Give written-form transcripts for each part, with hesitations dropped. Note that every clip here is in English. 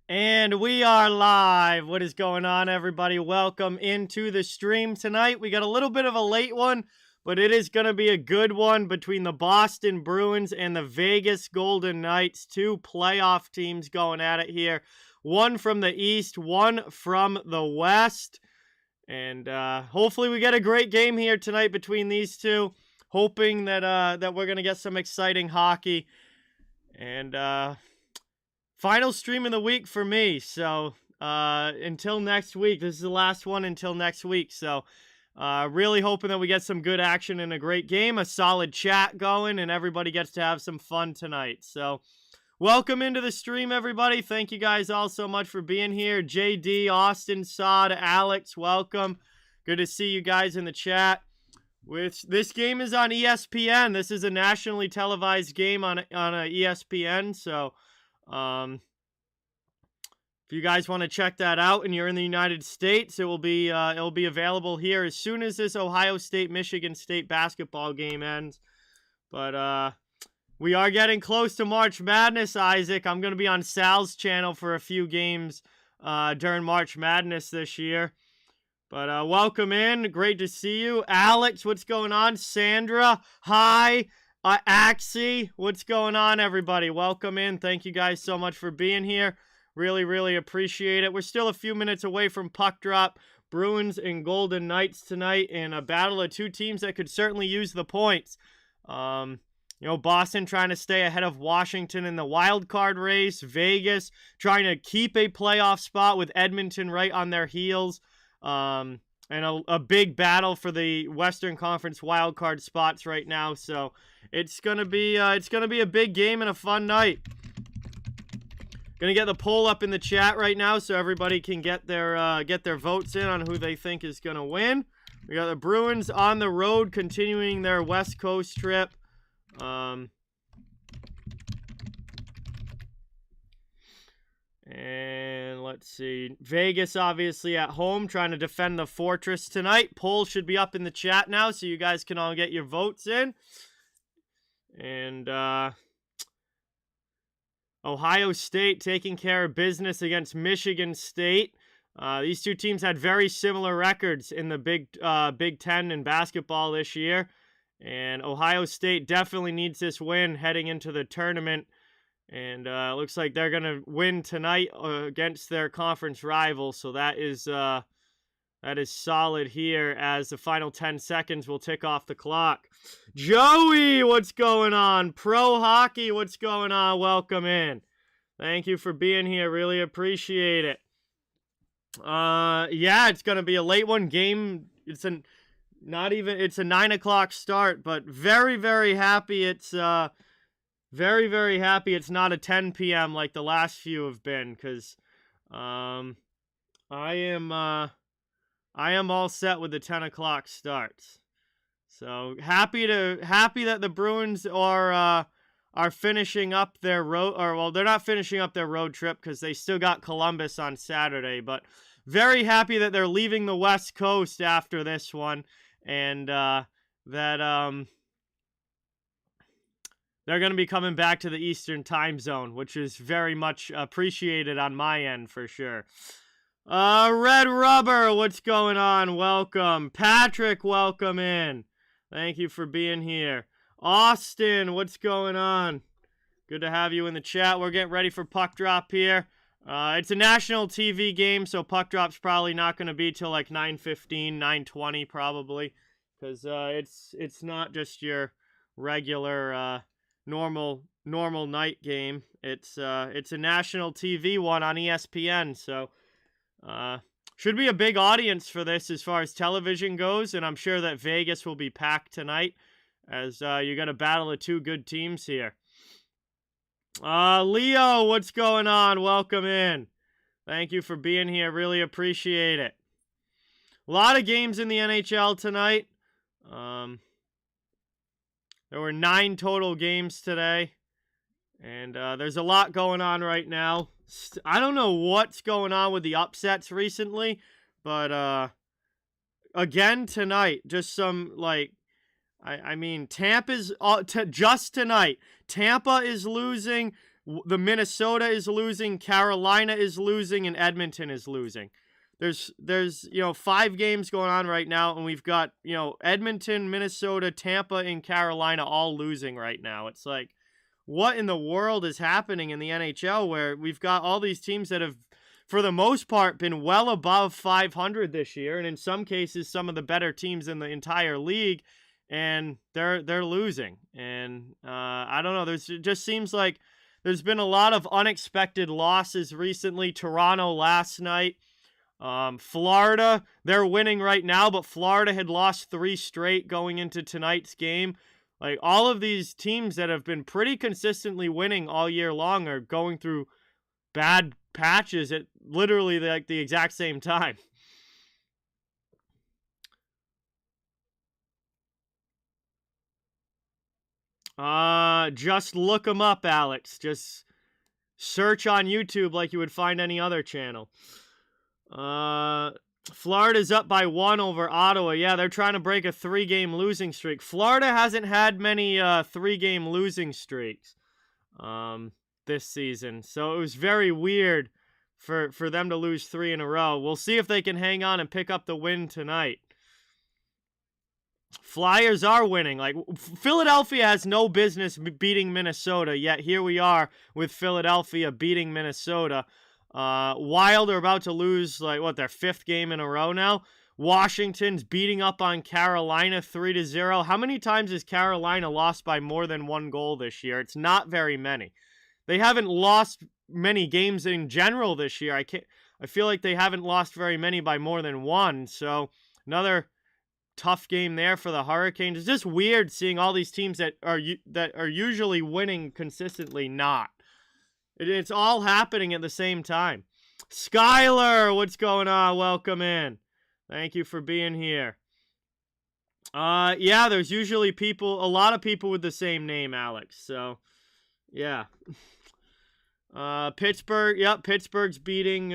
And we are live. What is going on, everybody? Welcome into the stream tonight. We got a little bit of a late one, but it is going to be a good one between the Boston Bruins and the Vegas Golden Knights. Two playoff teams going at it here. One from the East, one from the West. And hopefully we get a great game here tonight between these two. Hoping that we're going to get some exciting hockey. And final stream of the week for me, so until next week. This is the last one until next week, so really hoping that we get some good action and a great game, a solid chat going, and everybody gets to have some fun tonight. So welcome into the stream, everybody. Thank you guys all so much for being here. JD, Austin, Sod, Alex, welcome. Good to see you guys in the chat. This game is on ESPN. This is a nationally televised game on ESPN, so if you guys want to check that out and you're in the United States, it'll be available here as soon as this Ohio State Michigan State basketball game ends. But we are getting close to March Madness, Isaac. I'm going to be on Sal's channel for a few games during March Madness this year. But welcome in. Great to see you. Alex, what's going on? Sandra, hi. Axie, what's going on, everybody? Welcome in. Thank you guys so much for being here. Really, really appreciate it. We're still a few minutes away from puck drop. Bruins and Golden Knights tonight in a battle of two teams that could certainly use the points. Boston trying to stay ahead of Washington in the wild card race. Vegas trying to keep a playoff spot with Edmonton right on their heels. And a big battle for the Western Conference wild card spots right now. So it's gonna be a big game and a fun night. Gonna get the poll up in the chat right now so everybody can get their votes in on who they think is gonna win. We got the Bruins on the road continuing their West Coast trip. And let's see. Vegas obviously at home trying to defend the Fortress tonight. Poll should be up in the chat now so you guys can all get your votes in. And Ohio State taking care of business against Michigan State. These two teams had very similar records in the Big Ten in basketball this year. And Ohio State definitely needs this win heading into the tournament. And it looks like they're going to win tonight against their conference rival. So that is solid here as the final 10 seconds will tick off the clock. Joey, what's going on? Pro Hockey, what's going on? Welcome in. Thank you for being here. Really appreciate it. Yeah, it's going to be a late one game. It's a 9 o'clock start, but very, very happy very, very happy it's not a 10 p.m. like the last few have been, because I am all set with the 10 o'clock starts. So happy that the Bruins are finishing up their road, well, they're not finishing up their road trip because they still got Columbus on Saturday, but very happy that they're leaving the West Coast after this one, and they're going to be coming back to the Eastern time zone, which is very much appreciated on my end for sure. Red Rubber, what's going on? Welcome. Patrick, welcome in. Thank you for being here. Austin, what's going on? Good to have you in the chat. We're getting ready for puck drop here. It's a national TV game, so puck drop's probably not going to be till like 9:15, 9:20 probably, because it's not just your regular normal night game. It's a national TV one on ESPN, so should be a big audience for this as far as television goes, and I'm sure that Vegas will be packed tonight as you got a battle of two good teams here. Leo, what's going on? Welcome in. Thank you for being here. Really appreciate it. A lot of games in the NHL tonight. There were 9 total games today, and there's a lot going on right now. I don't know what's going on with the upsets recently, but again tonight, just some, like, I mean, Tampa's just tonight. Tampa is losing. The Minnesota is losing, Carolina is losing, and Edmonton is losing. There's 5 games going on right now, and we've got, Edmonton, Minnesota, Tampa, and Carolina all losing right now. It's like, what in the world is happening in the NHL where we've got all these teams that have, for the most part, been well above 500 this year, and in some cases, some of the better teams in the entire league, and they're losing. And I don't know. It just seems like there's been a lot of unexpected losses recently. Toronto last night. Florida, they're winning right now, but Florida had lost 3 straight going into tonight's game. Like, all of these teams that have been pretty consistently winning all year long are going through bad patches at literally like the exact same time. Just look them up, Alex. Just search on YouTube like you would find any other channel. Florida's up by 1 over Ottawa. Yeah, they're trying to break a 3-game losing streak. Florida hasn't had many 3-game losing streaks this season, so it was very weird for them to lose 3 in a row. We'll see if they can hang on and pick up the win tonight. Flyers are winning. Like, Philadelphia has no business beating Minnesota, yet here we are with Philadelphia beating Minnesota. Wild are about to lose, their 5th game in a row now. Washington's beating up on Carolina 3-0. How many times has Carolina lost by more than 1 goal this year? It's not very many. They haven't lost many games in general this year. I feel like they haven't lost very many by more than 1. So another tough game there for the Hurricanes. It's just weird seeing all these teams that are usually winning consistently not. It's all happening at the same time. Skylar, what's going on? Welcome in. Thank you for being here. Yeah, there's usually a lot of people with the same name, Alex. So, yeah. Pittsburgh, Pittsburgh's beating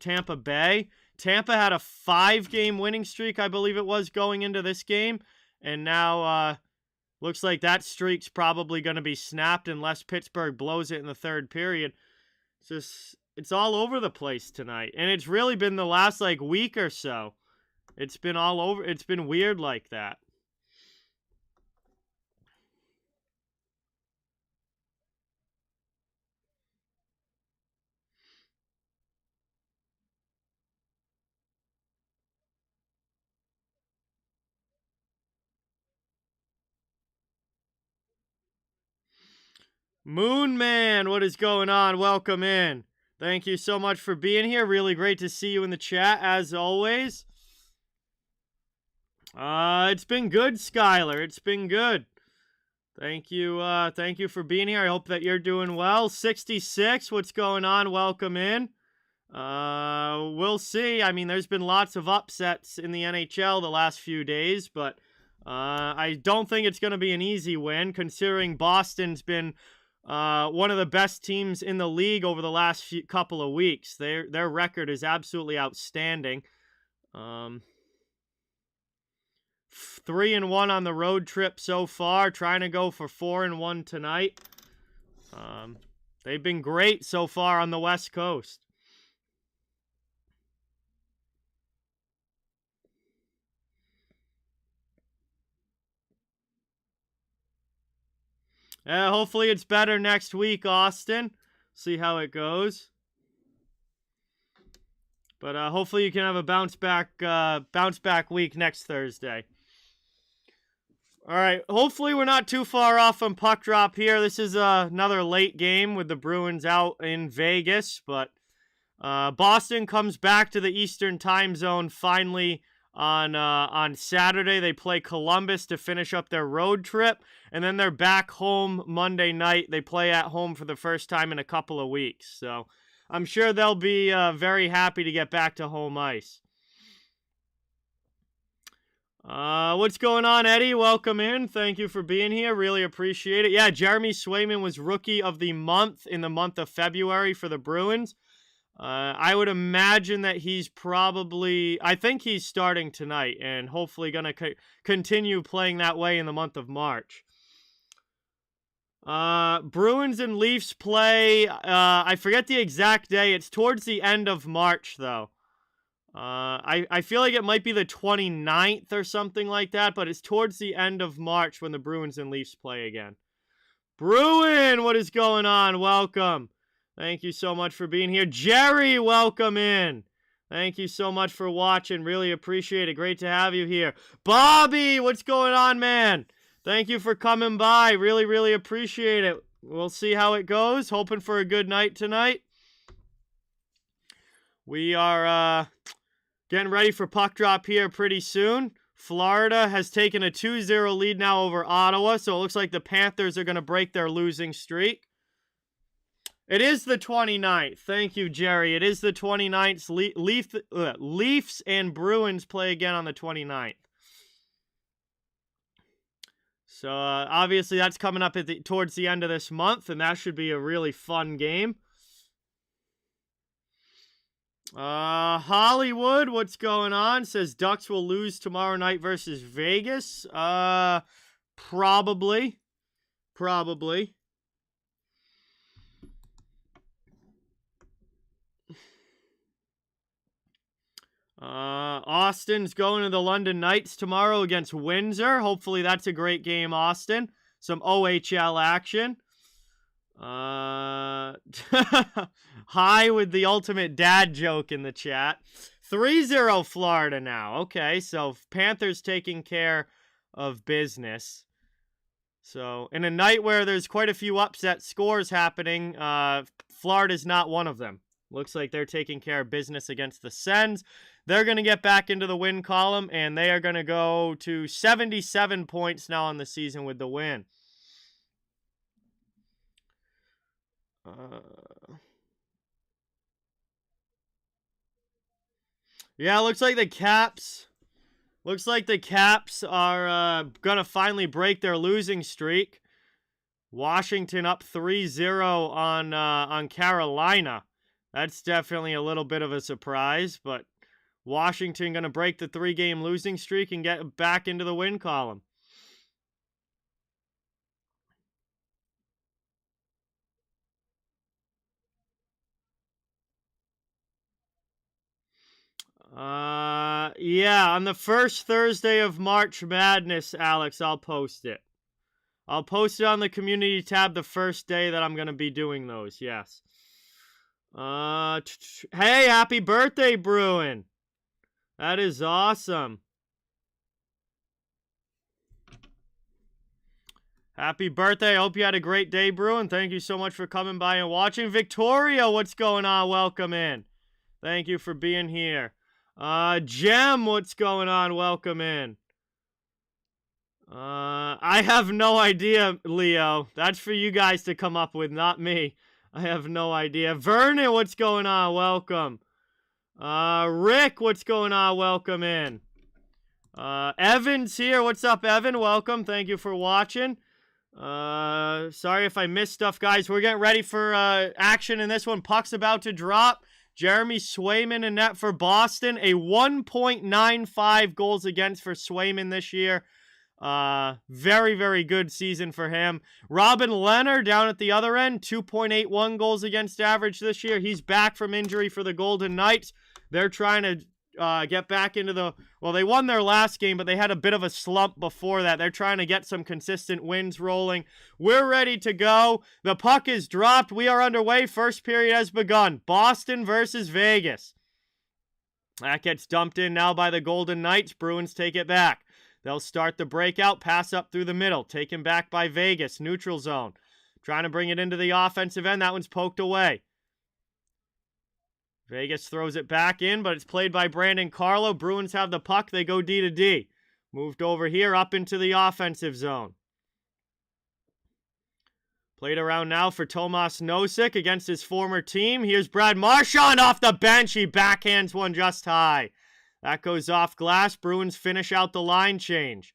Tampa Bay. Tampa had a 5-game winning streak, I believe it was, going into this game. And now looks like that streak's probably going to be snapped unless Pittsburgh blows it in the 3rd period. It's all over the place tonight. And it's really been the last, week or so. It's been all over. It's been weird like that. Moonman, what is going on? Welcome in. Thank you so much for being here. Really great to see you in the chat, as always. It's been good, Skylar. It's been good. Thank you for being here. I hope that you're doing well. 66, what's going on? Welcome in. We'll see. I mean, there's been lots of upsets in the NHL the last few days, but I don't think it's going to be an easy win, considering Boston's been one of the best teams in the league over the last couple of weeks. Their record is absolutely outstanding. 3-1 on the road trip so far. Trying to go for 4-1 tonight. They've been great so far on the West Coast. Hopefully it's better next week, Austin. See how it goes. But hopefully you can have a bounce back week next Thursday. All right, hopefully we're not too far off from puck drop here. This is another late game with the Bruins out in Vegas, but Boston comes back to the Eastern time zone finally on Saturday. They play Columbus to finish up their road trip, and then they're back home Monday night. They play at home for the first time in a couple of weeks, so I'm sure they'll be very happy to get back to home ice. What's going on, Eddie? Welcome in. Thank you for being here. Really appreciate it. Yeah, Jeremy Swayman was Rookie of the Month in the month of February for the Bruins. I would imagine that I think he's starting tonight and hopefully going to continue playing that way in the month of March. Bruins and Leafs play, I forget the exact day. It's towards the end of March, though. I feel like it might be the 29th or something like that, but it's towards the end of March when the Bruins and Leafs play again. Bruin, what is going on? Welcome. Thank you so much for being here. Gerry, welcome in. Thank you so much for watching. Really appreciate it. Great to have you here. Bobby, what's going on, man? Thank you for coming by. Really, really appreciate it. We'll see how it goes. Hoping for a good night tonight. We are getting ready for puck drop here pretty soon. Florida has taken a 2-0 lead now over Ottawa, so it looks like the Panthers are going to break their losing streak. It is the 29th. Thank you, Gerry. It is the 29th. Leafs and Bruins play again on the 29th. So, obviously, that's coming up towards the end of this month, and that should be a really fun game. Hollywood, what's going on? Says Ducks will lose tomorrow night versus Vegas. Probably. Austin's going to the London Knights tomorrow against Windsor. Hopefully that's a great game, Austin. Some OHL action. Hi with the ultimate dad joke in the chat. 3-0 Florida now. Okay, so Panthers taking care of business. So, in a night where there's quite a few upset scores happening, Florida's not one of them. Looks like they're taking care of business against the Sens. They're going to get back into the win column, and they are going to go to 77 points now on the season with the win. Yeah, looks like the Caps are gonna finally break their losing streak. Washington up 3-0 on Carolina. That's definitely a little bit of a surprise, but Washington gonna break the 3-game losing streak and get back into the win column. Yeah, on the first Thursday of March Madness, Alex, I'll post it. I'll post it on the community tab the first day that I'm going to be doing those, yes. Hey, happy birthday, Bruin. That is awesome. Happy birthday. I hope you had a great day, Bruin. Thank you so much for coming by and watching. Victoria, what's going on? Welcome in. Thank you for being here. Jem, what's going on? Welcome in. I have no idea, Leo. That's for you guys to come up with, not me. I have no idea. Vernon, what's going on? Welcome. Rick, what's going on? Welcome in. Evan's here. What's up, Evan? Welcome. Thank you for watching. Sorry if I missed stuff, guys. We're getting ready for action in this one. Puck's about to drop. Jeremy Swayman in net for Boston. A 1.95 goals against for Swayman this year. Very, very good season for him. Robin Leonard down at the other end. 2.81 goals against average this year. He's back from injury for the Golden Knights. They're trying to get back into the... Well, they won their last game, but they had a bit of a slump before that. They're trying to get some consistent wins rolling. We're ready to go. The puck is dropped. We are underway. First period has begun. Boston versus Vegas. That gets dumped in now by the Golden Knights. Bruins take it back. They'll start the breakout. Pass up through the middle. Taken back by Vegas. Neutral zone. Trying to bring it into the offensive end. That one's poked away. Vegas throws it back in, but it's played by Brandon Carlo. Bruins have the puck. They go D to D. Moved over here up into the offensive zone. Played around now for Tomas Nosek against his former team. Here's Brad Marchand off the bench. He backhands one just high. That goes off glass. Bruins finish out the line change.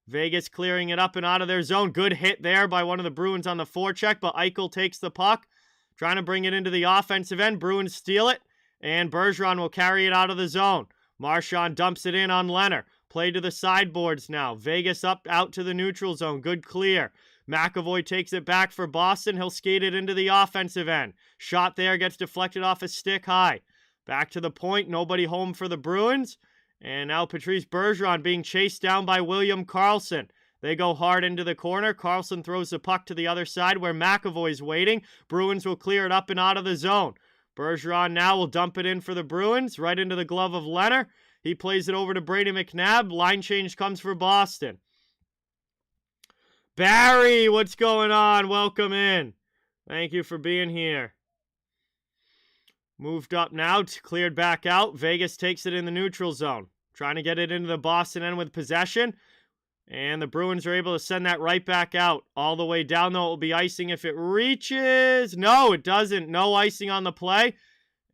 Vegas clearing it up and out of their zone. Good hit there by one of the Bruins on the forecheck, but Eichel takes the puck. Trying to bring it into the offensive end. Bruins steal it. And Bergeron will carry it out of the zone. Marchand dumps it in on Leonard. Play to the sideboards now. Vegas up out to the neutral zone. Good clear. McAvoy takes it back for Boston. He'll skate it into the offensive end. Shot there, gets deflected off a stick high. Back to the point, nobody home for the Bruins. And now Patrice Bergeron being chased down by William Karlsson. They go hard into the corner. Karlsson throws the puck to the other side where McAvoy's waiting. Bruins will clear it up and out of the zone. Bergeron now will dump it in for the Bruins, right into the glove of Leonard. He plays it over to Brady McNabb. Line change comes for Boston. Barry, what's going on? Welcome in. Thank you for being here. Moved up now, cleared back out. Vegas takes it in the neutral zone. Trying to get it into the Boston end with possession. And the Bruins are able to send that right back out. All the way down, though, it will be icing if it reaches. No, it doesn't. No icing on the play.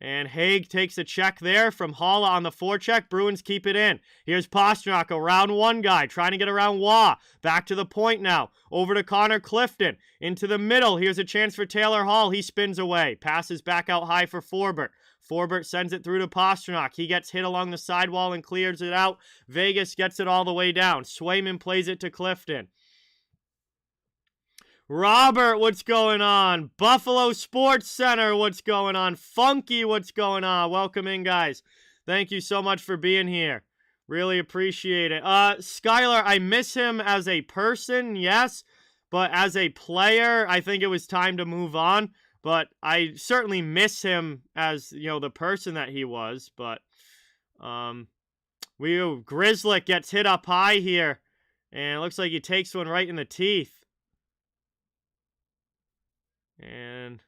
And Haig takes a check there from Halla on the forecheck. Bruins keep it in. Here's Pastrnak, around one guy, trying to get around Waugh. Back to the point now. Over to Connor Clifton. Into the middle. Here's a chance for Taylor Hall. He spins away. Passes back out high for Forbert. Forbert sends it through to Pastrnak. He gets hit along the sidewall and clears it out. Vegas gets it all the way down. Swayman plays it to Clifton. Robert, what's going on? Buffalo Sports Center, what's going on? Funky, what's going on? Welcome in, guys. Thank you so much for being here. Really appreciate it. Skylar, I miss him as a person, yes. But as a player, I think it was time to move on. But I certainly miss him as, you know, the person that he was. But Grizzlick gets hit up high here. And it looks like he takes one right in the teeth. And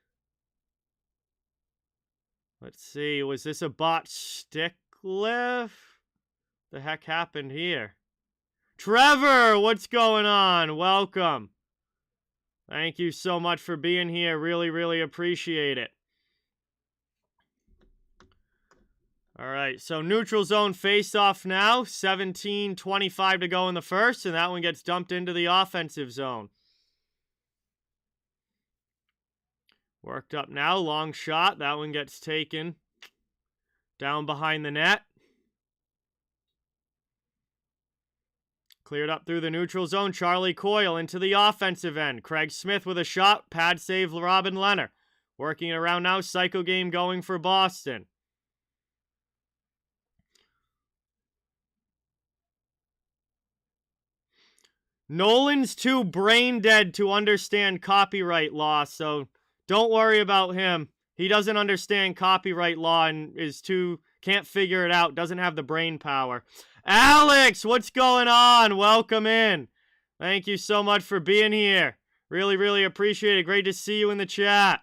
let's see, was this a bot stick lift? The heck happened here? Trevor, what's going on? Welcome. Thank you so much for being here. Really, really appreciate it. All right, so neutral zone face-off now. 17:25 to go in the first, and that one gets dumped into the offensive zone. Worked up now, long shot. That one gets taken down behind the net. Cleared up through the neutral zone. Charlie Coyle into the offensive end. Craig Smith with a shot. Pad save Robin Leonard. Working it around now. Psycho game going for Boston. Nolan's too brain dead to understand copyright law, so don't worry about him. He doesn't understand copyright law and can't figure it out, doesn't have the brain power. Alex, what's going on? Welcome in. Thank you so much for being here. Really, really appreciate it. Great to see you in the chat.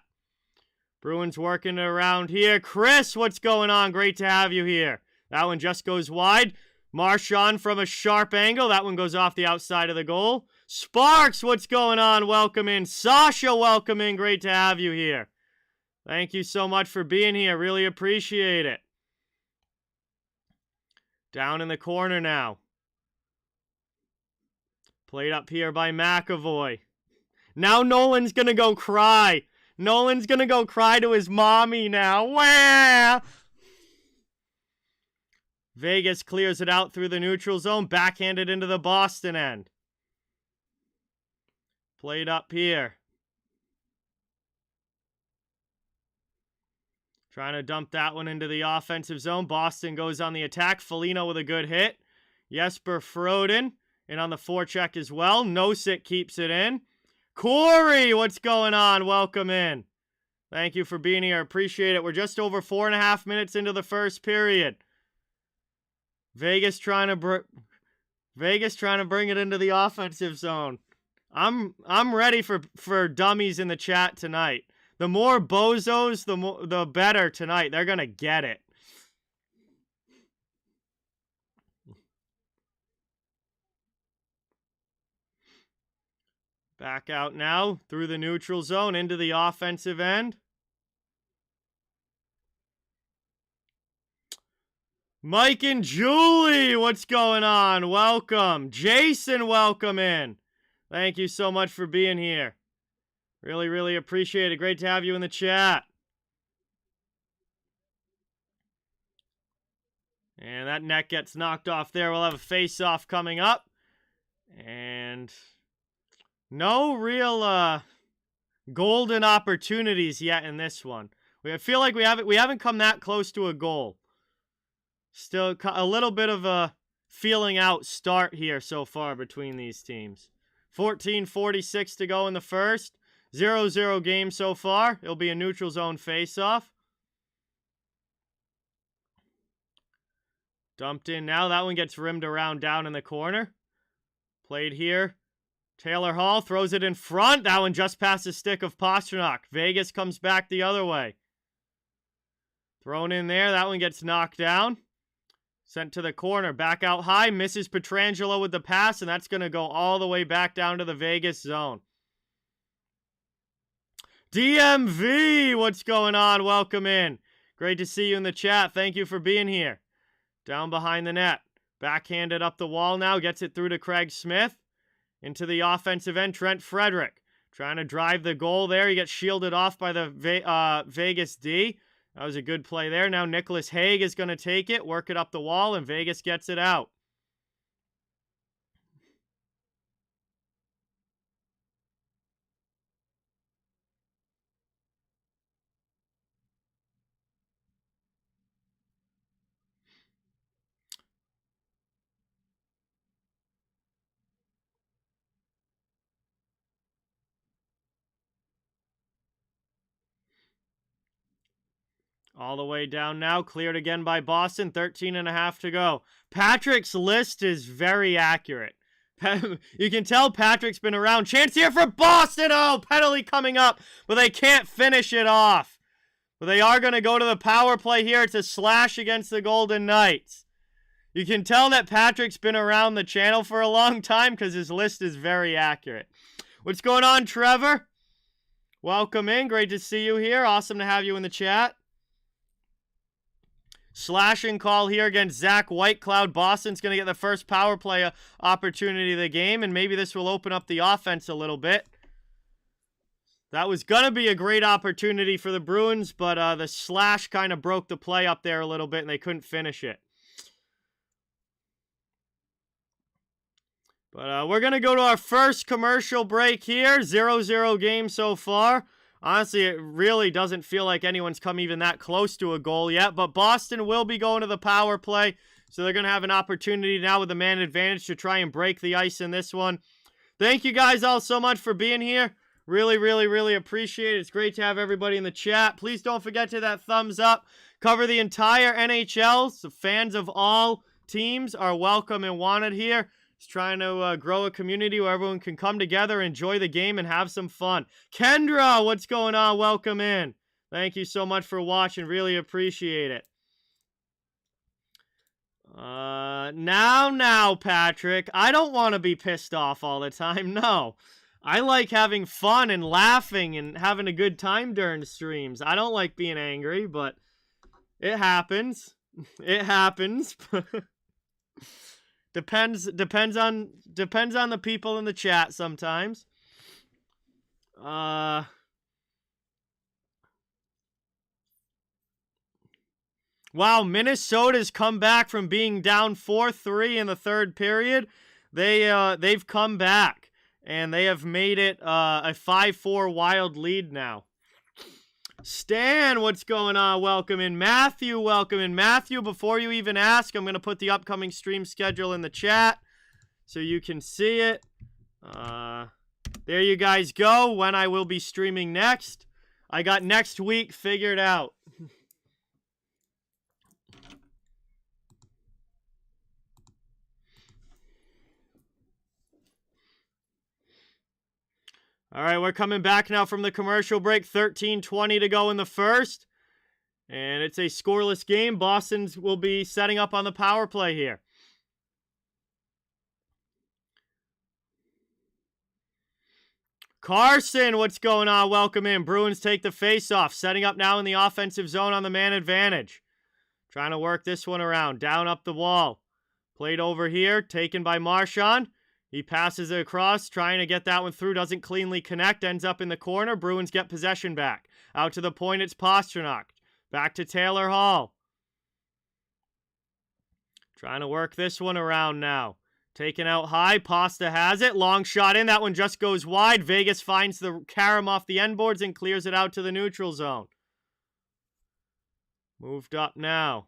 Bruins working around here. Chris, what's going on? Great to have you here. That one just goes wide. Marchand from a sharp angle. That one goes off the outside of the goal. Sparks, what's going on? Welcome in. Sasha, welcome in. Great to have you here. Thank you so much for being here. Really appreciate it. Down in the corner now. Played up here by McAvoy. Now Nolan's going to go cry. Nolan's going to go cry to his mommy now. Wah! Vegas clears it out through the neutral zone. Backhanded into the Boston end. Played up here. Trying to dump that one into the offensive zone. Boston goes on the attack. Foligno with a good hit. Jesper Froden. And on the forecheck as well. Nosek keeps it in. Corey, what's going on? Welcome in. Thank you for being here. Appreciate it. We're just over 4.5 minutes into the first period. Vegas trying to bring it into the offensive zone. I'm ready for dummies in the chat tonight. The more bozos, the better tonight. They're gonna get it. Back out now through the neutral zone into the offensive end. Mike and Julie, what's going on? Welcome. Jason, welcome in. Thank you so much for being here. Really, really appreciate it. Great to have you in the chat. And that net gets knocked off there. We'll have a face-off coming up. And No real golden opportunities yet in this one. I feel like we haven't come that close to a goal. Still a little bit of a feeling out start here so far between these teams. 14:46 to go in the first. 0-0 game so far. It'll be a neutral zone face-off. Dumped in now. That one gets rimmed around down in the corner. Played here. Taylor Hall throws it in front. That one just past the stick of Pastrnak. Vegas comes back the other way. Thrown in there. That one gets knocked down. Sent to the corner. Back out high. Misses Pietrangelo with the pass, and that's going to go all the way back down to the Vegas zone. DMV, what's going on? Welcome in. Great to see you in the chat. Thank you for being here. Down behind the net. Backhanded up the wall now. Gets it through to Craig Smith. Into the offensive end, Trent Frederick. Trying to drive the goal there. He gets shielded off by the Vegas D. That was a good play there. Now Nicholas Haig is going to take it, work it up the wall, and Vegas gets it out. All the way down now. Cleared again by Boston. 13.5 to go. Patrick's list is very accurate. You can tell Patrick's been around. Chance here for Boston. Oh, penalty coming up. But they can't finish it off. But they are going to go to the power play here. It's a slash against the Golden Knights. You can tell that Patrick's been around the channel for a long time because his list is very accurate. What's going on, Trevor? Welcome in. Great to see you here. Awesome to have you in the chat. Slashing call here against Zach Whitecloud. Boston's going to get the first power play opportunity of the game, and maybe this will open up the offense a little bit. That was going to be a great opportunity for the Bruins, but the slash kind of broke the play up there a little bit, and they couldn't finish it. But we're going to go to our first commercial break here. 0-0 game so far. Honestly, it really doesn't feel like anyone's come even that close to a goal yet. But Boston will be going to the power play. So they're going to have an opportunity now with the man advantage to try and break the ice in this one. Thank you guys all so much for being here. Really, really, really appreciate it. It's great to have everybody in the chat. Please don't forget to that thumbs up. Cover the entire NHL. So fans of all teams are welcome and wanted here. Just trying to grow a community where everyone can come together, enjoy the game, and have some fun. Kendra, what's going on? Welcome in. Thank you so much for watching. Really appreciate it. Now, Patrick. I don't want to be pissed off all the time. No. I like having fun and laughing and having a good time during streams. I don't like being angry, but it happens. It happens. Depends on the people in the chat sometimes. Wow, Minnesota's come back from being down 4-3 in the third period. They've come back and they have made it a 5-4 Wild lead now. Stan, what's going on? Welcome in. Matthew, welcome in. Matthew, before you even ask, I'm going to put the upcoming stream schedule in the chat so you can see it. There you guys go, when I will be streaming next. I got next week figured out. All right, we're coming back now from the commercial break. 13:20 to go in the first. And it's a scoreless game. Boston will be setting up on the power play here. Carson, what's going on? Welcome in. Bruins take the face-off. Setting up now in the offensive zone on the man advantage. Trying to work this one around. Down up the wall. Played over here. Taken by Marchand. He passes it across, trying to get that one through. Doesn't cleanly connect. Ends up in the corner. Bruins get possession back. Out to the point, it's Pastrnak. Back to Taylor Hall. Trying to work this one around now. Taken out high. Pasta has it. Long shot in. That one just goes wide. Vegas finds the carom off the end boards and clears it out to the neutral zone. Moved up now.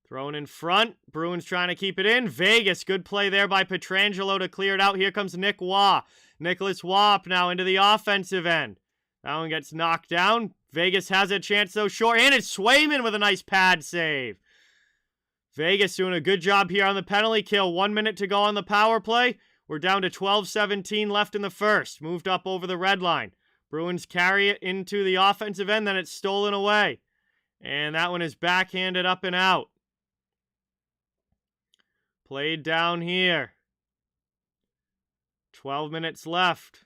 Thrown in front. Bruins trying to keep it in. Vegas, good play there by Pietrangelo to clear it out. Here comes Nick Waugh. Nicholas Waugh now into the offensive end. That one gets knocked down. Vegas has a chance, though. Short-handed. Swayman with a nice pad save. Vegas doing a good job here on the penalty kill. 1 minute to go on the power play. We're down to 12-17 left in the first. Moved up over the red line. Bruins carry it into the offensive end, then it's stolen away. And that one is backhanded up and out. Played down here. 12 minutes left.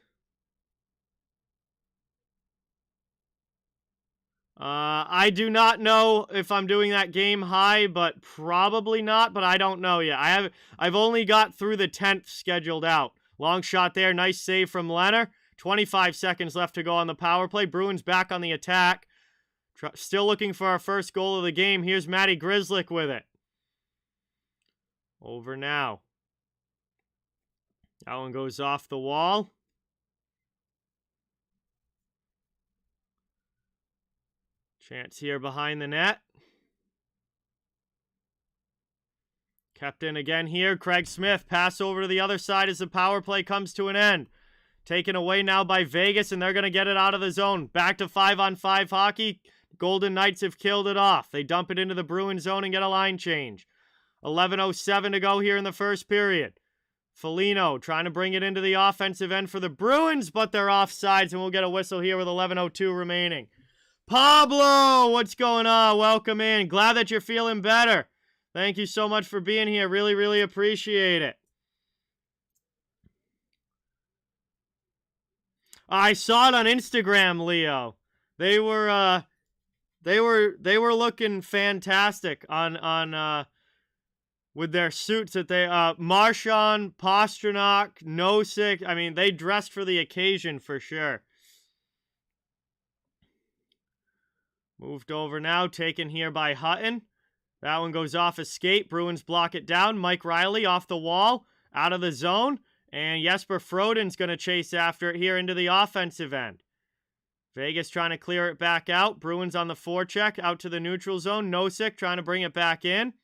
I do not know if I'm doing that game high, but probably not, but I don't know yet. I've only got through the 10th scheduled out. Long shot there. Nice save from Leonard. 25 seconds left to go on the power play. Bruins back on the attack. Still looking for our first goal of the game. Here's Matty Grzelcyk with it. Over now. That one goes off the wall. Chance here behind the net. Kept in again here. Craig Smith. Pass over to the other side as the power play comes to an end. Taken away now by Vegas, and they're going to get it out of the zone. Back to 5-on-5 hockey. Golden Knights have killed it off. They dump it into the Bruins zone and get a line change. 11:07 to go here in the first period. Foligno trying to bring it into the offensive end for the Bruins, but they're offsides, and we'll get a whistle here with 11:02 remaining. Pablo, what's going on? Welcome in. Glad that you're feeling better. Thank you so much for being here. Really, really appreciate it. I saw it on Instagram, Leo. They were looking fantastic on with their suits that they Marchand, Pastrnak, Nosek. I mean, they dressed for the occasion for sure. Moved over now, taken here by Hutton. That one goes off escape. Bruins block it down. Mike Riley off the wall, out of the zone. And Jesper Froden's going to chase after it here into the offensive end. Vegas trying to clear it back out. Bruins on the forecheck, out to the neutral zone. Nosek trying to bring it back in.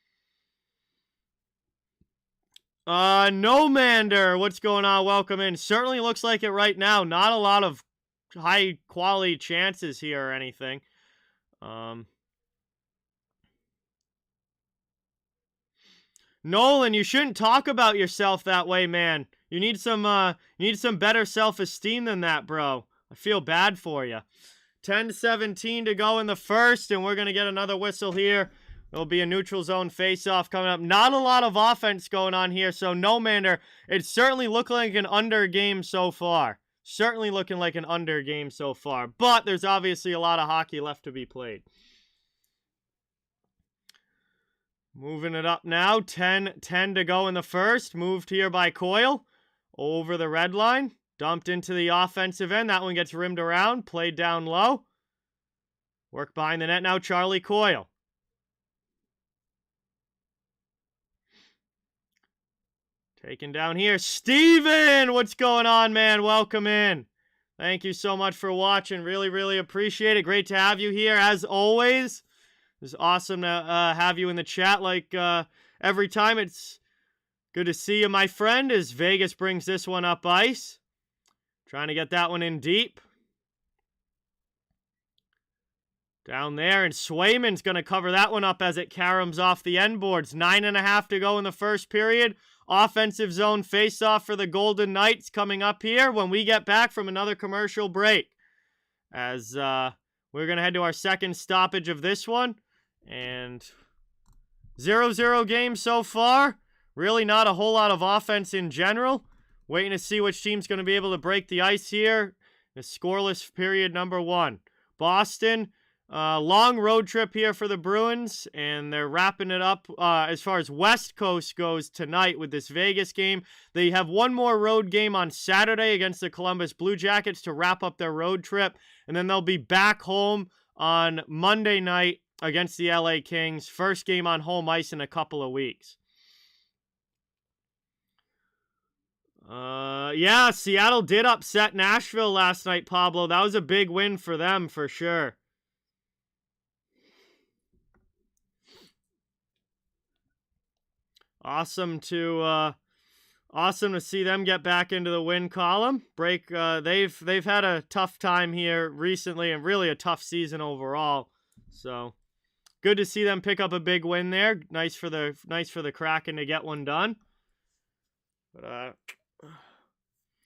Nomander, what's going on? Welcome in. Certainly looks like it right now. Not a lot of high-quality chances here or anything. Nolan, you shouldn't talk about yourself that way, man. You need some better self-esteem than that, bro. I feel bad for you. 10-17 to go in the first, and we're going to get another whistle here. There'll be a neutral zone face-off coming up. Not a lot of offense going on here, so Nomander, it's certainly looking like an under game so far. Certainly looking like an under game so far. But there's obviously a lot of hockey left to be played. Moving it up now. 10 to go in the first. Moved here by Coyle. Over the red line. Dumped into the offensive end. That one gets rimmed around. Played down low. Work behind the net now. Charlie Coyle. Taken down here. Steven! What's going on, man? Welcome in. Thank you so much for watching. Really, really appreciate it. Great to have you here, as always. It's awesome to have you in the chat like every time. It's good to see you, my friend, as Vegas brings this one up ice. Trying to get that one in deep. Down there, and Swayman's going to cover that one up as it caroms off the end boards. 9.5 to go in the first period. Offensive zone face-off for the Golden Knights coming up here when we get back from another commercial break. As we're going to head to our second stoppage of this one. And 0-0 game so far. Really not a whole lot of offense in general. Waiting to see which team's going to be able to break the ice here. The scoreless period number 1. Boston. Long road trip here for the Bruins, and they're wrapping it up as far as West Coast goes tonight with this Vegas game. They have one more road game on Saturday against the Columbus Blue Jackets to wrap up their road trip, and then they'll be back home on Monday night against the LA Kings. First game on home ice in a couple of weeks. Yeah, Seattle did upset Nashville last night, Pablo. That was a big win for them, for sure. Awesome to see them get back into the win column. They've had a tough time here recently, and really a tough season overall. So good to see them pick up a big win there. Nice for the Kraken to get one done. But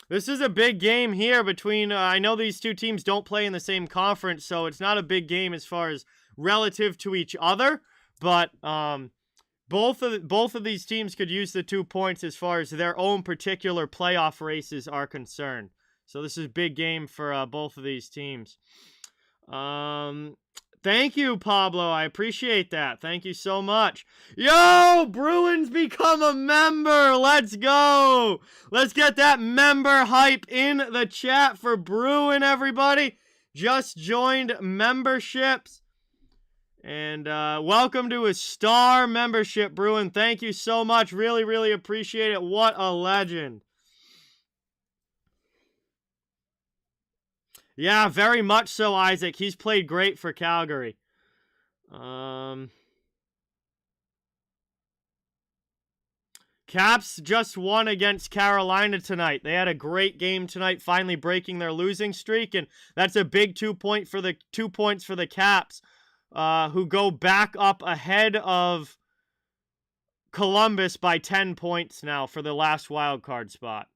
this is a big game here between. I know these two teams don't play in the same conference, so it's not a big game as far as relative to each other. But both of these teams could use the 2 points as far as their own particular playoff races are concerned. So this is a big game for both of these teams. Thank you, Pablo. I appreciate that. Thank you so much. Yo, Bruins become a member. Let's go. Let's get that member hype in the chat for Bruin, everybody. Just joined memberships. And welcome to a star membership, Bruin. Thank you so much. Really, really appreciate it. What a legend. Yeah, very much so, Isaac. He's played great for Calgary. Caps just won against Carolina tonight. They had a great game tonight, finally breaking their losing streak, and that's a big 2 points for the Caps, who go back up ahead of Columbus by 10 points now for the last wild card spot.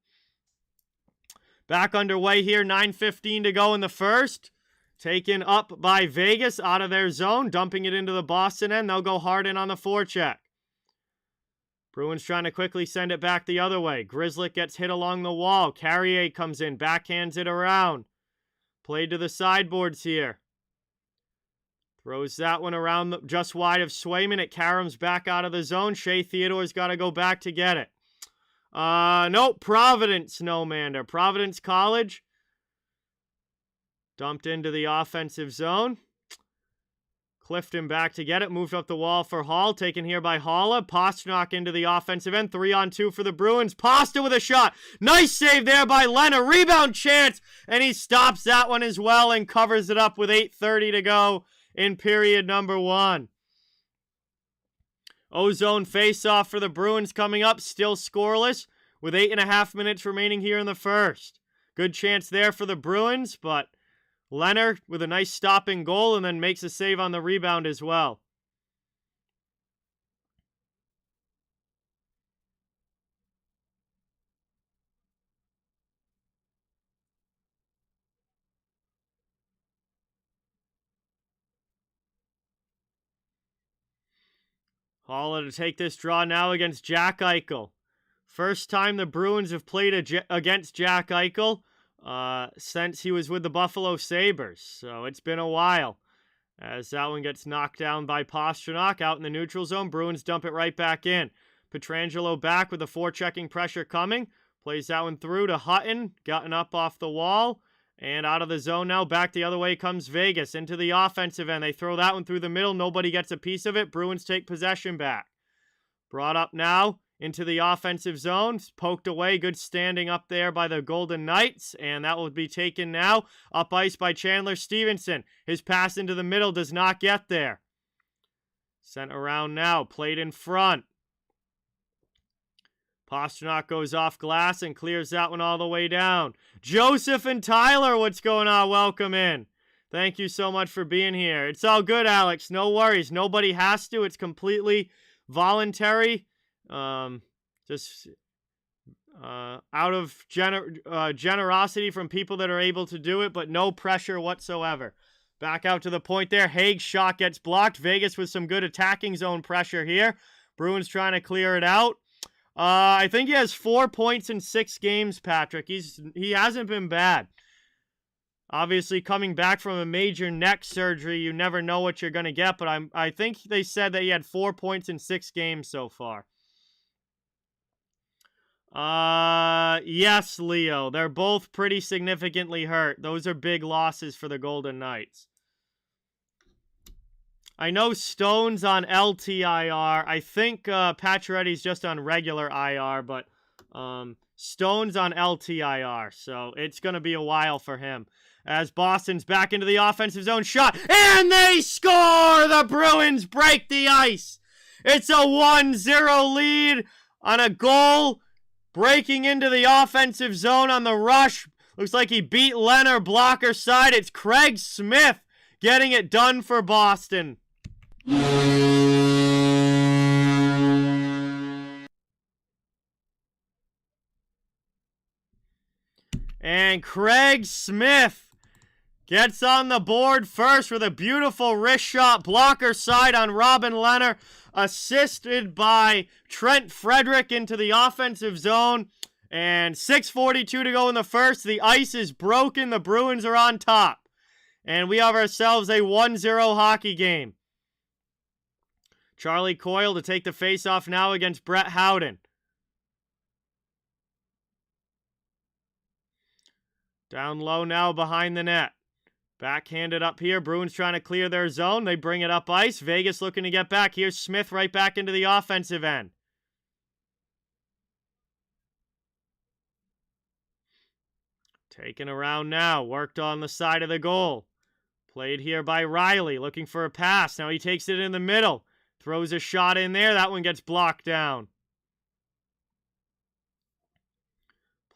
Back underway here, 9:15 to go in the first. Taken up by Vegas out of their zone, dumping it into the Boston end. They'll go hard in on the forecheck. Bruins trying to quickly send it back the other way. Grzelcyk gets hit along the wall. Carrier comes in, backhands it around. Played to the sideboards here. Throws that one around just wide of Swayman. It caroms back out of the zone. Shea Theodore's got to go back to get it. Nope, Providence Snowmander. Providence College. Dumped into the offensive zone. Clifton back to get it. Moved up the wall for Hall. Taken here by Holla. Pastrnak into the offensive end. 3-on-2 for the Bruins. Pasta with a shot. Nice save there by Lehner. Rebound chance. And he stops that one as well and covers it up with 8:30 to go in period number 1. Ozone face-off for the Bruins coming up. Still scoreless with 8.5 minutes remaining here in the first. Good chance there for the Bruins, but Lehner with a nice stopping goal and then makes a save on the rebound as well. Holla to take this draw now against Jack Eichel. First time the Bruins have played against Jack Eichel since he was with the Buffalo Sabres. So it's been a while. As that one gets knocked down by Pastrnak out in the neutral zone. Bruins dump it right back in. Pietrangelo back with the forechecking pressure coming. Plays that one through to Hutton. Gotten up off the wall. And out of the zone now. Back the other way comes Vegas. Into the offensive end. They throw that one through the middle. Nobody gets a piece of it. Bruins take possession back. Brought up now into the offensive zone. Poked away. Good standing up there by the Golden Knights. And that will be taken now. Up ice by Chandler Stevenson. His pass into the middle does not get there. Sent around now. Played in front. Pastrnak goes off glass and clears that one all the way down. Joseph and Tyler, what's going on? Welcome in. Thank you so much for being here. It's all good, Alex. No worries. Nobody has to. It's completely voluntary. Just out of generosity from people that are able to do it, but no pressure whatsoever. Back out to the point there. Haig's shot gets blocked. Vegas with some good attacking zone pressure here. Bruins trying to clear it out. I think he has 4 points in 6 games, Patrick. He hasn't been bad. Obviously, coming back from a major neck surgery, you never know what you're going to get, but I think they said that he had 4 points in 6 games so far. Yes, Leo. They're both pretty significantly hurt. Those are big losses for the Golden Knights. I know Stone's on LTIR. I think Pacioretty's just on regular IR, but Stone's on LTIR, so it's going to be a while for him. As Boston's back into the offensive zone, shot, and they score! The Bruins break the ice! It's a 1-0 lead on a goal, breaking into the offensive zone on the rush. Looks like he beat Leonard blocker side. It's Craig Smith getting it done for Boston. And Craig Smith gets on the board first with a beautiful wrist shot, blocker side on Robin Leonard, assisted by Trent Frederick into the offensive zone. And 6:42 to go in the first. The ice is broken. The Bruins are on top. And we have ourselves a 1-0 hockey game. Charlie Coyle to take the face-off now against Brett Howden. Down low now behind the net. Backhanded up here. Bruins trying to clear their zone. They bring it up ice. Vegas looking to get back. Here's Smith right back into the offensive end. Taken around now. Worked on the side of the goal. Played here by Riley. Looking for a pass. Now he takes it in the middle. Throws a shot in there. That one gets blocked down.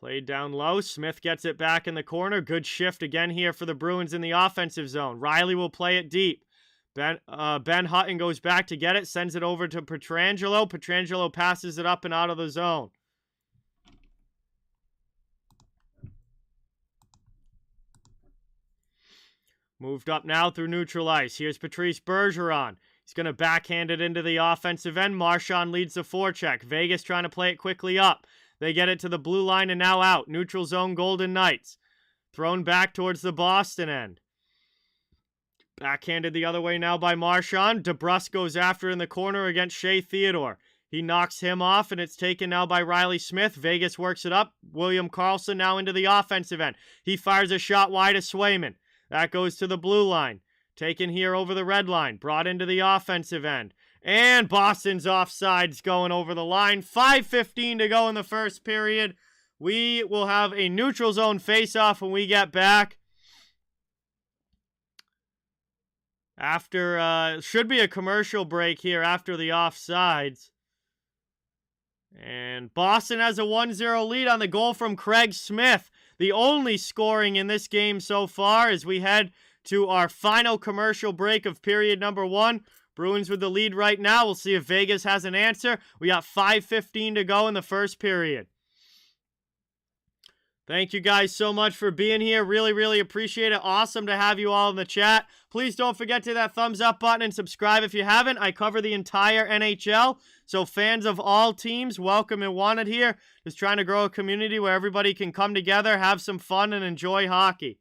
Played down low. Smith gets it back in the corner. Good shift again here for the Bruins in the offensive zone. Riley will play it deep. Ben Hutton goes back to get it. Sends it over to Pietrangelo. Pietrangelo passes it up and out of the zone. Moved up now through neutral ice. Here's Patrice Bergeron. He's going to backhand it into the offensive end. Marchand leads the forecheck. Vegas trying to play it quickly up. They get it to the blue line and now out. Neutral zone, Golden Knights. Thrown back towards the Boston end. Backhanded the other way now by Marchand. DeBrusk goes after in the corner against Shea Theodore. He knocks him off, and it's taken now by Riley Smith. Vegas works it up. William Karlsson now into the offensive end. He fires a shot wide of Swayman. That goes to the blue line. Taken here over the red line. Brought into the offensive end. And Boston's offsides going over the line. 5:15 to go in the first period. We will have a neutral zone face-off when we get back. After, should be a commercial break here after the offsides. And Boston has a 1-0 lead on the goal from Craig Smith. The only scoring in this game so far as we head to our final commercial break of period number 1. Bruins with the lead right now. We'll see if Vegas has an answer. We got 5:15 to go in the first period. Thank you guys so much for being here. Really, really appreciate it. Awesome to have you all in the chat. Please don't forget to that thumbs up button and subscribe if you haven't. I cover the entire NHL, so fans of all teams, welcome and wanted here. Just trying to grow a community where everybody can come together, have some fun, and enjoy hockey.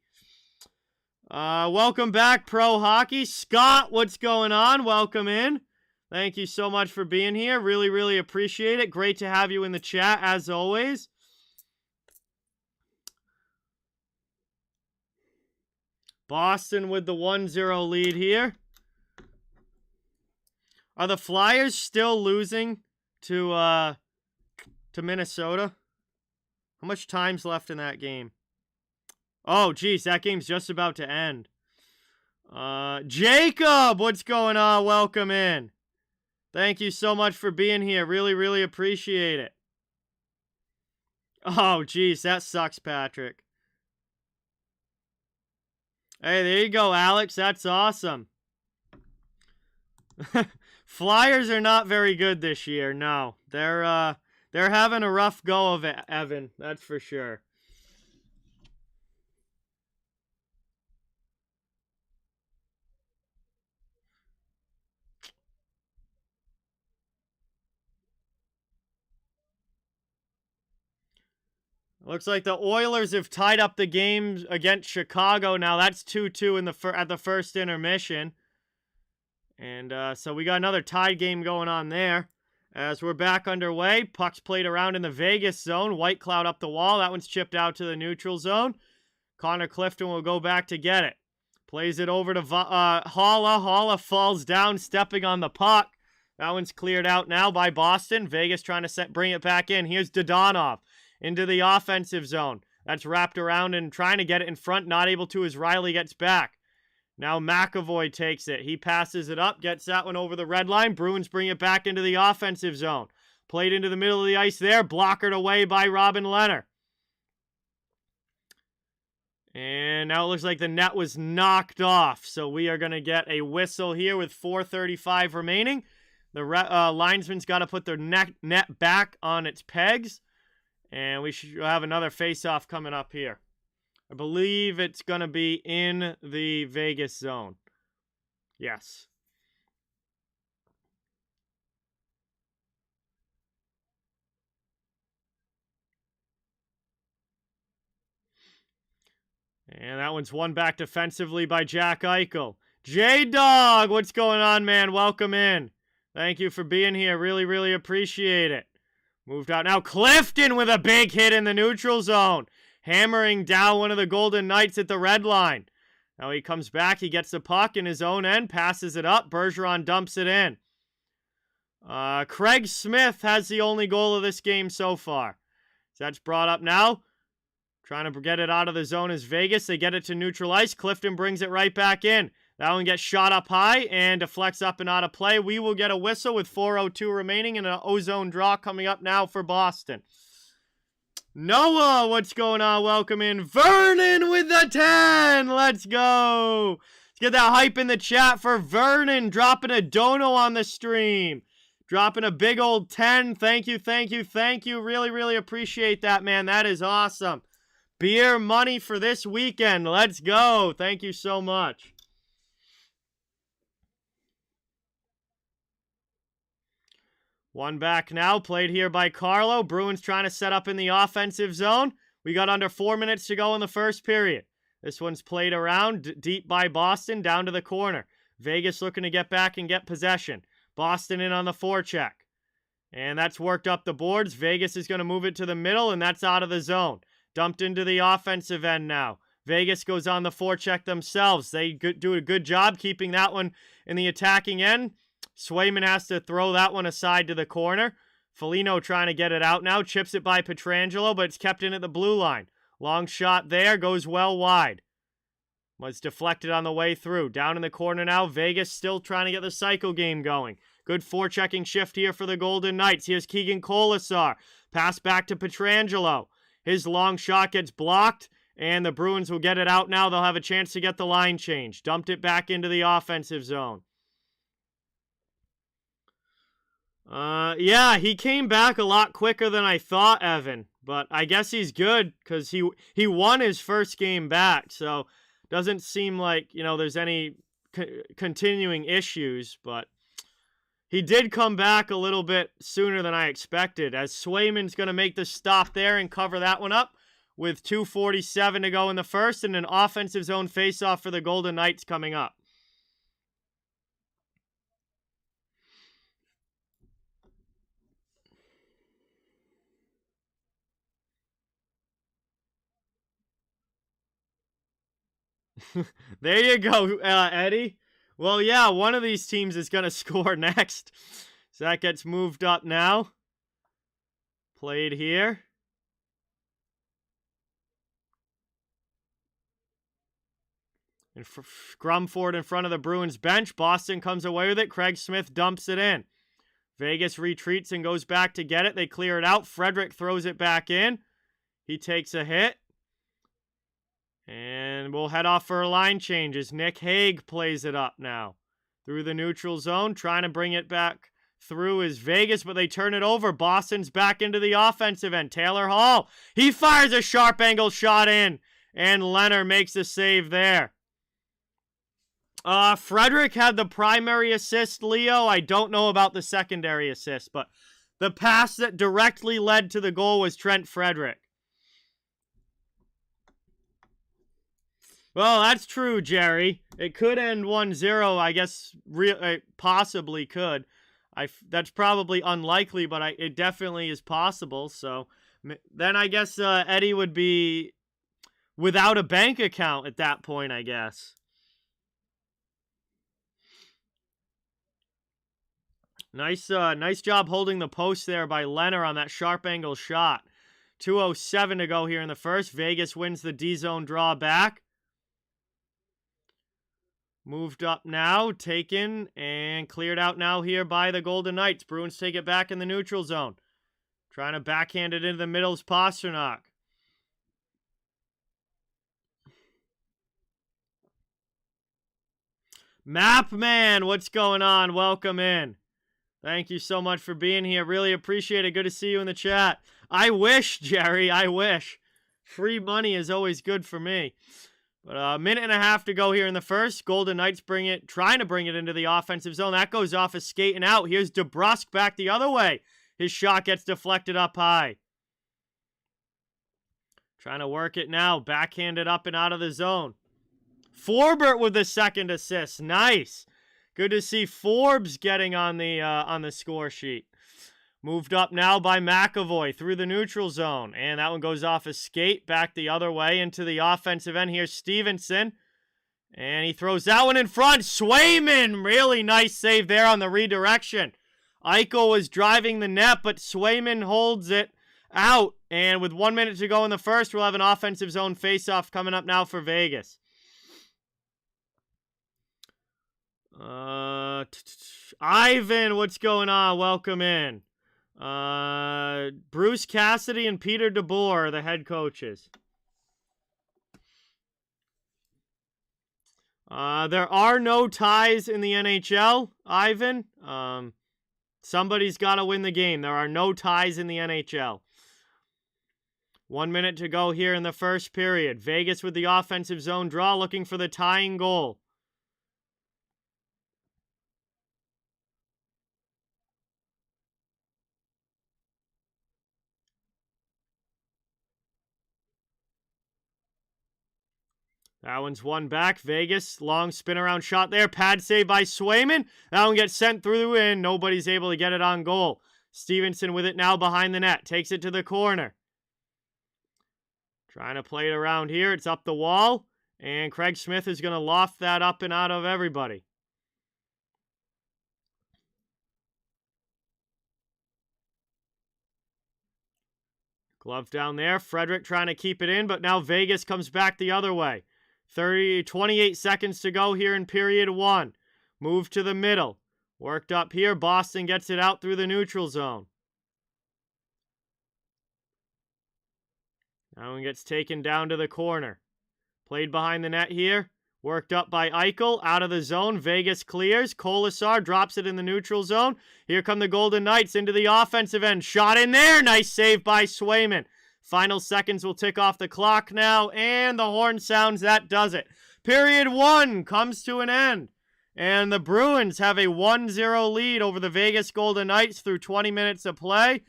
Welcome back, Pro Hockey. Scott, what's going on? Welcome in. Thank you so much for being here. Really, really appreciate it. Great to have you in the chat, as always. Boston with the 1-0 lead here. Are the Flyers still losing to Minnesota? How much time's left in that game? Oh, geez, that game's just about to end. Jacob, what's going on? Welcome in. Thank you so much for being here. Really, really appreciate it. Oh, geez, that sucks, Patrick. Hey, there you go, Alex. That's awesome. Flyers are not very good this year. No, they're having a rough go of it, Evan. That's for sure. Looks like the Oilers have tied up the game against Chicago. Now that's 2-2 in at the first intermission. And so we got another tied game going on there. As we're back underway, puck's played around in the Vegas zone. White Cloud up the wall. That one's chipped out to the neutral zone. Connor Clifton will go back to get it. Plays it over to Holla. Holla falls down, stepping on the puck. That one's cleared out now by Boston. Vegas trying to bring it back in. Here's Dodonov into the offensive zone. That's wrapped around and trying to get it in front. Not able to as Riley gets back. Now McAvoy takes it. He passes it up, gets that one over the red line. Bruins bring it back into the offensive zone. Played into the middle of the ice there. Blockered away by Robin Lehner. And now it looks like the net was knocked off. So we are going to get a whistle here with 4:35 remaining. The linesman's got to put their net back on its pegs. And we should have another face-off coming up here. I believe it's going to be in the Vegas zone. Yes. And that one's won back defensively by Jack Eichel. J-Dog, what's going on, man? Welcome in. Thank you for being here. Really, really appreciate it. Moved out now. Clifton with a big hit in the neutral zone. Hammering down one of the Golden Knights at the red line. Now he comes back. He gets the puck in his own end. Passes it up. Bergeron dumps it in. Craig Smith has the only goal of this game so far. So that's brought up now. Trying to get it out of the zone is Vegas. They get it to neutral ice. Clifton brings it right back in. That one gets shot up high and deflects up and out of play. We will get a whistle with 4:02 remaining and an ozone draw coming up now for Boston. Noah, what's going on? Welcome in. Vernon with the 10. Let's go. Let's get that hype in the chat for Vernon. Dropping a dono on the stream. Dropping a big old 10. Thank you, thank you, thank you. Really, really appreciate that, man. That is awesome. Beer money for this weekend. Let's go. Thank you so much. One back now, played here by Carlo. Bruins trying to set up in the offensive zone. We got under 4 minutes to go in the first period. This one's played around, deep by Boston, down to the corner. Vegas looking to get back and get possession. Boston in on the forecheck. And that's worked up the boards. Vegas is going to move it to the middle, and that's out of the zone. Dumped into the offensive end now. Vegas goes on the forecheck themselves. They do a good job keeping that one in the attacking end. Swayman has to throw that one aside to the corner. Foligno trying to get it out now. Chips it by Pietrangelo, but it's kept in at the blue line. Long shot there. Goes well wide. Was deflected on the way through. Down in the corner now. Vegas still trying to get the cycle game going. Good forechecking shift here for the Golden Knights. Here's Keegan Colasar. Pass back to Pietrangelo. His long shot gets blocked, and the Bruins will get it out now. They'll have a chance to get the line change. Dumped it back into the offensive zone. Yeah, he came back a lot quicker than I thought, Evan. But I guess he's good because he won his first game back. So doesn't seem like, there's any continuing issues. But he did come back a little bit sooner than I expected, as Swayman's going to make the stop there and cover that one up with 2:47 to go in the first and an offensive zone faceoff for the Golden Knights coming up. There you go, Eddie. Well, yeah, one of these teams is going to score next. So that gets moved up now. Played here. And Grumford in front of the Bruins bench. Boston comes away with it. Craig Smith dumps it in. Vegas retreats and goes back to get it. They clear it out. Frederick throws it back in. He takes a hit. And we'll head off for a line change as Nick Hague plays it up now. Through the neutral zone, trying to bring it back through is Vegas, but they turn it over. Boston's back into the offensive end. Taylor Hall, he fires a sharp angle shot in, and Leonard makes the save there. Frederick had the primary assist, Leo. I don't know about the secondary assist, but the pass that directly led to the goal was Trent Frederick. Well, that's true, Gerry. It could end 1-0. I guess it possibly could. That's probably unlikely, but it definitely is possible. So then I guess Eddie would be without a bank account at that point, I guess. Nice job holding the post there by Leonard on that sharp angle shot. 2:07 to go here in the first. Vegas wins the D-zone draw back. Moved up now, taken, and cleared out now here by the Golden Knights. Bruins take it back in the neutral zone. Trying to backhand it into the middle is Pasternak. Mapman, what's going on? Welcome in. Thank you so much for being here. Really appreciate it. Good to see you in the chat. I wish, Jerry, I wish. Free money is always good for me. But a minute and a half to go here in the first. Golden Knights trying to bring it into the offensive zone. That goes off as skating out. Here's DeBrusk back the other way. His shot gets deflected up high. Trying to work it now. Backhanded up and out of the zone. Forbert with the second assist. Nice. Good to see Forbes getting on the score sheet. Moved up now by McAvoy through the neutral zone. And that one goes off a skate back the other way into the offensive end. Here's Stevenson. And he throws that one in front. Swayman, really nice save there on the redirection. Eichel was driving the net, but Swayman holds it out. And with 1 minute to go in the first, we'll have an offensive zone faceoff coming up now for Vegas. Ivan, what's going on? Welcome in. Bruce Cassidy and Peter DeBoer are the head coaches. There are no ties in the NHL, Ivan. Somebody's got to win the game. There are no ties in the NHL. 1 minute to go here in the first period. Vegas with the offensive zone draw, looking for the tying goal. That one's one back. Vegas, long spin around shot there. Pad save by Swayman. That one gets sent through and nobody's able to get it on goal. Stevenson with it now behind the net. Takes it to the corner. Trying to play it around here. It's up the wall. And Craig Smith is going to loft that up and out of everybody. Glove down there. Frederick trying to keep it in, but now Vegas comes back the other way. 28 seconds to go here in period one. Move to the middle. Worked up here. Boston gets it out through the neutral zone. That one gets taken down to the corner. Played behind the net here. Worked up by Eichel. Out of the zone. Vegas clears. Kolasar drops it in the neutral zone. Here come the Golden Knights into the offensive end. Shot in there. Nice save by Swayman. Final seconds will tick off the clock now, and the horn sounds. That does it. Period one comes to an end, and the Bruins have a 1-0 lead over the Vegas Golden Knights through 20 minutes of play.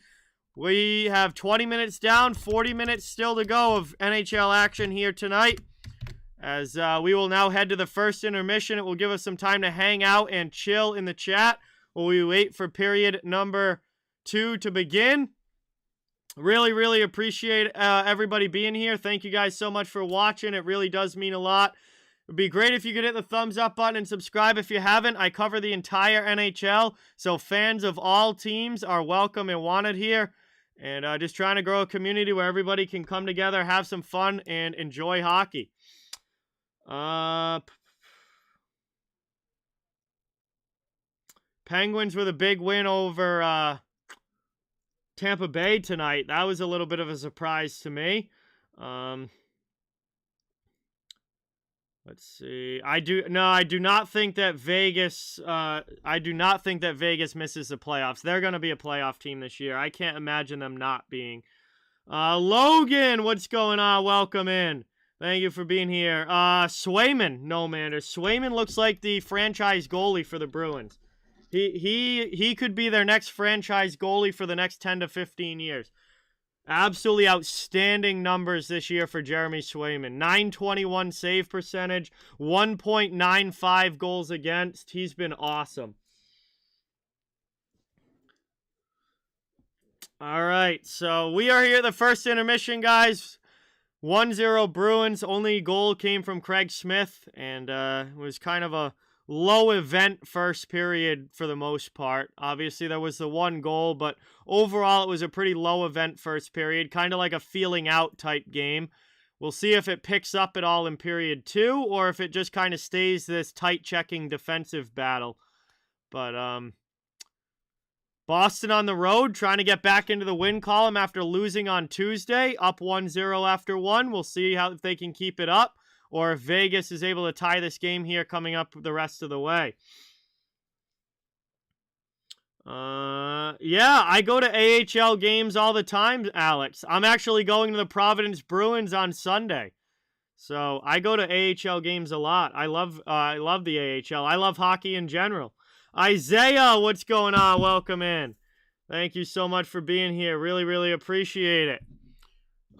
We have 20 minutes down, 40 minutes still to go of NHL action here tonight. As we will now head to the first intermission. It will give us some time to hang out and chill in the chat while we wait for period number 2 to begin. Really appreciate everybody being here. Thank you guys so much for watching. It really does mean a lot. It would be great if you could hit the thumbs up button and subscribe if you haven't. I cover the entire NHL, so fans of all teams are welcome and wanted here. And just trying to grow a community where everybody can come together, have some fun, and enjoy hockey. Penguins with a big win over Tampa Bay tonight. That was a little bit of a surprise to me. Let's see. I do not think that Vegas misses the playoffs. They're going to be a playoff team this year. I can't imagine them not being. Logan, what's going on? Welcome in. Thank you for being here. Swayman, no matter. Swayman looks like the franchise goalie for the Bruins. He could be their next franchise goalie for the next 10 to 15 years. Absolutely outstanding numbers this year for Jeremy Swayman. .921 save percentage, 1.95 goals against. He's been awesome. All right, so we are here at the first intermission, guys. 1-0 Bruins. Only goal came from Craig Smith, and it was kind of a low event first period for the most part. Obviously, there was the one goal, but overall, it was a pretty low event first period, kind of like a feeling out type game. We'll see if it picks up at all in period 2, or if it just kind of stays this tight checking defensive battle. But, Boston on the road, trying to get back into the win column after losing on Tuesday, up 1-0 after 1. We'll see if they can keep it up, or if Vegas is able to tie this game here coming up the rest of the way. Yeah, I go to AHL games all the time, Alex. I'm actually going to the Providence Bruins on Sunday. So I go to AHL games a lot. I love the AHL. I love hockey in general. Isaiah, what's going on? Welcome in. Thank you so much for being here. Really, really appreciate it.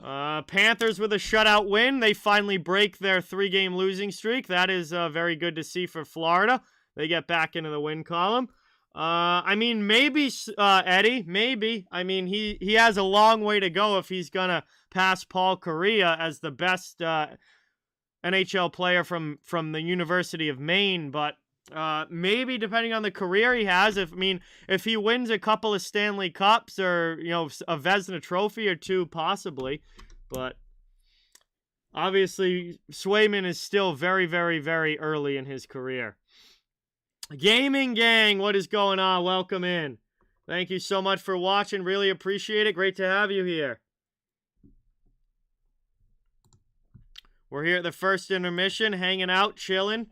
Panthers with a shutout win. They finally break their 3-game losing streak. That is very good to see for Florida. They get back into the win column. I mean, maybe, Eddie, maybe. I mean, he has a long way to go if he's going to pass Paul Kariya as the best NHL player from the University of Maine, but maybe depending on the career he has, if he wins a couple of Stanley Cups or, a Vezina Trophy or 2, possibly, but obviously Swayman is still very, very, very early in his career. Gaming Gang, what is going on? Welcome in. Thank you so much for watching. Really appreciate it. Great to have you here. We're here at the first intermission, hanging out, chilling.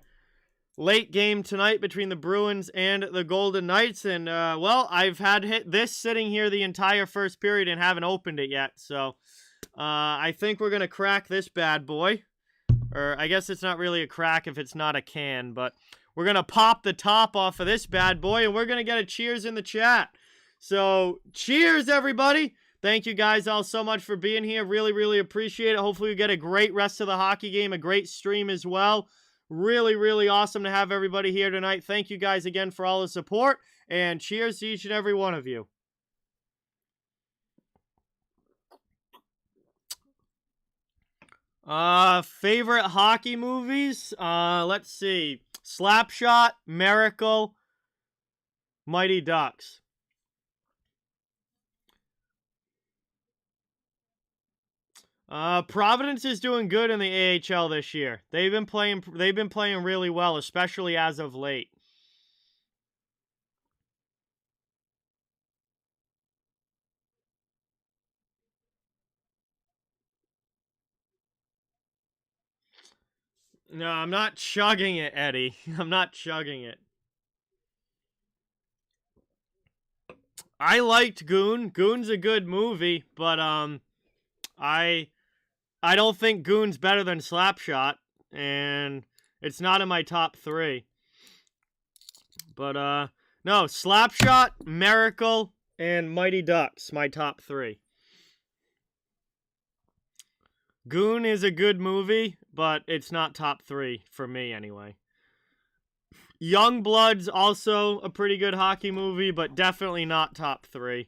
Late game tonight between the Bruins and the Golden Knights. And, well, I've had this sitting here the entire first period and haven't opened it yet. So, I think we're going to crack this bad boy. Or, I guess it's not really a crack if it's not a can, but we're going to pop the top off of this bad boy, and we're going to get a cheers in the chat. So, cheers, everybody. Thank you guys all so much for being here. Really, really appreciate it. Hopefully we get a great rest of the hockey game, a great stream as well. Really, really awesome to have everybody here tonight. Thank you guys again for all the support, and cheers to each and every one of you. Favorite hockey movies? Let's see. Slapshot, Miracle, Mighty Ducks. Providence is doing good in the AHL this year. They've been playing really well, especially as of late. No, I'm not chugging it, Eddie. I'm not chugging it. I liked Goon. Goon's a good movie, but I don't think Goon's better than Slapshot, and it's not in my top 3. But no, Slapshot, Miracle, and Mighty Ducks, my top 3. Goon is a good movie, but it's not top 3 for me anyway. Youngblood's also a pretty good hockey movie, but definitely not top 3.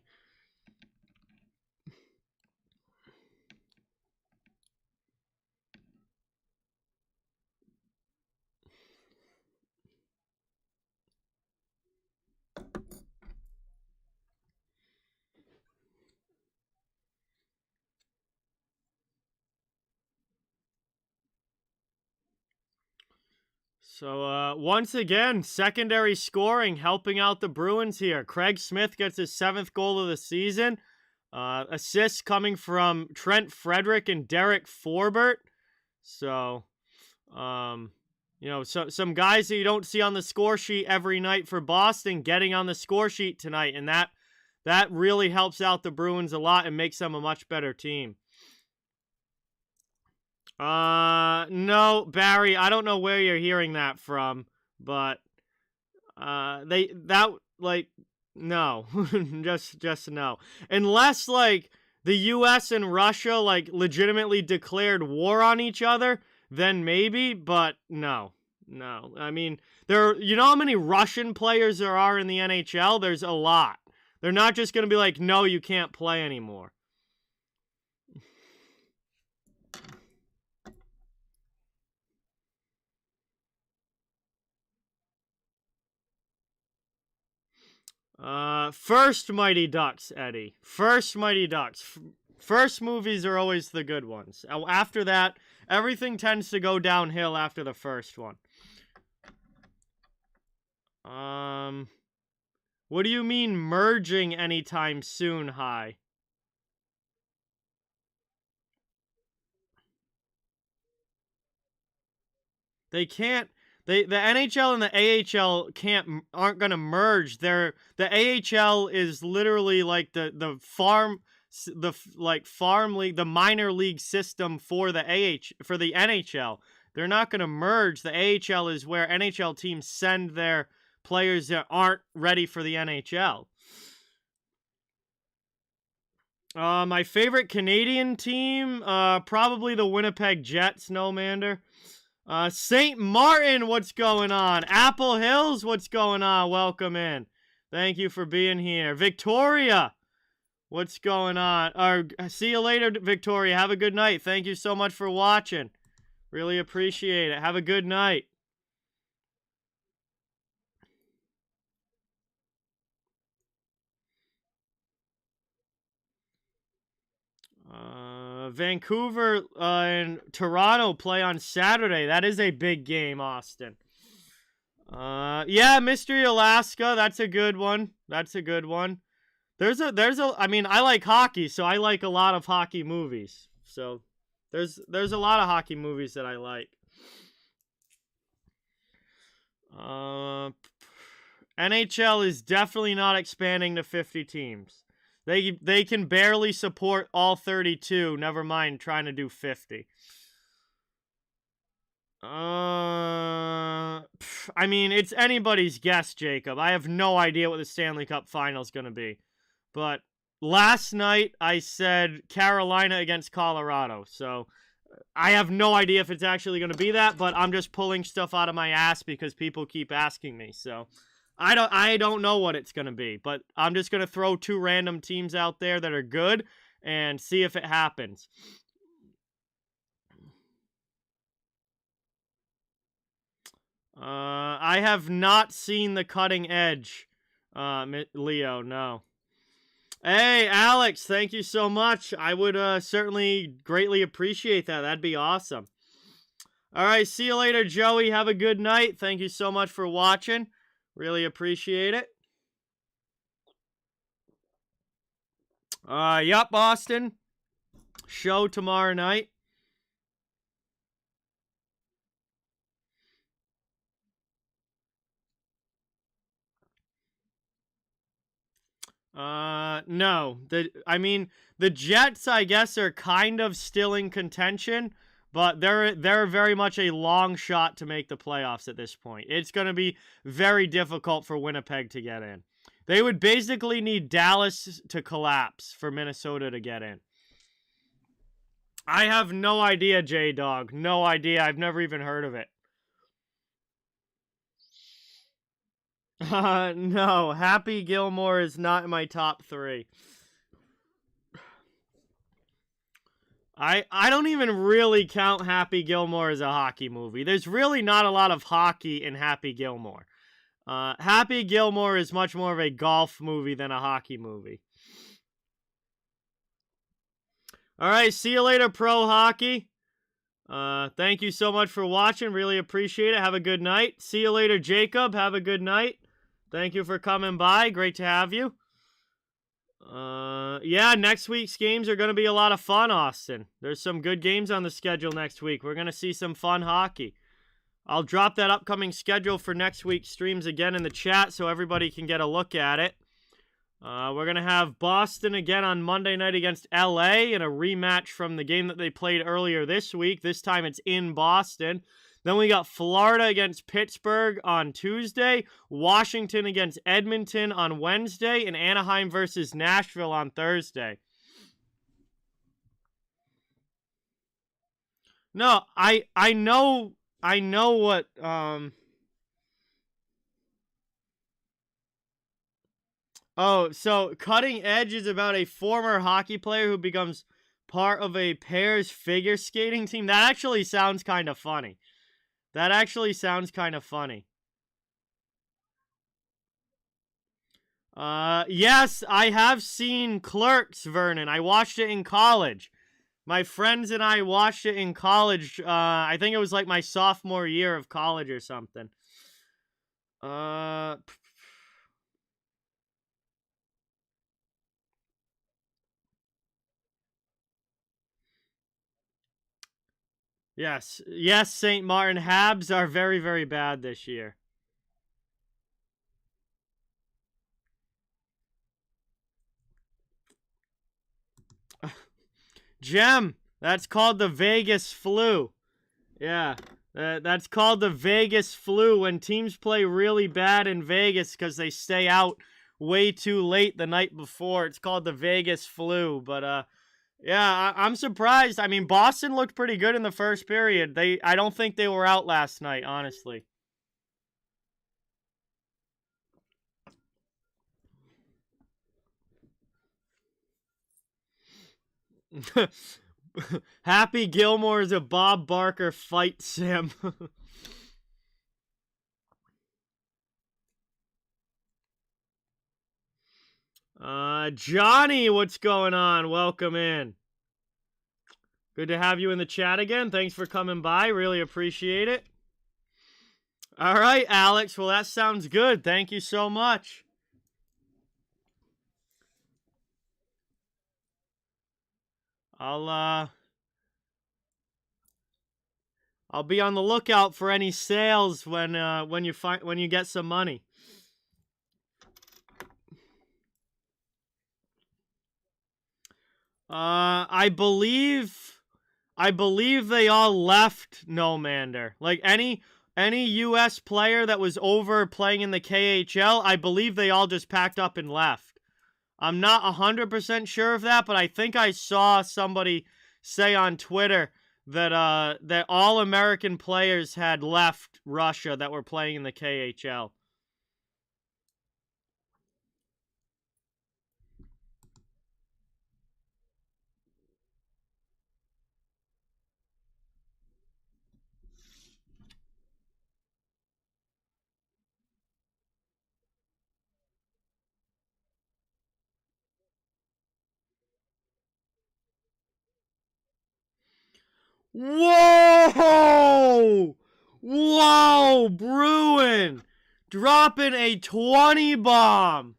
So, once again, secondary scoring helping out the Bruins here. Craig Smith gets his 7th goal of the season. Assists coming from Trent Frederick and Derek Forbert. So, some guys that you don't see on the score sheet every night for Boston getting on the score sheet tonight. And that really helps out the Bruins a lot and makes them a much better team. No, Barry, I don't know where you're hearing that from, but, no, just no. Unless, the U.S. and Russia, legitimately declared war on each other, then maybe, but no. I mean, you know how many Russian players there are in the NHL? There's a lot. They're not just gonna be like, no, you can't play anymore. First Mighty Ducks, Eddie. First Mighty Ducks. First movies are always the good ones. After that, everything tends to go downhill after the first one. What do you mean merging anytime soon, Hi? They can't. The NHL and the AHL aren't gonna merge. The AHL is literally like the farm league, the minor league system for the NHL. They're not gonna merge. The AHL is where NHL teams send their players that aren't ready for the NHL. My favorite Canadian team, probably the Winnipeg Jets, no Mander. St. Martin, what's going on? Apple Hills, what's going on? Welcome in. Thank you for being here. Victoria, what's going on? See you later, Victoria. Have a good night. Thank you so much for watching. Really appreciate it. Have a good night. Vancouver and Toronto play on Saturday. That is a big game, Austin. Yeah, Mystery Alaska. That's a good one. That's a good one. I mean, I like hockey, so I like a lot of hockey movies. So there's a lot of hockey movies that I like. NHL is definitely not expanding to 50 teams. They can barely support all 32, never mind trying to do 50. I mean, it's anybody's guess, Jacob. I have no idea what the Stanley Cup final is going to be. But last night I said Carolina against Colorado. So I have no idea if it's actually going to be that, but I'm just pulling stuff out of my ass because people keep asking me. So I don't know what it's going to be, but I'm just going to throw two random teams out there that are good and see if it happens. I have not seen The Cutting Edge, Leo, no. Hey, Alex, thank you so much. I would certainly greatly appreciate that. That'd be awesome. All right, see you later, Joey. Have a good night. Thank you so much for watching. Really appreciate it. Yup, Austin. Show tomorrow night. No. I mean, the Jets, I guess, are kind of still in contention, but they're very much a long shot to make the playoffs at this point. It's going to be very difficult for Winnipeg to get in. They would basically need Dallas to collapse for Minnesota to get in. I have no idea, J-Dog. No idea. I've never even heard of it. No. Happy Gilmore is not in my top 3. I don't even really count Happy Gilmore as a hockey movie. There's really not a lot of hockey in Happy Gilmore. Happy Gilmore is much more of a golf movie than a hockey movie. All right, see you later, Pro Hockey. Thank you so much for watching. Really appreciate it. Have a good night. See you later, Jacob. Have a good night. Thank you for coming by. Great to have you. Yeah, next week's games are going to be a lot of fun, Austin. There's some good games on the schedule next week. We're going to see some fun hockey. I'll drop that upcoming schedule for next week's streams again in the chat so everybody can get a look at it. We're going to have Boston again on Monday night against LA in a rematch from the game that they played earlier this week. This time it's in Boston. Then we got Florida against Pittsburgh on Tuesday, Washington against Edmonton on Wednesday, and Anaheim versus Nashville on Thursday. No, I know what Oh, so Cutting Edge is about a former hockey player who becomes part of a pair's figure skating team. That actually sounds kind of funny. That actually sounds kind of funny. Yes, I have seen Clerks, Vernon. I watched it in college. My friends and I watched it in college. I think it was like my sophomore year of college or something. Yes. Yes, St. Martin. Habs are very, very bad this year. Gem, that's called the Vegas flu. Yeah, that's called the Vegas flu when teams play really bad in Vegas because they stay out way too late the night before. It's called the Vegas flu. But yeah, I'm surprised. I mean, Boston looked pretty good in the first period. I don't think they were out last night, honestly. Happy Gilmore is a Bob Barker fight sim. Johnny, what's going on? Welcome in. Good to have you in the chat again. Thanks for coming by. Really appreciate it. All right, Alex. Well, that sounds good. Thank you so much. I'll be on the lookout for any sales when you get some money. I believe they all left Nomander. Like any US player that was over playing in the KHL, I believe they all just packed up and left. I'm not 100% sure of that, but I think I saw somebody say on Twitter that that all American players had left Russia that were playing in the KHL. Whoa! Whoa, Bruin! Dropping a 20 bomb.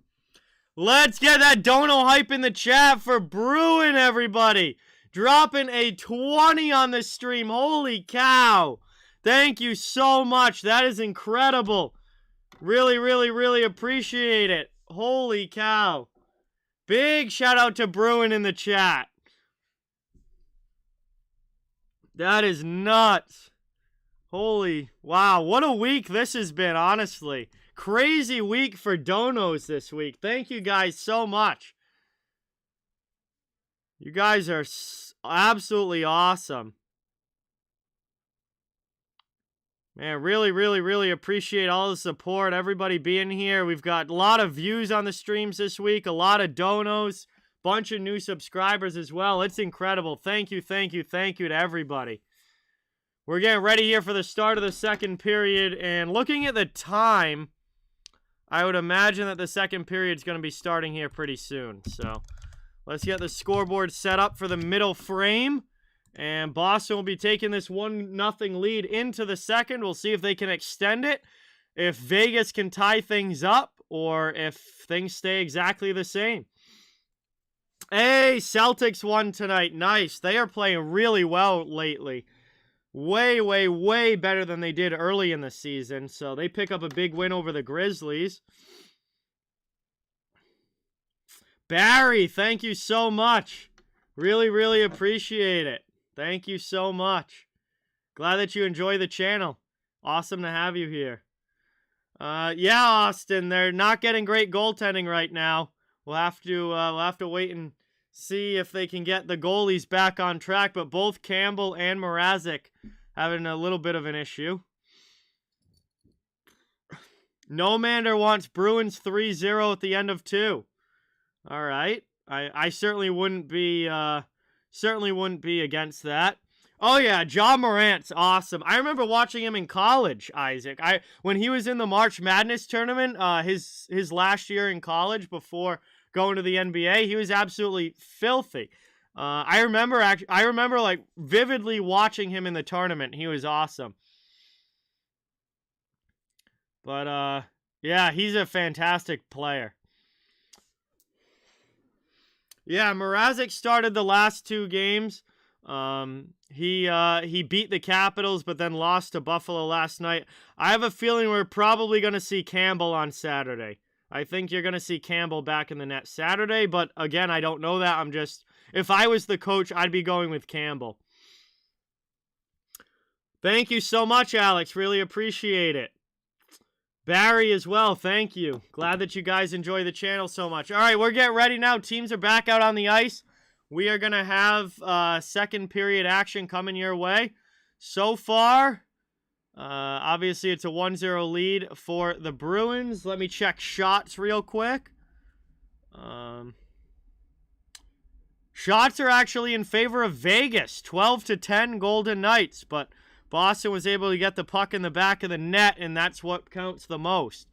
Let's get that dono hype in the chat for Bruin, everybody. Dropping a 20 on the stream. Holy cow. Thank you so much. That is incredible. Really, really, really appreciate it. Holy cow. Big shout out to Bruin in the chat. That is nuts. Holy, wow. What a week this has been, honestly. Crazy week for donos this week. Thank you guys so much. You guys are absolutely awesome. Man, really, really, really appreciate all the support, everybody being here. We've got a lot of views on the streams this week, a lot of donos, bunch of new subscribers as well. It's incredible. Thank you, thank you, thank you to everybody. We're getting ready here for the start of the second period, and looking at the time, I would imagine that the second period is going to be starting here pretty soon. So let's get the scoreboard set up for the middle frame. And Boston will be taking this 1-0 lead into the second. We'll see if they can extend it, if Vegas can tie things up, or if things stay exactly the same. Hey, Celtics won tonight. Nice. They are playing really well lately. Way, way, way better than they did early in the season. So they pick up a big win over the Grizzlies. Barry, thank you so much. Really, really appreciate it. Thank you so much. Glad that you enjoy the channel. Awesome to have you here. Yeah, Austin, they're not getting great goaltending right now. We'll have to wait and see if they can get the goalies back on track. But both Campbell and Mrazek having a little bit of an issue. Nomander wants Bruins 3-0 at the end of 2. All right, I certainly wouldn't be against that. Oh yeah, John Morant's awesome. I remember watching him in college, Isaac. When he was in the March Madness tournament, his last year in college before going to the NBA, he was absolutely filthy. I remember like vividly watching him in the tournament. He was awesome. But yeah, he's a fantastic player. Yeah, Mrazek started the last 2 games. He beat the Capitals, but then lost to Buffalo last night. I have a feeling we're probably going to see Campbell on Saturday. I think you're going to see Campbell back in the net Saturday, but again, I don't know that. If I was the coach, I'd be going with Campbell. Thank you so much, Alex. Really appreciate it. Barry as well, thank you. Glad that you guys enjoy the channel so much. All right, we're getting ready now. Teams are back out on the ice. We are going to have second period action coming your way. So far, obviously it's a 1-0 lead for the Bruins. Let me check shots real quick. Shots are actually in favor of Vegas, 12-10 Golden Knights, but Boston was able to get the puck in the back of the net, and that's what counts the most.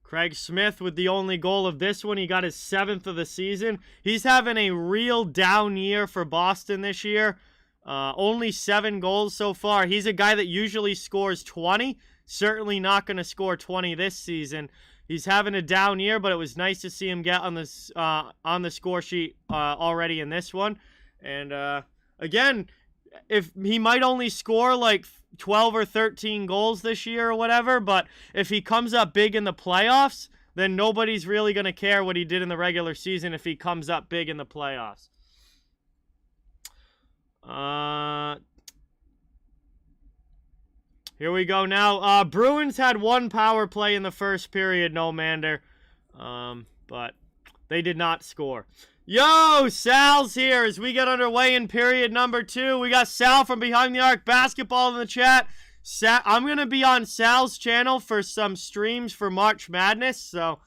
Craig Smith with the only goal of this one. He got his 7th of the season. He's having a real down year for Boston this year. Only 7 goals so far. He's a guy that usually scores 20. Certainly not going to score 20 this season. He's having a down year, but it was nice to see him get on the score sheet already in this one. And again, if he might only score like 12 or 13 goals this year or whatever, but if he comes up big in the playoffs, then nobody's really going to care what he did in the regular season if he comes up big in the playoffs. Here we go now. Bruins had 1 power play in the first period, no Mander, but they did not score. Yo, Sal's here as we get underway in period number 2. We got Sal from Behind the Arc Basketball in the chat. I'm going to be on Sal's channel for some streams for March Madness. So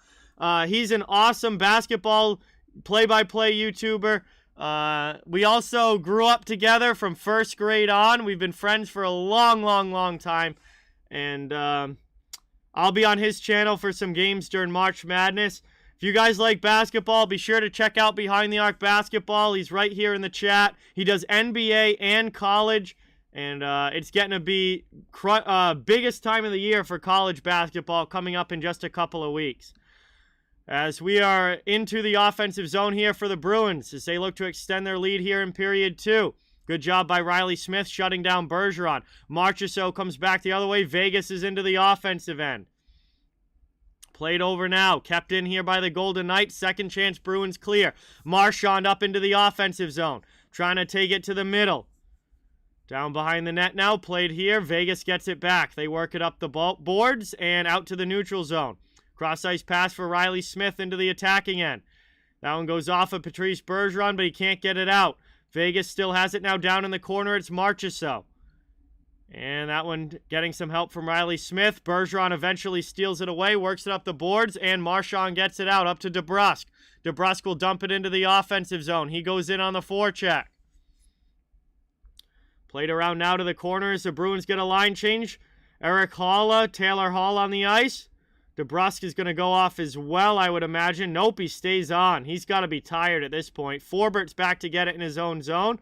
he's an awesome basketball play-by-play YouTuber. We also grew up together from 1st grade on. We've been friends for a long time. And I'll be on his channel for some games during March Madness. If you guys like basketball, be sure to check out Behind the Arc Basketball. He's right here in the chat. He does NBA and college, and it's getting to be biggest time of the year for college basketball coming up in just a couple of weeks. As we are into the offensive zone here for the Bruins as they look to extend their lead here in period 2. Good job by Riley Smith shutting down Bergeron. Marchessault comes back the other way. Vegas is into the offensive end. Played over now. Kept in here by the Golden Knights. Second chance Bruins clear. Marchand up into the offensive zone. Trying to take it to the middle. Down behind the net now. Played here. Vegas gets it back. They work it up the boards and out to the neutral zone. Cross-ice pass for Riley Smith into the attacking end. That one goes off of Patrice Bergeron, but he can't get it out. Vegas still has it now down in the corner. It's Marchessault. And that one getting some help from Riley Smith. Bergeron eventually steals it away, works it up the boards, and Marchand gets it out up to DeBrusk. DeBrusk will dump it into the offensive zone. He goes in on the forecheck. Played around now to the corners. The Bruins get a line change. Eric Halla, Taylor Hall on the ice. DeBrusk is going to go off as well, I would imagine. Nope, he stays on. He's got to be tired at this point. Forbert's back to get it in his own zone.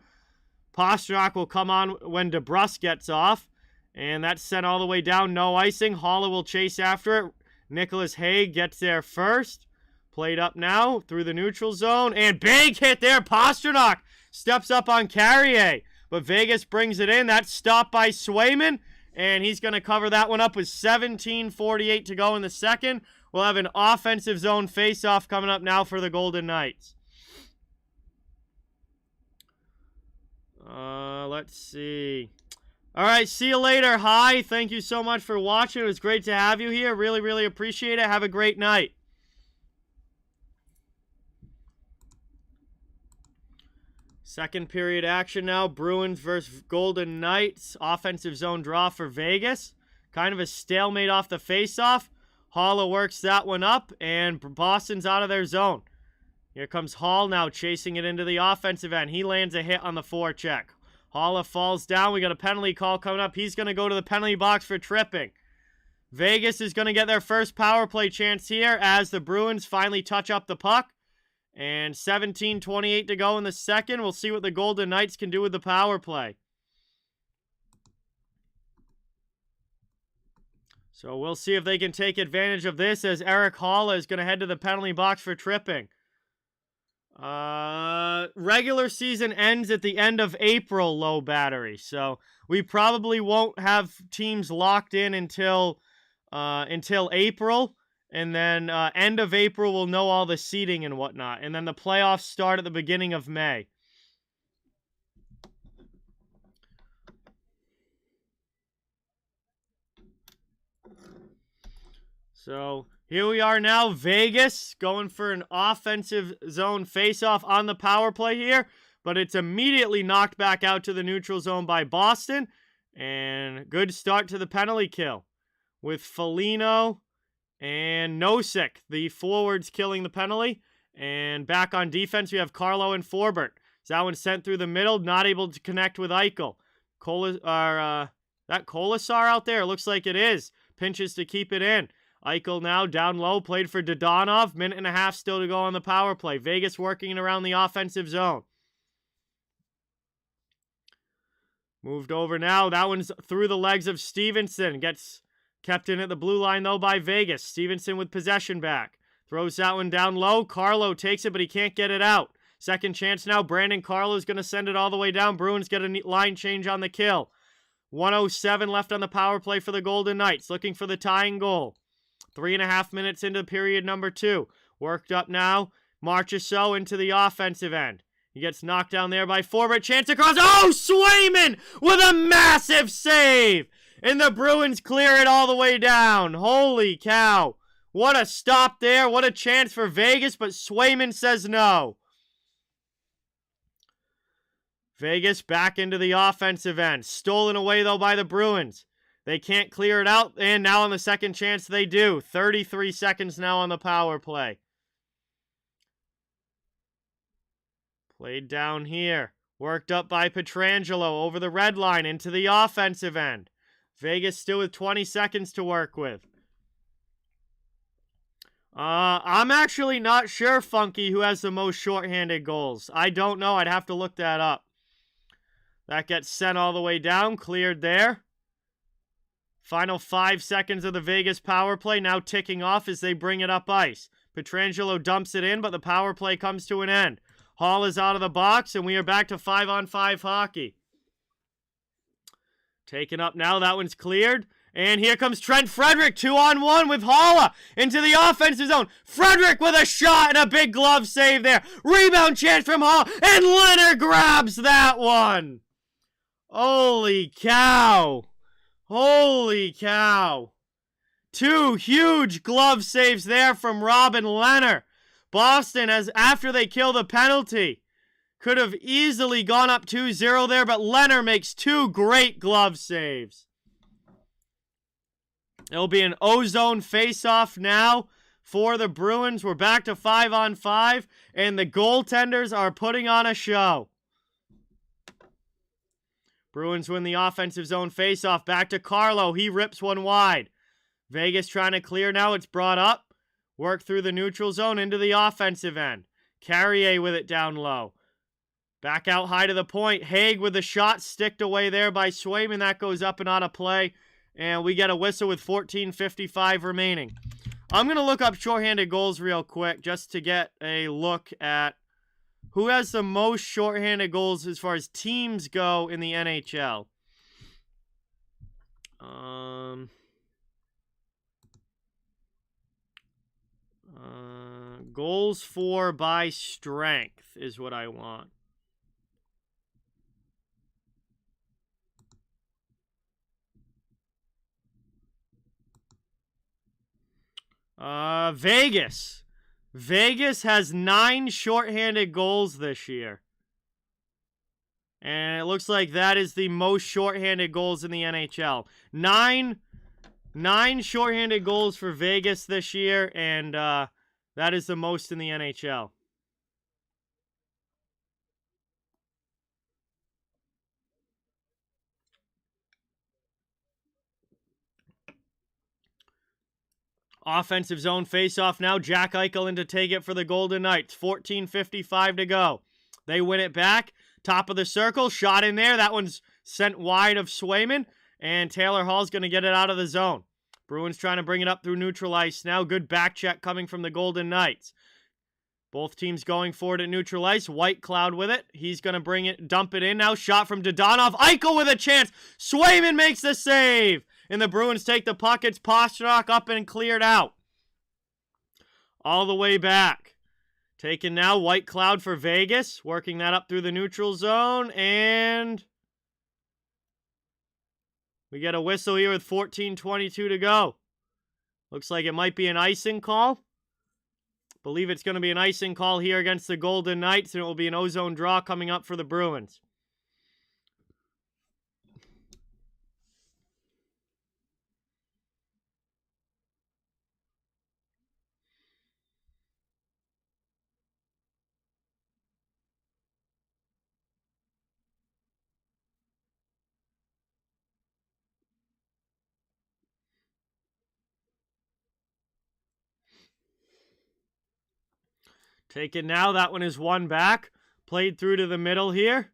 Pastrnak will come on when DeBrusk gets off. And that's sent all the way down. No icing. Halla will chase after it. Nicholas Hague gets there first. Played up now through the neutral zone. And big hit there. Pastrnak steps up on Carrier. But Vegas brings it in. That's stopped by Swayman. And he's going to cover that one up with 17:48 to go in the second. We'll have an offensive zone face-off coming up now for the Golden Knights. Let's see. All right, see you later. Hi, thank you so much for watching. It was great to have you here. Really appreciate it. Have a great night. Second period action now. Bruins versus Golden Knights. Offensive zone draw for Vegas. Kind of a stalemate off the faceoff. Halla works that one up, and Boston's out of their zone. Here comes Hall now chasing it into the offensive end. He lands a hit on the forecheck. Haula falls down. We got a penalty call coming up. He's going to go to the penalty box for tripping. Vegas is going to get their first power play chance here as the Bruins finally touch up the puck. And 17:28 to go in the second. We'll see what the Golden Knights can do with the power play. So we'll see if they can take advantage of this as Eric Haula is going to head to the penalty box for tripping. Regular season ends at the end of April, low battery. So we probably won't have teams locked in until April. And then end of April, we'll know all the seeding and whatnot. And then the playoffs start at the beginning of May. So here we are now, Vegas going for an offensive zone faceoff on the power play here. But it's immediately knocked back out to the neutral zone by Boston. And good start to the penalty kill with Foligno and Nosek, the forwards, killing the penalty. And back on defense, we have Carlo and Forbert. So that one sent through the middle, not able to connect with Eichel. That Kolasar out there? It looks like it is. Pinches to keep it in. Eichel now down low, played for Dodonov. Minute and a half still to go on the power play. Vegas working around the offensive zone. Moved over now. That one's through the legs of Stevenson. Gets kept in at the blue line, though, by Vegas. Stevenson with possession back. Throws that one down low. Carlo takes it, but he can't get it out. Second chance now. Brandon Carlo's going to send it all the way down. Bruins get a line change on the kill. 1:07 left on the power play for the Golden Knights. Looking for the tying goal. 3.5 minutes into period number 2. Worked up now. Marchessault into the offensive end. He gets knocked down there by Forbert. Chance across. Oh, Swayman with a massive save. And the Bruins clear it all the way down. Holy cow. What a stop there. What a chance for Vegas, but Swayman says no. Vegas back into the offensive end. Stolen away, though, by the Bruins. They can't clear it out, and now on the second chance they do. 33 seconds now on the power play. Played down here. Worked up by Pietrangelo over the red line into the offensive end. Vegas still with 20 seconds to work with. I'm actually not sure, Funky, who has the most shorthanded goals. I don't know. I'd have to look that up. That gets sent all the way down. Cleared there. Final 5 seconds of the Vegas power play now ticking off as they bring it up ice. Pietrangelo dumps it in, but the power play comes to an end. Hall is out of the box, and we are back to 5-on-5 hockey. Taken up now. That one's cleared. And here comes Trent Frederick, 2-on-1 with Haula into the offensive zone. Frederick with a shot and a big glove save there. Rebound chance from Hall, and Leonard grabs that one. Holy cow. Holy cow. 2 huge glove saves there from Robin Leonard. Boston, as after they kill the penalty, could have easily gone up 2-0 there, but Leonard makes 2 great glove saves. It'll be an O-zone face-off now for the Bruins. We're back to 5-on-5, and the goaltenders are putting on a show. Bruins win the offensive zone face-off. Back to Carlo. He rips one wide. Vegas trying to clear now. It's brought up. Work through the neutral zone into the offensive end. Carrier with it down low. Back out high to the point. Haig with the shot sticked away there by Swayman. That goes up and out of play. And we get a whistle with 14:55 remaining. I'm going to look up shorthanded goals real quick just to get a look at who has the most shorthanded goals as far as teams go in the NHL. Goals for by strength is what I want. Vegas. Vegas has 9 shorthanded goals this year. And it looks like that is the most shorthanded goals in the NHL. Nine shorthanded goals for Vegas this year, and that is the most in the NHL. Offensive zone face-off now. Jack Eichel in to take it for the Golden Knights. 14:55 to go. They win it back. Top of the circle. Shot in there. That one's sent wide of Swayman. And Taylor Hall's going to get it out of the zone. Bruins trying to bring it up through neutral ice now. Good back check coming from the Golden Knights. Both teams going forward at neutral ice. White Cloud with it. He's going to dump it in now. Shot from Dodonov. Eichel with a chance. Swayman makes the save. And the Bruins take the puck. It's Pastrnak up and cleared out. All the way back. Taken now. White Cloud for Vegas. Working that up through the neutral zone. And we get a whistle here with 14:22 to go. Looks like it might be an icing call. Believe it's going to be an icing call here against the Golden Knights. And it will be an ozone draw coming up for the Bruins. Taken now. That one is one back. Played through to the middle here.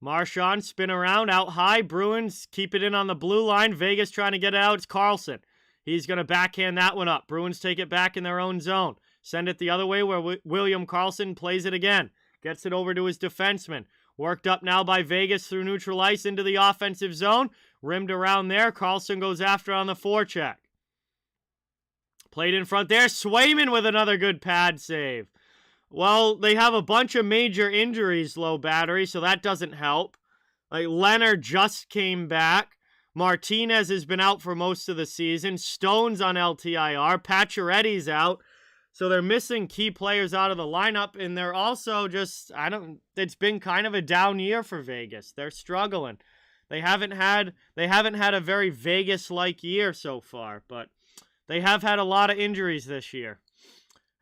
Marchand spin around out high. Bruins keep it in on the blue line. Vegas trying to get it out. It's Carlson. He's going to backhand that one up. Bruins take it back in their own zone. Send it the other way where William Karlsson plays it again. Gets it over to his defenseman. Worked up now by Vegas through neutral ice into the offensive zone. Rimmed around there. Karlsson goes after on the forecheck. Played in front there. Swayman with another good pad save. Well, they have a bunch of major injuries, low battery, so that doesn't help. Like, Leonard just came back. Martinez has been out for most of the season. Stone's on LTIR. Pacioretty's out. So they're missing key players out of the lineup, and they're also just, it's been kind of a down year for Vegas. They're struggling. They haven't had a very Vegas-like year so far, but they have had a lot of injuries this year.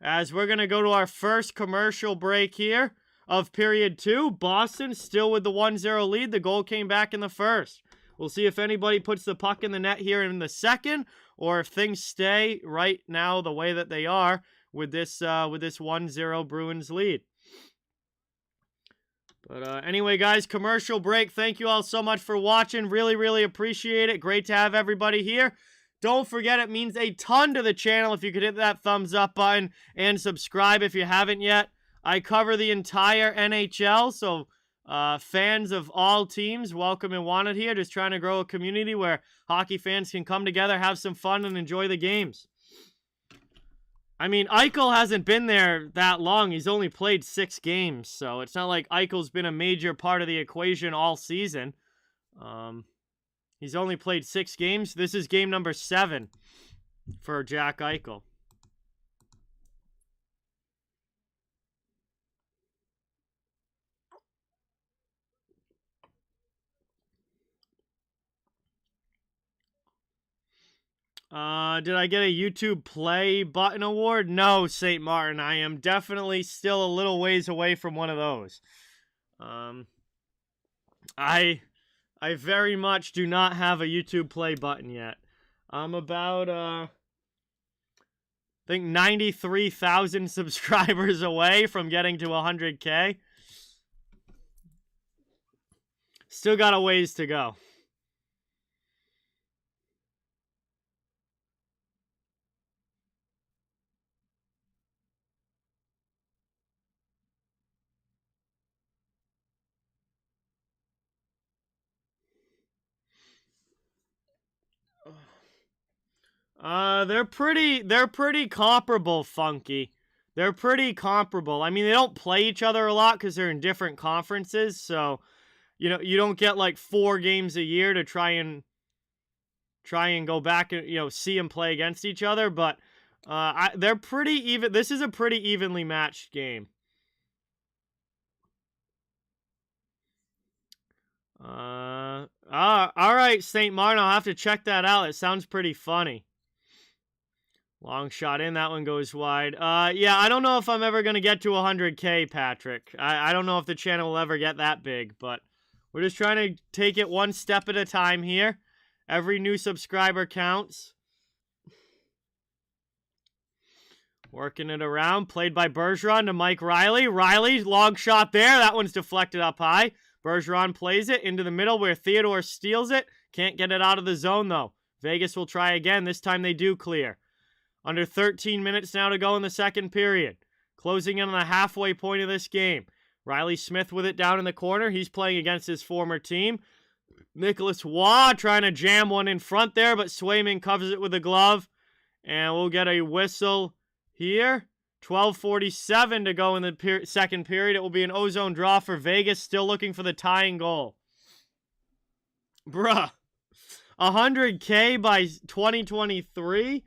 As we're going to go to our first commercial break here of period 2. Boston still with the 1-0 lead. The goal came back in the first. We'll see if anybody puts the puck in the net here in the second, or if things stay right now the way that they are with this 1-0 Bruins lead. But anyway, guys, commercial break. Thank you all so much for watching. Really, really appreciate it. Great to have everybody here. Don't forget, it means a ton to the channel if you could hit that thumbs up button and subscribe if you haven't yet. I cover the entire NHL, so fans of all teams, welcome and wanted here. Just trying to grow a community where hockey fans can come together, have some fun, and enjoy the games. I mean, Eichel hasn't been there that long. He's only played 6 games, so it's not like Eichel's been a major part of the equation all season. He's only played 6 games. This is game number 7 for Jack Eichel. Did I get a YouTube Play button award? No, St. Martin. I am definitely still a little ways away from one of those. I very much do not have a YouTube Play button yet. I'm about, I think 93,000 subscribers away from getting to 100K. Still got a ways to go. They're pretty comparable, Funky. They're pretty comparable. I mean, they don't play each other a lot because they're in different conferences, so, you know, you don't get like 4 games a year to try and go back and, you know, see them play against each other, but they're pretty even. This is a pretty evenly matched game. All right, St. Martin, I'll have to check that out. It sounds pretty funny. Long shot in. That one goes wide. Yeah, I don't know if I'm ever going to get to 100K, Patrick. I don't know if the channel will ever get that big, but we're just trying to take it one step at a time here. Every new subscriber counts. Working it around. Played by Bergeron to Mike Riley. Riley, long shot there. That one's deflected up high. Bergeron plays it into the middle where Theodore steals it. Can't get it out of the zone, though. Vegas will try again. This time they do clear. Under 13 minutes now to go in the second period. Closing in on the halfway point of this game. Riley Smith with it down in the corner. He's playing against his former team. Nicholas Waugh trying to jam one in front there, but Swayman covers it with a glove. And we'll get a whistle here. 12:47 to go in the second period. It will be an ozone draw for Vegas, still looking for the tying goal. Bruh. 100K by 2023?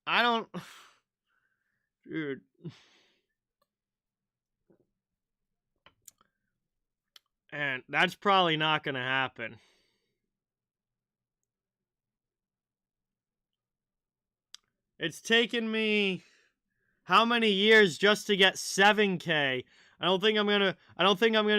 I don't... Dude. And that's probably not going to happen. It's taken me how many years just to get 7K? I don't think I'm gonna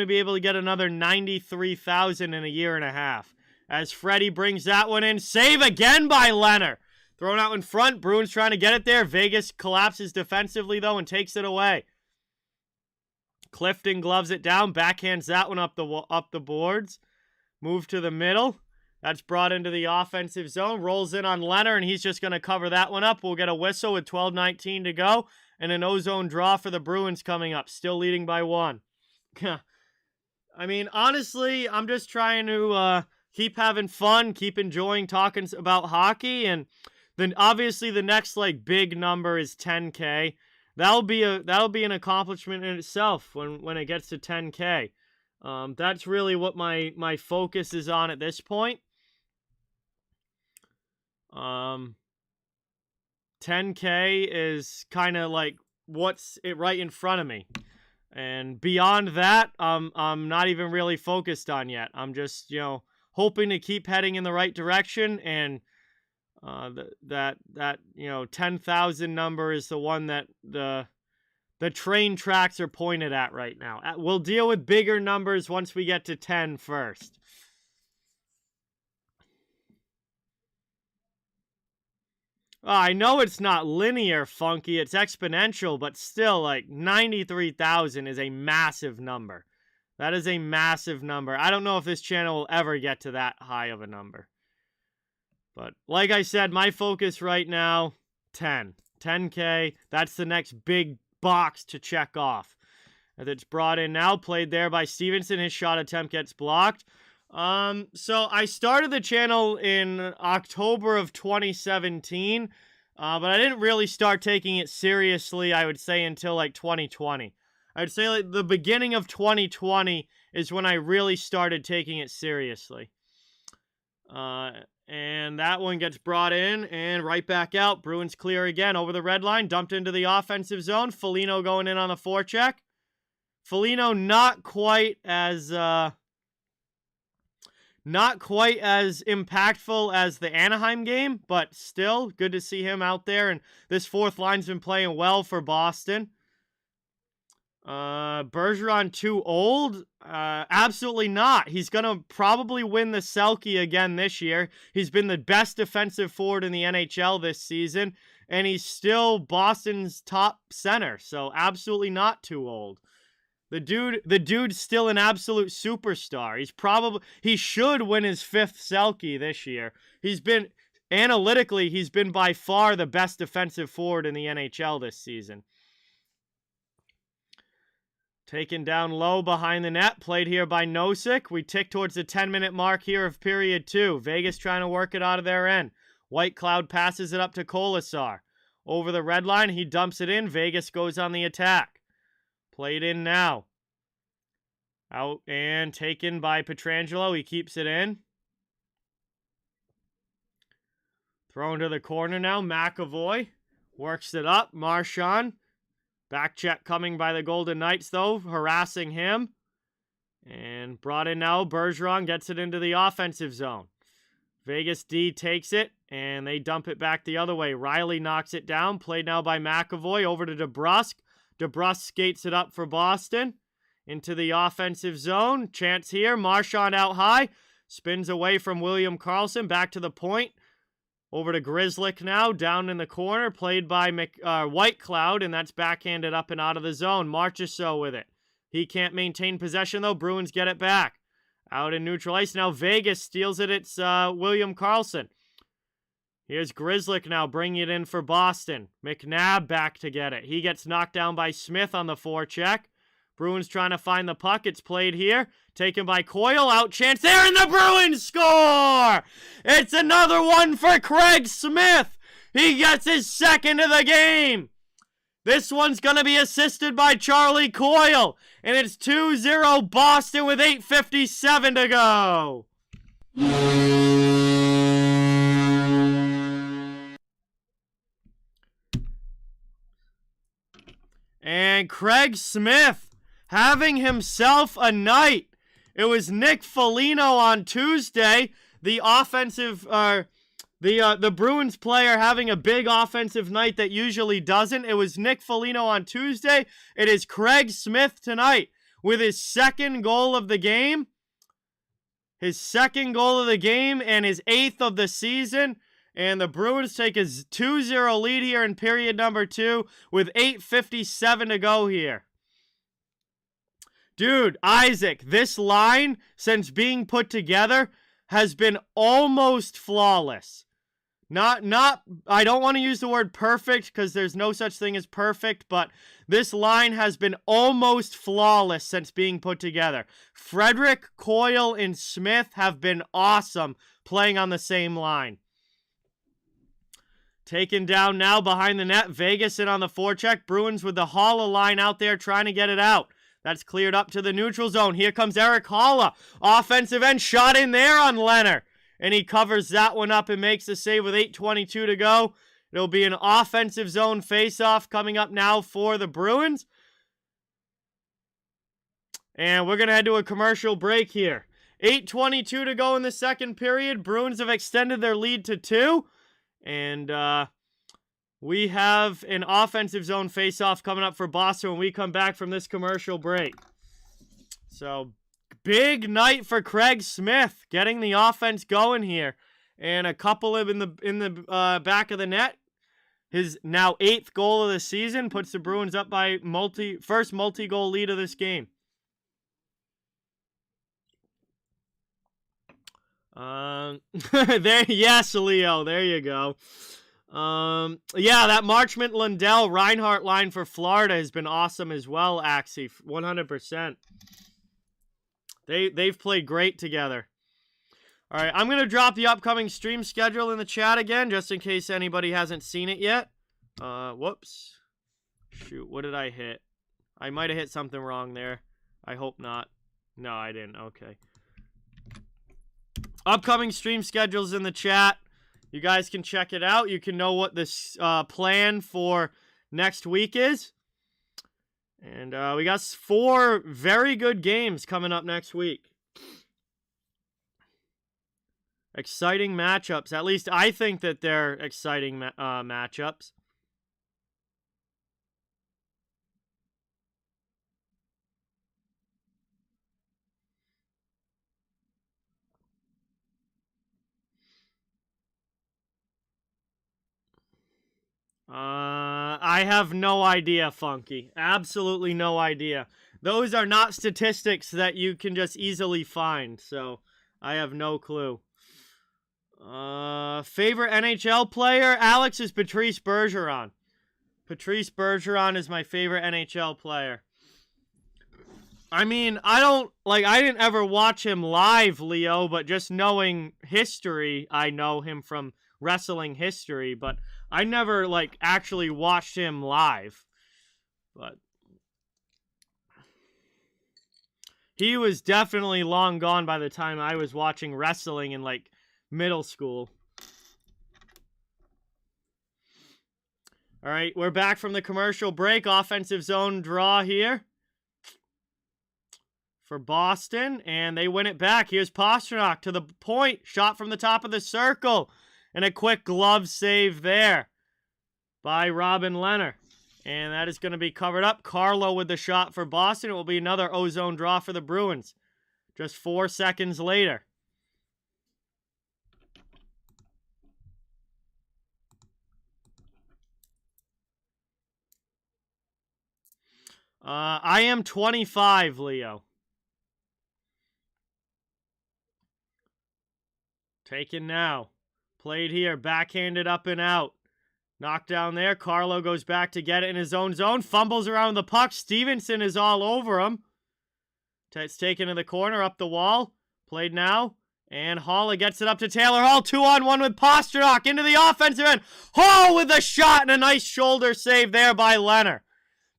be able to get another 93,000 in a year and a half. As Freddie brings that one in, save again by Leonard. Thrown out in front. Bruins trying to get it there. Vegas collapses defensively though and takes it away. Clifton gloves it down, backhands that one up the boards. Move to the middle. That's brought into the offensive zone. Rolls in on Leonard, and he's just going to cover that one up. We'll get a whistle with 12:19 to go. And an ozone draw for the Bruins coming up. Still leading by 1. I mean, honestly, I'm just trying to keep having fun, keep enjoying talking about hockey. And then obviously the next like big number is 10K. That'll be an accomplishment in itself when it gets to 10K. That's really what my focus is on at this point. 10K is kind of like what's it right in front of me. And beyond that, I'm not even really focused on yet. I'm just, hoping to keep heading in the right direction, and that 10,000 number is the one that the train tracks are pointed at right now. We'll deal with bigger numbers once we get to 10 first. I know it's not linear, Funky. It's exponential, but still, like, 93,000 is a massive number. That is a massive number. I don't know if this channel will ever get to that high of a number. But, like I said, my focus right now, 10. 10K. That's the next big box to check off. As it's brought in now, played there by Stevenson. His shot attempt gets blocked. So I started the channel in October of 2017, but I didn't really start taking it seriously, I would say, until like 2020. I'd say like the beginning of 2020 is when I really started taking it seriously. And that one gets brought in and right back out. Bruins clear again over the red line, dumped into the offensive zone. Foligno going in on the forecheck. Foligno not quite as impactful as the Anaheim game, but still good to see him out there. And this fourth line's been playing well for Boston. Bergeron too old? Absolutely not. He's going to probably win the Selke again this year. He's been the best defensive forward in the NHL this season, and he's still Boston's top center, so absolutely not too old. The dude's still an absolute superstar. He should win his 5th Selke this year. Analytically, he's been by far the best defensive forward in the NHL this season. Taken down low behind the net, played here by Nosek. We tick towards the 10-minute mark here of period 2. Vegas trying to work it out of their end. White Cloud passes it up to Kolasar. Over the red line, he dumps it in. Vegas goes on the attack. Played in now. Out and taken by Pietrangelo. He keeps it in. Thrown to the corner now. McAvoy works it up. Marchand. Back check coming by the Golden Knights, though, harassing him. And brought in now. Bergeron gets it into the offensive zone. Vegas D takes it, and they dump it back the other way. Riley knocks it down. Played now by McAvoy over to DeBrusk. DeBrusk skates it up for Boston. Into the offensive zone. Chance here. Marchand out high. Spins away from William Karlsson. Back to the point. Over to Grizzlick now, down in the corner, played by White Cloud, and that's backhanded up and out of the zone. Marchessault with it. He can't maintain possession, though. Bruins get it back. Out in neutral ice now, Vegas steals it. It's William Karlsson. Here's Grizzlick now, bringing it in for Boston. McNabb back to get it. He gets knocked down by Smith on the forecheck. Bruins trying to find the puck. It's played here. Taken by Coyle. Out chance there, and the Bruins score! It's another one for Craig Smith. He gets his second of the game. This one's going to be assisted by Charlie Coyle. And it's 2-0 Boston with 8:57 to go. And Craig Smith having himself a night. It was Nick Foligno on Tuesday, the Bruins player having a big offensive night that usually doesn't. It was Nick Foligno on Tuesday. It is Craig Smith tonight with his second goal of the game. His second goal of the game and his 8th of the season. And the Bruins take a 2-0 lead here in period number 2 with 8:57 to go here. Dude, Isaac, this line, since being put together, has been almost flawless. I don't want to use the word perfect because there's no such thing as perfect, but this line has been almost flawless since being put together. Frederick, Coyle, and Smith have been awesome playing on the same line. Taken down now behind the net. Vegas in on the forecheck. Bruins with the Holla line out there trying to get it out. That's cleared up to the neutral zone. Here comes Eric Holla. Offensive end shot in there on Leonard. And he covers that one up and makes the save with 8:22 to go. It'll be an offensive zone faceoff coming up now for the Bruins. And we're going to head to a commercial break here. 8:22 to go in the second period. Bruins have extended their lead to 2. And we have an offensive zone faceoff coming up for Boston when we come back from this commercial break. So, big night for Craig Smith, getting the offense going here. And a couple of in the back of the net. His now 8th goal of the season puts the Bruins up by first multi-goal lead of this game. Yes, Leo, there you go. Yeah, that Marchment, Lundell, Reinhart line for Florida has been awesome as well, Axie, 100%. They've played great together. All right, I'm going to drop the upcoming stream schedule in the chat again, just in case anybody hasn't seen it yet. Whoops. Shoot, what did I hit? I might have hit something wrong there. I hope not. No, I didn't. Okay. Upcoming stream schedules in the chat. You guys can check it out. You can know what this plan for next week is. And we got 4 very good games coming up next week. Exciting matchups. At least I think that they're exciting matchups. I have no idea, Funky. Absolutely no idea. Those are not statistics that you can just easily find, so I have no clue. Favorite NHL player? Alex is Patrice Bergeron. Patrice Bergeron is my favorite NHL player. I mean, I didn't ever watch him live, Leo, but just knowing history, I know him from wrestling history, but I never, actually watched him live. But he was definitely long gone by the time I was watching wrestling in, middle school. All right, we're back from the commercial break. Offensive zone draw here for Boston, and they win it back. Here's Pastrnak to the point. Shot from the top of the circle. And a quick glove save there by Robin Lehner. And that is going to be covered up. Carlo with the shot for Boston. It will be another ozone draw for the Bruins. Just 4 seconds later. I am 25, Leo. Taken now. Played here. Backhanded up and out. Knocked down there. Carlo goes back to get it in his own zone. Fumbles around the puck. Stevenson is all over him. It's taken to the corner. Up the wall. Played now. And Haula gets it up to Taylor Hall. 2-on-1 with Pasternak into the offensive end. Hall with a shot and a nice shoulder save there by Leonard.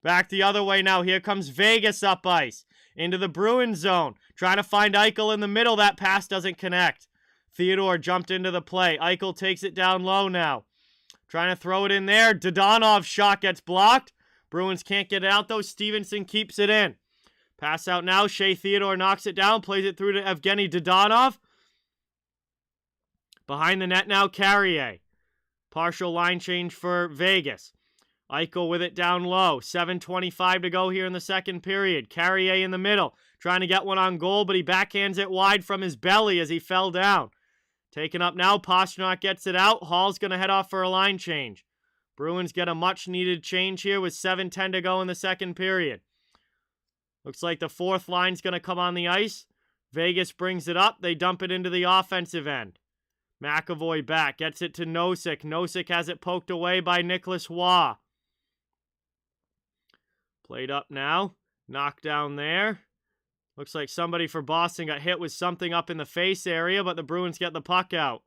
Back the other way now. Here comes Vegas up ice. Into the Bruins zone. Trying to find Eichel in the middle. That pass doesn't connect. Theodore jumped into the play. Eichel takes it down low now. Trying to throw it in there. Dodonov's shot gets blocked. Bruins can't get it out though. Stevenson keeps it in. Pass out now. Shea Theodore knocks it down. Plays it through to Evgeny Dodonov. Behind the net now, Carrier. Partial line change for Vegas. Eichel with it down low. 7:25 to go here in the second period. Carrier in the middle. Trying to get one on goal, but he backhands it wide from his belly as he fell down. Taken up now. Pasternak gets it out. Hall's going to head off for a line change. Bruins get a much-needed change here with 7:10 to go in the second period. Looks like the fourth line's going to come on the ice. Vegas brings it up. They dump it into the offensive end. McAvoy back. Gets it to Nosek. Nosek has it poked away by Nicholas Waugh. Played up now. Knocked down there. Looks like somebody for Boston got hit with something up in the face area, but the Bruins get the puck out.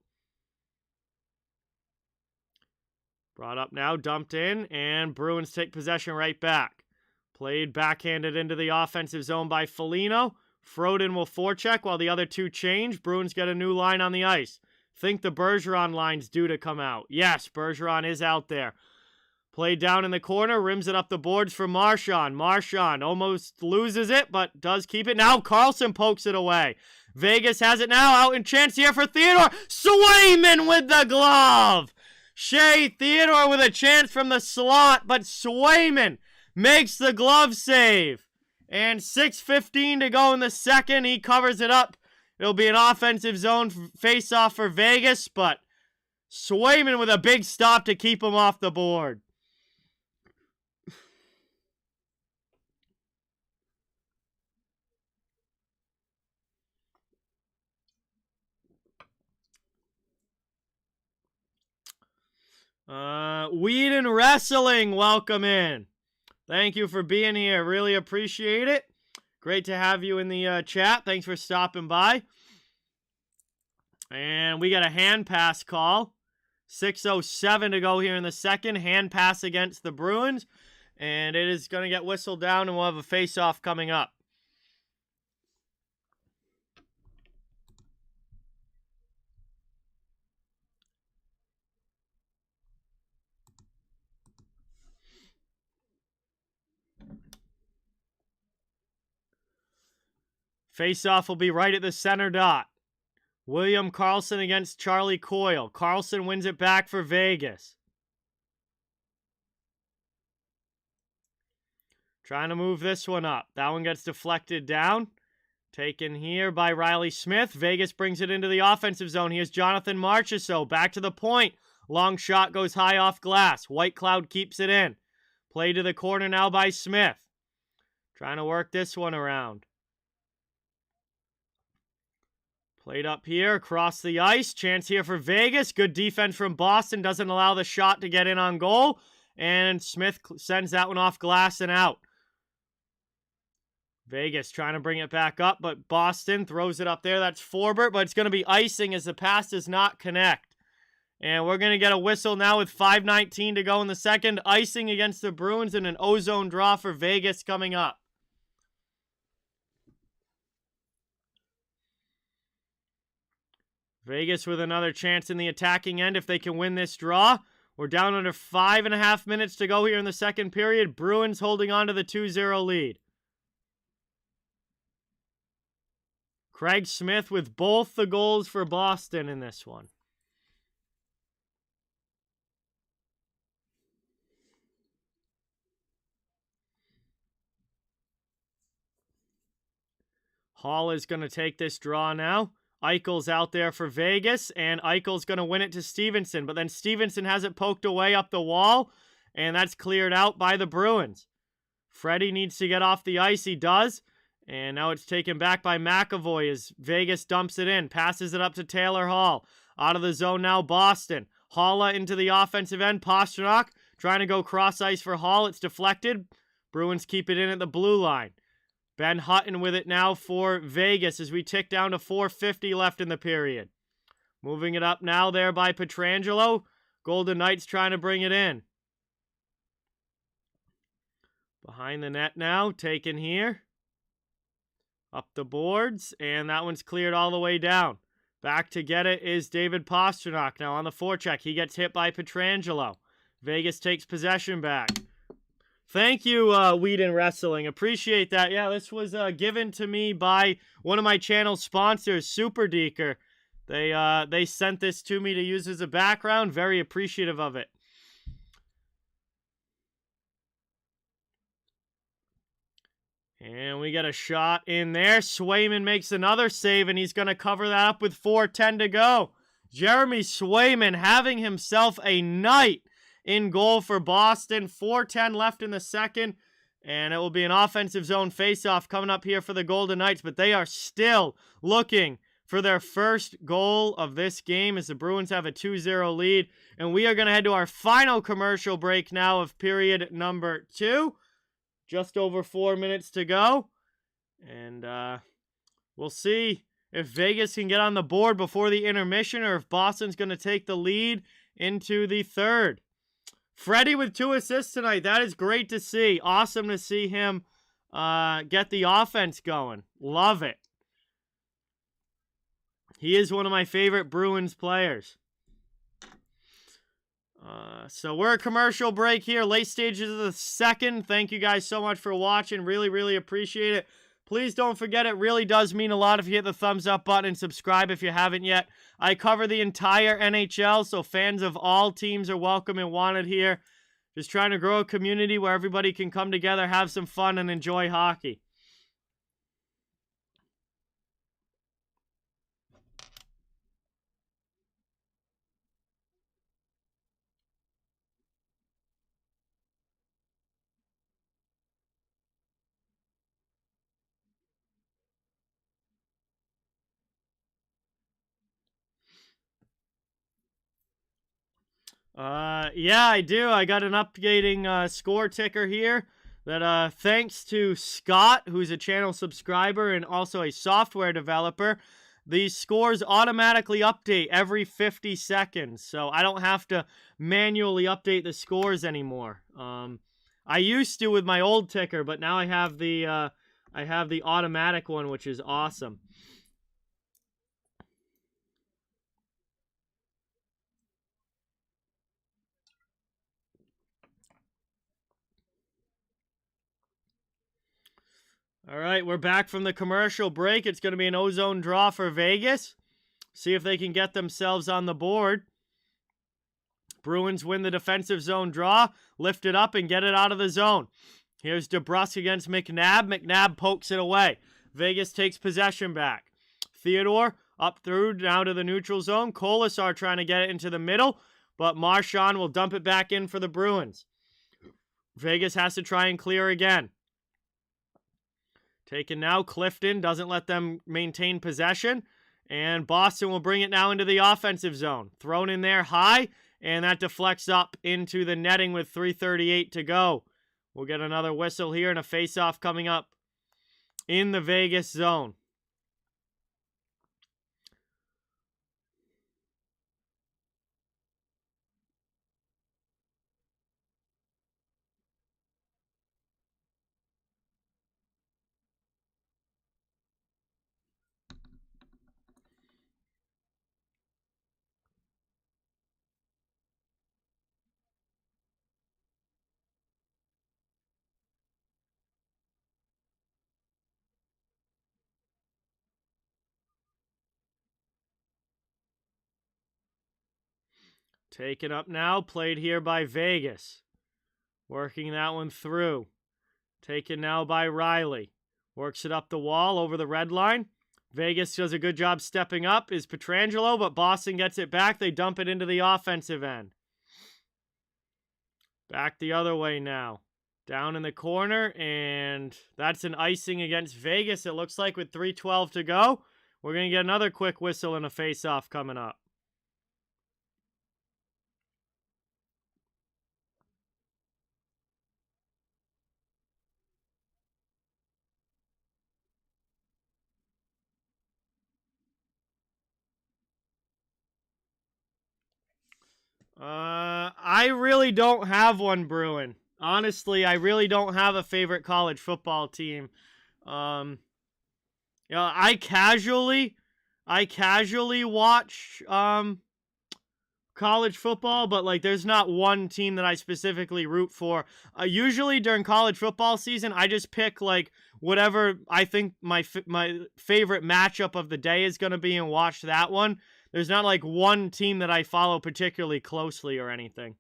Brought up now, dumped in, and Bruins take possession right back. Played backhanded into the offensive zone by Foligno. Froden will forecheck while the other two change. Bruins get a new line on the ice. Think the Bergeron line's due to come out. Yes, Bergeron is out there. Played down in the corner, rims it up the boards for Marchand. Marchand almost loses it, but does keep it. Now Carlson pokes it away. Vegas has it now, out in chance here for Theodore. Swayman with the glove. Shea Theodore with a chance from the slot, but Swayman makes the glove save. And 6:15 to go in the second. He covers it up. It'll be an offensive zone face-off for Vegas, but Swayman with a big stop to keep him off the board. Whedon Wrestling, welcome in. Thank you for being here. Really appreciate it. Great to have you in the chat. Thanks for stopping by. And we got a hand pass call. 6:07 to go here in the second. Hand pass against the Bruins. And it is going to get whistled down, and we'll have a face-off coming up. Face-off will be right at the center dot. William Karlsson against Charlie Coyle. Karlsson wins it back for Vegas. Trying to move this one up. That one gets deflected down. Taken here by Riley Smith. Vegas brings it into the offensive zone. Here's Jonathan Marchessault. Back to the point. Long shot goes high off glass. White Cloud keeps it in. Play to the corner now by Smith. Trying to work this one around. Played up here, across the ice. Chance here for Vegas. Good defense from Boston. Doesn't allow the shot to get in on goal. And Smith sends that one off glass and out. Vegas trying to bring it back up, but Boston throws it up there. That's Forbert, but it's going to be icing as the pass does not connect. And we're going to get a whistle now with 5:19 to go in the second. Icing against the Bruins and an ozone draw for Vegas coming up. Vegas with another chance in the attacking end if they can win this draw. We're down under 5.5 minutes to go here in the second period. Bruins holding on to the 2-0 lead. Craig Smith with both the goals for Boston in this one. Hall is going to take this draw now. Eichel's out there for Vegas, and Eichel's going to win it to Stevenson. But then Stevenson has it poked away up the wall, and that's cleared out by the Bruins. Freddie needs to get off the ice. He does. And now it's taken back by McAvoy as Vegas dumps it in. Passes it up to Taylor Hall. Out of the zone now, Boston. Halla into the offensive end. Pastrnak trying to go cross ice for Hall. It's deflected. Bruins keep it in at the blue line. Ben Hutton with it now for Vegas as we tick down to 4:50 left in the period. Moving it up now there by Pietrangelo. Golden Knights trying to bring it in. Behind the net now, taken here. Up the boards, and that one's cleared all the way down. Back to get it is David Pastrnak now on the forecheck. He gets hit by Pietrangelo. Vegas takes possession back. Thank you, Whedon Wrestling. Appreciate that. Yeah, this was given to me by one of my channel sponsors, Super Deeker. They sent this to me to use as a background. Very appreciative of it. And we get a shot in there. Swayman makes another save, and he's going to cover that up with 4:10 to go. Jeremy Swayman having himself a night in goal for Boston. 4:10 left in the second, and it will be an offensive zone faceoff coming up here for the Golden Knights, but they are still looking for their first goal of this game as the Bruins have a 2-0 lead. And we are going to head to our final commercial break now of period number 2. Just over 4 minutes to go. And we'll see if Vegas can get on the board before the intermission or if Boston's going to take the lead into the third. Freddie with 2 assists tonight. That is great to see. Awesome to see him get the offense going. Love it. He is one of my favorite Bruins players. So we're a commercial break here. Late stages of the second. Thank you guys so much for watching. Really, really appreciate it. Please don't forget, it really does mean a lot if you hit the thumbs up button and subscribe if you haven't yet. I cover the entire NHL, so fans of all teams are welcome and wanted here. Just trying to grow a community where everybody can come together, have some fun, and enjoy hockey. Yeah, I do. I got an updating score ticker here that thanks to Scott, who's a channel subscriber and also a software developer, these scores automatically update every 50 seconds. So I don't have to manually update the scores anymore. I used to with my old ticker, but now I have the automatic one, which is awesome. All right, we're back from the commercial break. It's going to be an ozone draw for Vegas. See if they can get themselves on the board. Bruins win the defensive zone draw, lift it up, and get it out of the zone. Here's DeBrusk against McNabb. McNabb pokes it away. Vegas takes possession back. Theodore up through, now to the neutral zone. Kolasar trying to get it into the middle, but Marchand will dump it back in for the Bruins. Vegas has to try and clear again. Taken now, Clifton doesn't let them maintain possession, and Boston will bring it now into the offensive zone. Thrown in there high, and that deflects up into the netting with 3:38 to go. We'll get another whistle here and a face-off coming up in the Vegas zone. Taken up now, played here by Vegas. Working that one through. Taken now by Riley. Works it up the wall over the red line. Vegas does a good job stepping up. Is Pietrangelo, but Boston gets it back. They dump it into the offensive end. Back the other way now. Down in the corner, and that's an icing against Vegas, it looks like, with 3:12 to go. We're going to get another quick whistle and a face-off coming up. I really don't have one, Bruin. Honestly, I really don't have a favorite college football team. I casually watch college football, but like there's not one team that I specifically root for. Usually during college football season, I just pick like whatever I think my favorite matchup of the day is going to be and watch that one. There's not like one team that I follow particularly closely or anything.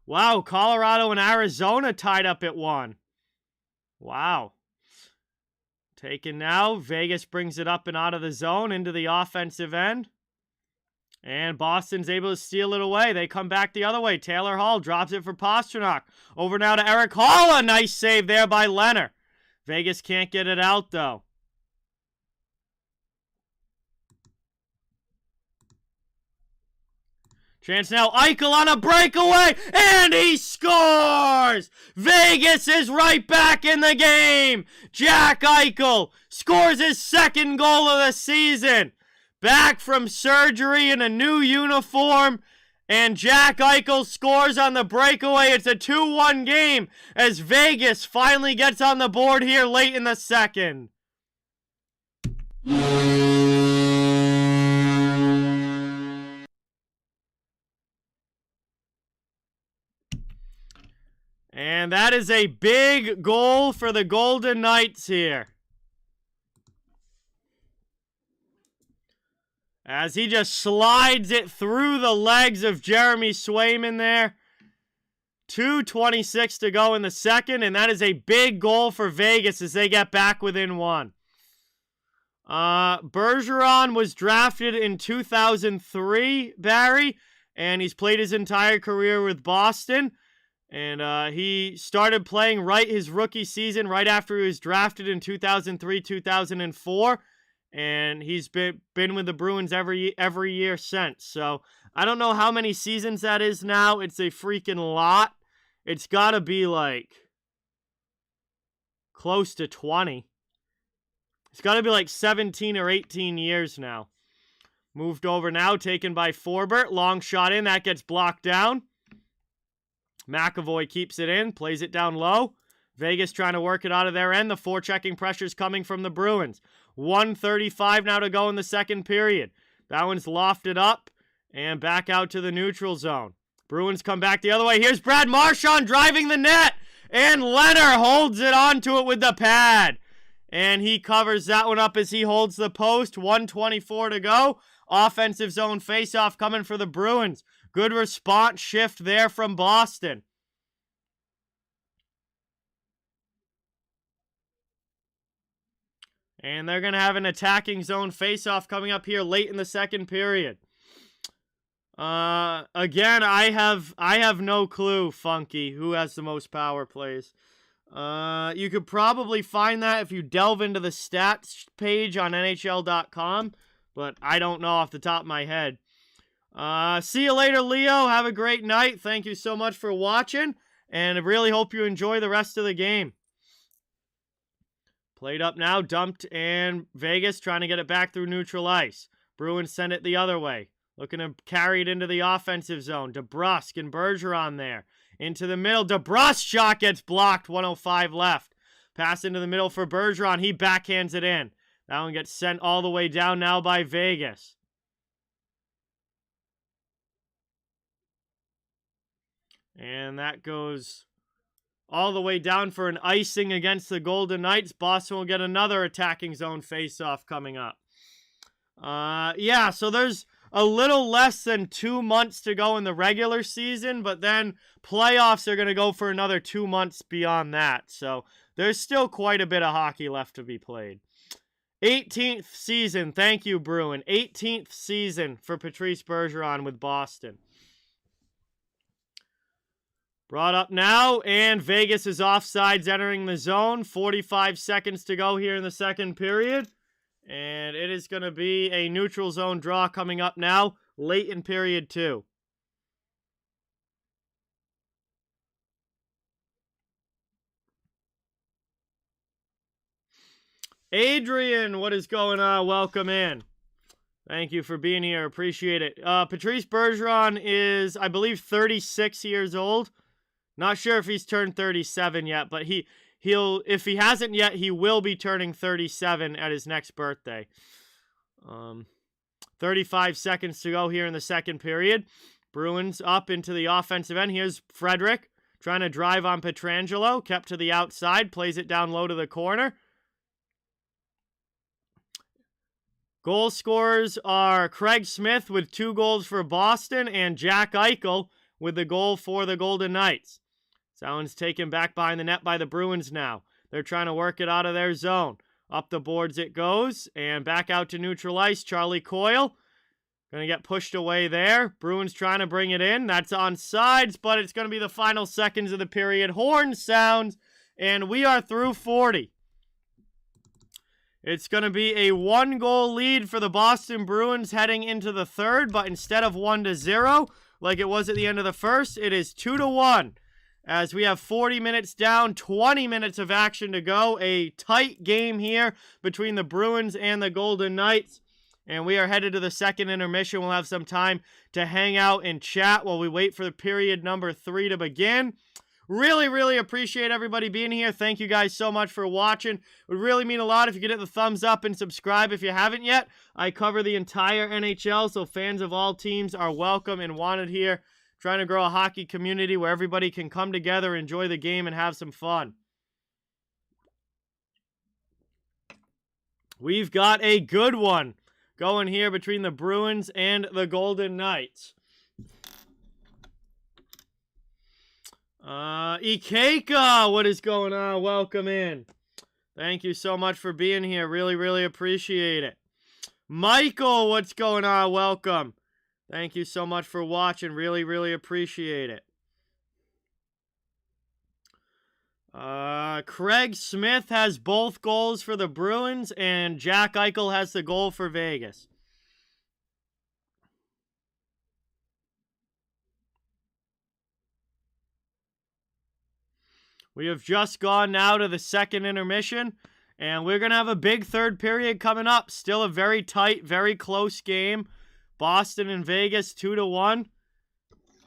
Wow, Colorado and Arizona tied up at 1. Wow. Taken now. Vegas brings it up and out of the zone into the offensive end. And Boston's able to steal it away. They come back the other way. Taylor Hall drops it for Pasternak. Over now to Eric Hall. A nice save there by Leonard. Vegas can't get it out, though. Chance now, Eichel on a breakaway, and he scores! Vegas is right back in the game! Jack Eichel scores his second goal of the season. Back from surgery in a new uniform, and Jack Eichel scores on the breakaway. It's a 2-1 game as Vegas finally gets on the board here late in the second. And that is a big goal for the Golden Knights here. As he just slides it through the legs of Jeremy Swayman there. 2:26 to go in the second, and that is a big goal for Vegas as they get back within 1. Bergeron was drafted in 2003, Barry, and he's played his entire career with Boston. And he started playing his rookie season right after he was drafted in 2003, 2004. And he's been with the Bruins every year since. So I don't know how many seasons that is now. It's a freaking lot. It's got to be like close to 20. It's got to be like 17 or 18 years now. Moved over now, taken by Forbert. Long shot in, that gets blocked down. McAvoy keeps it in, plays it down low. Vegas trying to work it out of their end. The forechecking pressure's coming from the Bruins. 1:35 now to go in the second period. That one's lofted up and back out to the neutral zone. Bruins come back the other way. Here's Brad Marchand driving the net. And Leonard holds it onto it with the pad. And he covers that one up as he holds the post. 1:24 to go. Offensive zone faceoff coming for the Bruins. Good response shift there from Boston. And they're going to have an attacking zone faceoff coming up here late in the second period. Again, I have no clue, Funky, who has the most power plays. You could probably find that if you delve into the stats page on NHL.com, but I don't know off the top of my head. See you later, Leo. Have a great night. Thank you so much for watching, and I really hope you enjoy the rest of the game. Played up now, dumped, and Vegas trying to get it back through neutral ice. Bruins send it the other way. Looking to carry it into the offensive zone. DeBrusk and Bergeron there. Into the middle. DeBrusk shot gets blocked. 1:05 left. Pass into the middle for Bergeron. He backhands it in. That one gets sent all the way down now by Vegas. And that goes all the way down for an icing against the Golden Knights. Boston will get another attacking zone face-off coming up. Yeah, so there's a little less than 2 months to go in the regular season, but then playoffs are going to go for another 2 months beyond that. So there's still quite a bit of hockey left to be played. 18th season. Thank you, Bruin. 18th season for Patrice Bergeron with Boston. Brought up now, and Vegas is offsides entering the zone. 45 seconds to go here in the second period. And it is going to be a neutral zone draw coming up now, late in period 2. Adrian, what is going on? Welcome in. Thank you for being here. Appreciate it. Patrice Bergeron is, I believe, 36 years old. Not sure if he's turned 37 yet, but he'll if he hasn't yet, he will be turning 37 at his next birthday. 35 seconds to go here in the second period. Bruins up into the offensive end. Here's Frederick trying to drive on Pietrangelo. Kept to the outside. Plays it down low to the corner. Goal scorers are Craig Smith with 2 goals for Boston and Jack Eichel with the goal for the Golden Knights. Sounds taken back behind the net by the Bruins now. They're trying to work it out of their zone. Up the boards it goes, and back out to neutral ice. Charlie Coyle going to get pushed away there. Bruins trying to bring it in. That's on sides, but it's going to be the final seconds of the period. Horn sounds, and we are through 40. It's going to be a 1-goal lead for the Boston Bruins heading into the third, but instead of 1-0, like it was at the end of the first, it is 2-1. As we have 40 minutes down, 20 minutes of action to go. A tight game here between the Bruins and the Golden Knights. And we are headed to the second intermission. We'll have some time to hang out and chat while we wait for the period number 3 to begin. Really, really appreciate everybody being here. Thank you guys so much for watching. It would really mean a lot if you could hit the thumbs up and subscribe if you haven't yet. I cover the entire NHL, so fans of all teams are welcome and wanted here. Trying to grow a hockey community where everybody can come together, enjoy the game, and have some fun. We've got a good one going here between the Bruins and the Golden Knights. Ikeka, what is going on? Welcome in. Thank you so much for being here. Really, really appreciate it. Michael, what's going on? Welcome. Thank you so much for watching. Really, really appreciate it. Craig Smith has both goals for the Bruins, and Jack Eichel has the goal for Vegas. We have just gone now to the second intermission, and we're going to have a big third period coming up. Still a very tight, very close game. Boston and Vegas 2-1.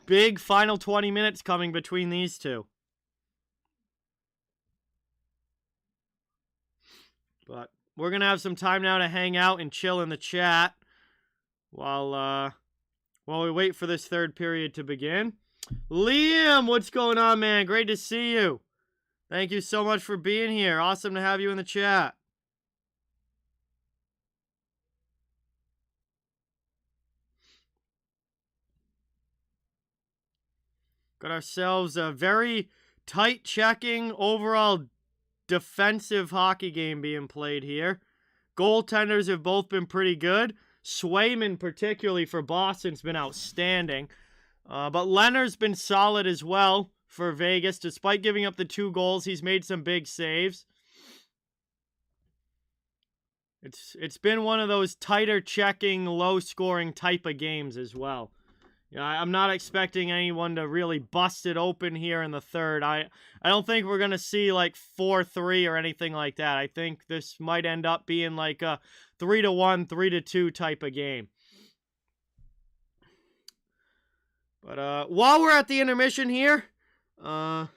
Big final 20 minutes coming between these two. But we're going to have some time now to hang out and chill in the chat while we wait for this third period to begin. Liam, what's going on, man? Great to see you. Thank you so much for being here. Awesome to have you in the chat. Got ourselves a very tight checking, overall defensive hockey game being played here. Goaltenders have both been pretty good. Swayman, particularly for Boston, has been outstanding. But Leonard's been solid as well for Vegas. Despite giving up the 2 goals, he's made some big saves. It's been one of those tighter checking, low-scoring type of games as well. Yeah, I'm not expecting anyone to really bust it open here in the third. I don't think we're going to see like 4-3 or anything like that. I think this might end up being like a 3-1, 3-2 type of game. But while we're at the intermission here, I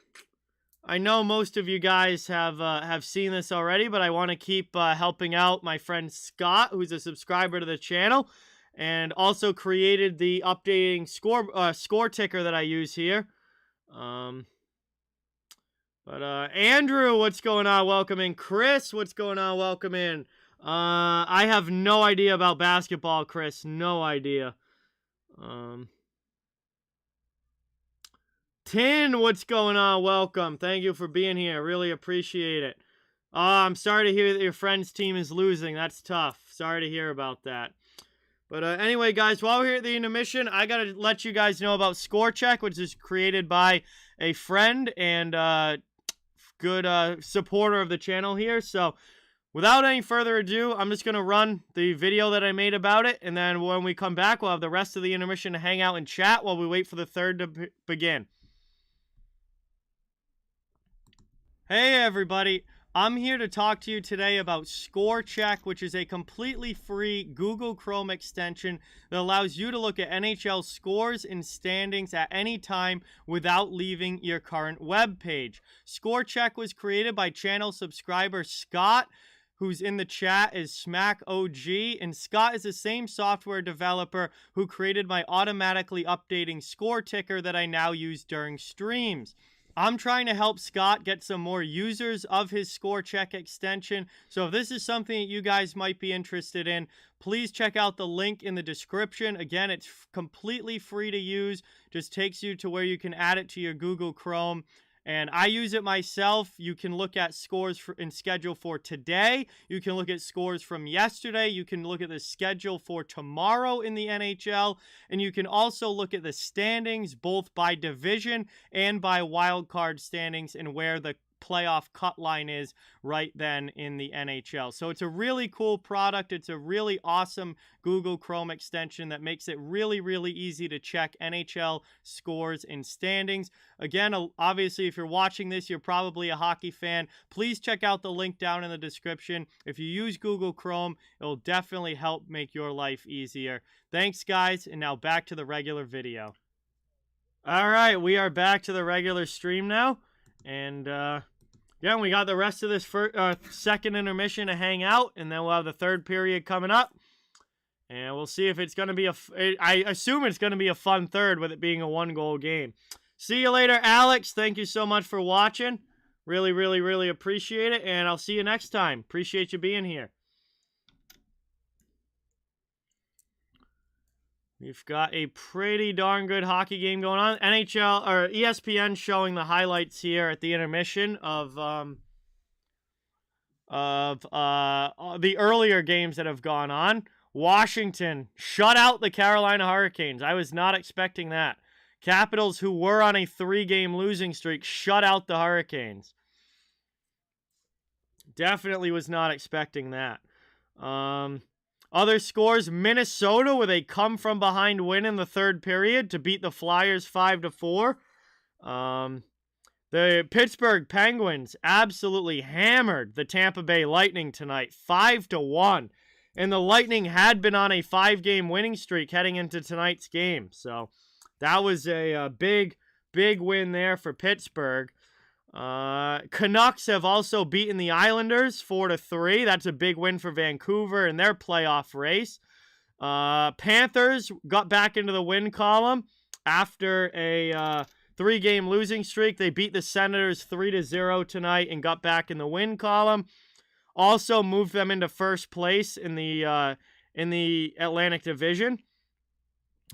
know most of you guys have seen this already, but I want to keep helping out my friend Scott, who's a subscriber to the channel, and also created the updating score ticker that I use here. Andrew, what's going on? Welcome in. Chris, what's going on? Welcome in. I have no idea about basketball, Chris. No idea. Tin, what's going on? Welcome. Thank you for being here. Really appreciate it. I'm sorry to hear that your friend's team is losing. That's tough. Sorry to hear about that. But anyway, guys, while we're here at the intermission, I got to let you guys know about Score Check, which is created by a friend and good supporter of the channel here. So without any further ado, I'm just going to run the video that I made about it. And then when we come back, we'll have the rest of the intermission to hang out and chat while we wait for the third to begin. Hey, everybody. I'm here to talk to you today about Score Check, which is a completely free Google Chrome extension that allows you to look at NHL scores and standings at any time without leaving your current web page. Score Check was created by channel subscriber Scott, who's in the chat as Smack OG, and Scott is the same software developer who created my automatically updating score ticker that I now use during streams. I'm trying to help Scott get some more users of his Score Check extension. So if this is something that you guys might be interested in, please check out the link in the description. Again, it's completely free to use. Just takes you to where you can add it to your Google Chrome. And I use it myself. You can look at scores and schedule for today. You can look at scores from yesterday. You can look at the schedule for tomorrow in the NHL. And you can also look at the standings, both by division and by wild card standings, and where the playoff cut line is right then in the NHL. So it's a really cool product. It's a really awesome Google Chrome extension that makes it really, really easy to check NHL scores and standings. Again, obviously, if you're watching this, you're probably a hockey fan. Please check out the link down in the description. If you use Google Chrome, it will definitely help make your life easier. Thanks, guys, and now back to the regular video. All right, we are back to the regular stream now, and yeah, we got the rest of this second intermission to hang out, and then we'll have the third period coming up. And we'll see if it's going to be I assume it's going to be a fun third with it being a one-goal game. See you later, Alex. Thank you so much for watching. Really, really, really appreciate it, and I'll see you next time. Appreciate you being here. We've got a pretty darn good hockey game going on. NHL or ESPN showing the highlights here at the intermission of the earlier games that have gone on. Washington shut out the Carolina Hurricanes. I was not expecting that. Capitals, who were on a 3-game losing streak, shut out the Hurricanes. Definitely was not expecting that. Other scores, Minnesota with a come-from-behind win in the third period to beat the Flyers 5-4. The Pittsburgh Penguins absolutely hammered the Tampa Bay Lightning tonight, 5-1. And the Lightning had been on a 5-game winning streak heading into tonight's game. So that was a big, big win there for Pittsburgh. Canucks have also beaten the Islanders 4-3. That's a big win for Vancouver in their playoff race. Panthers got back into the win column after a 3-game losing streak. They beat the Senators 3-0 tonight and got back in the win column. Also moved them into first place in the Atlantic Division.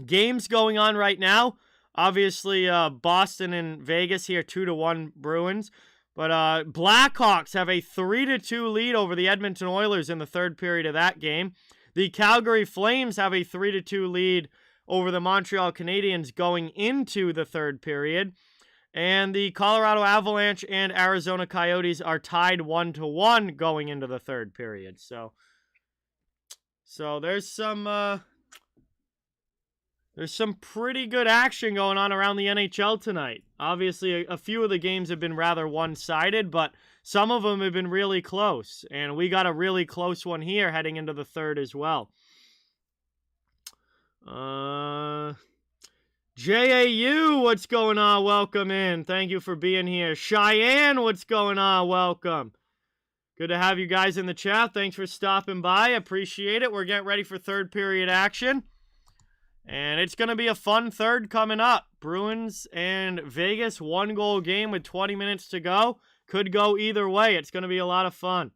Games going on right now. Obviously, Boston and Vegas here, 2-1 Bruins. But Blackhawks have a 3-2 lead over the Edmonton Oilers in the third period of that game. The Calgary Flames have a 3-2 lead over the Montreal Canadiens going into the third period. And the Colorado Avalanche and Arizona Coyotes are tied 1-1 going into the third period. So there's some pretty good action going on around the NHL tonight. Obviously, a few of the games have been rather one-sided, but some of them have been really close. And we got a really close one here heading into the third as well. JAU, what's going on? Welcome in. Thank you for being here. Cheyenne, what's going on? Welcome. Good to have you guys in the chat. Thanks for stopping by. Appreciate it. We're getting ready for third period action. And it's going to be a fun third coming up. Bruins and Vegas, 1-goal game with 20 minutes to go. Could go either way. It's going to be a lot of fun.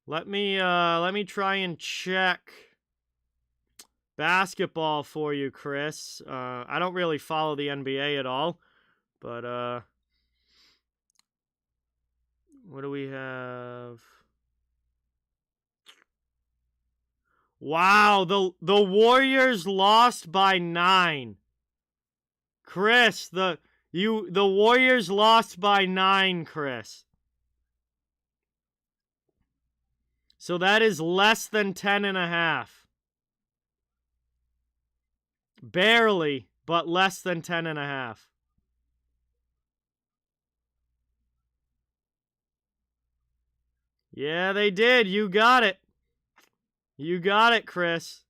Let me try and check basketball for you, Chris. I don't really follow the NBA at all, but What do we have? Wow, the Warriors lost by 9. Chris, the Warriors lost by 9, Chris. So that is less than 10.5. Barely, but less than 10.5. Yeah, they did. You got it. You got it, Chris.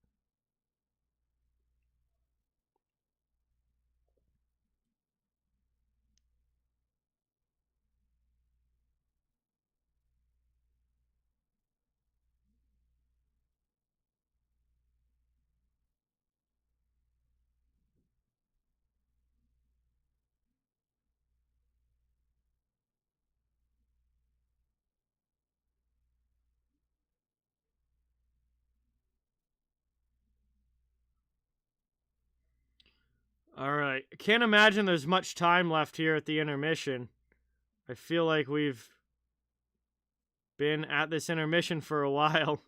All right. I can't imagine there's much time left here at the intermission. I feel like we've been at this intermission for a while.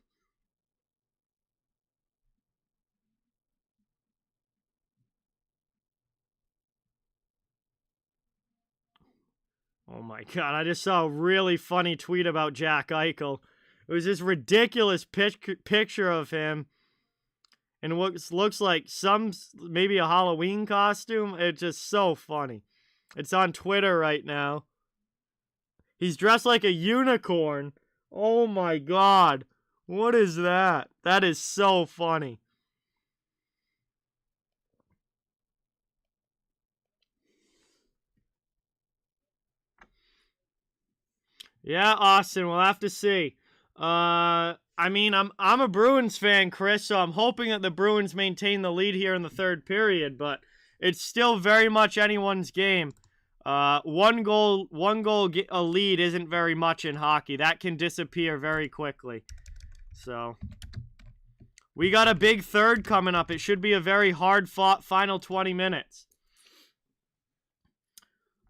Oh my god, I just saw a really funny tweet about Jack Eichel. It was this ridiculous picture of him and what looks like maybe a Halloween costume. It's just so funny. It's on Twitter right now. He's dressed like a unicorn. Oh my god. What is that? That is so funny. Yeah, Austin, we'll have to see. I mean, I'm a Bruins fan, Chris, so I'm hoping that the Bruins maintain the lead here in the third period, but it's still very much anyone's game. One goal a lead isn't very much in hockey. That can disappear very quickly. So, we got a big third coming up. It should be a very hard-fought final 20 minutes.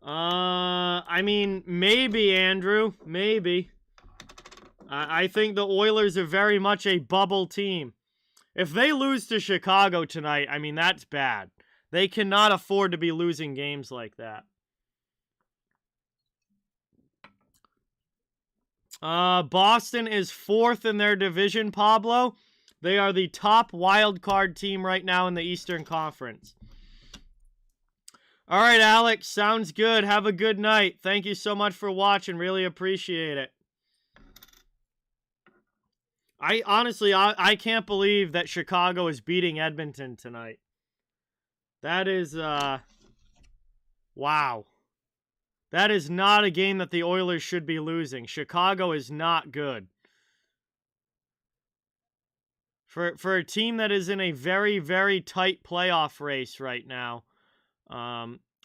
I mean, maybe, Andrew. Maybe. I think the Oilers are very much a bubble team. If they lose to Chicago tonight, I mean, that's bad. They cannot afford to be losing games like that. Boston is 4th in their division, Pablo. They are the top wild card team right now in the Eastern Conference. All right, Alex, sounds good. Have a good night. Thank you so much for watching. Really appreciate it. I honestly can't believe that Chicago is beating Edmonton tonight. That is, wow. That is not a game that the Oilers should be losing. Chicago is not good. For a team that is in a very, very tight playoff race right now,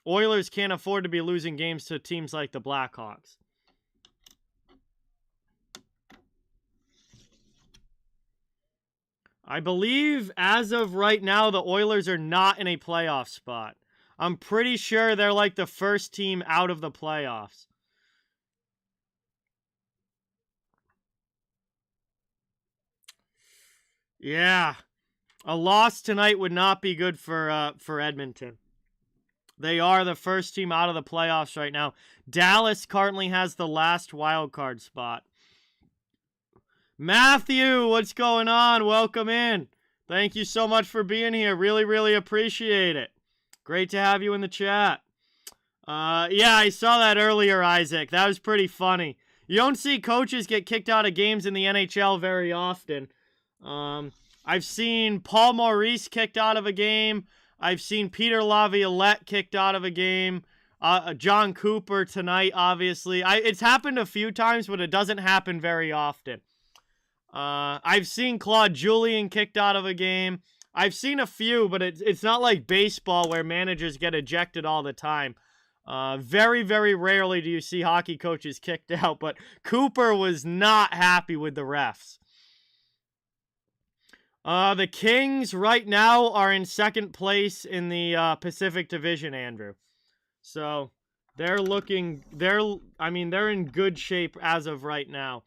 Oilers can't afford to be losing games to teams like the Blackhawks. I believe as of right now, the Oilers are not in a playoff spot. I'm pretty sure they're like the first team out of the playoffs. Yeah. A loss tonight would not be good for Edmonton. They are the first team out of the playoffs right now. Dallas currently has the last wild card spot. Matthew, what's going on? Welcome in. Thank you so much for being here. Really, really appreciate it. Great to have you in the chat. Yeah, I saw that earlier, Isaac. That was pretty funny. You don't see coaches get kicked out of games in the NHL very often. I've seen Paul Maurice kicked out of a game. I've seen Peter Laviolette kicked out of a game. John Cooper tonight, obviously. It's happened a few times, but it doesn't happen very often. I've seen Claude Julien kicked out of a game. I've seen a few, but it's not like baseball where managers get ejected all the time. Very, very rarely do you see hockey coaches kicked out, but Cooper was not happy with the refs. The Kings right now are in second place in the Pacific Division, Andrew. So, They're in good shape as of right now.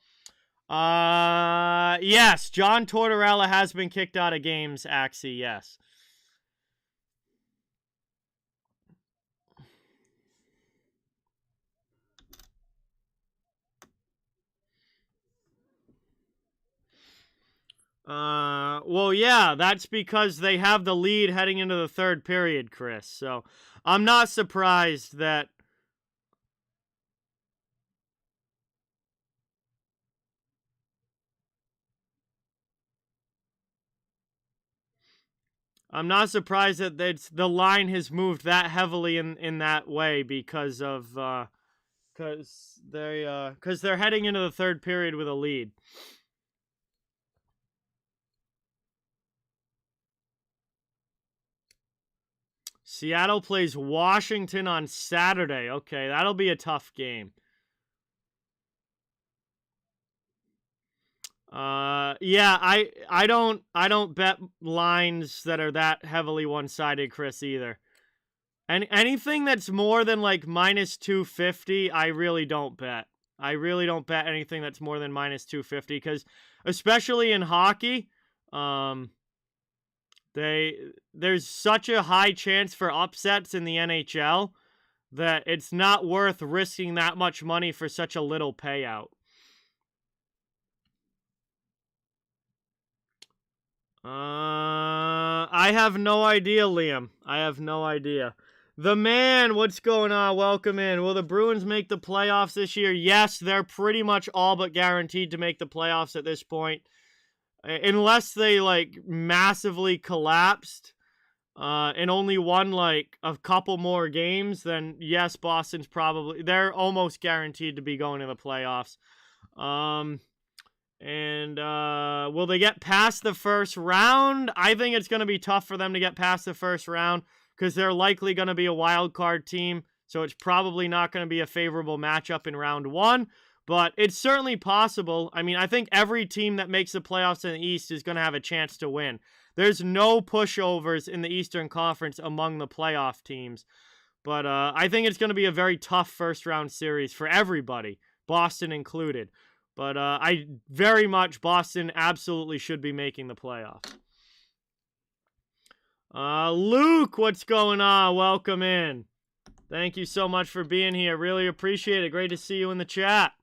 Yes, John Tortorella has been kicked out of games, Axie, yes. Well, yeah, that's because they have the lead heading into the third period, Chris. So, I'm not surprised that... I'm not surprised that the line has moved that heavily in that way because of because they're heading into the third period with a lead. Seattle plays Washington on Saturday. Okay, that'll be a tough game. Yeah, I don't bet lines that are that heavily one-sided, Chris, either. And anything that's more than like minus 250, I really don't bet. I really don't bet anything that's more than minus 250 because, especially in hockey, there's such a high chance for upsets in the NHL that it's not worth risking that much money for such a little payout. I have no idea, Liam. I have no idea. The man, what's going on? Welcome in. Will the Bruins make the playoffs this year? Yes, they're pretty much all but guaranteed to make the playoffs at this point. Unless they, like, massively collapsed and only won, like, a couple more games, then yes, Boston's probably... They're almost guaranteed to be going to the playoffs. Will they get past the first round? I think it's going to be tough for them to get past the first round because they're likely going to be a wild card team, so it's probably not going to be a favorable matchup in round one, but it's certainly possible. I mean, I think every team that makes the playoffs in the East is going to have a chance to win. There's no pushovers in the Eastern Conference among the playoff teams, but I think it's going to be a very tough first-round series for everybody, Boston included. But Boston absolutely should be making the playoffs. Luke, what's going on? Welcome in. Thank you so much for being here. Really appreciate it. Great to see you in the chat.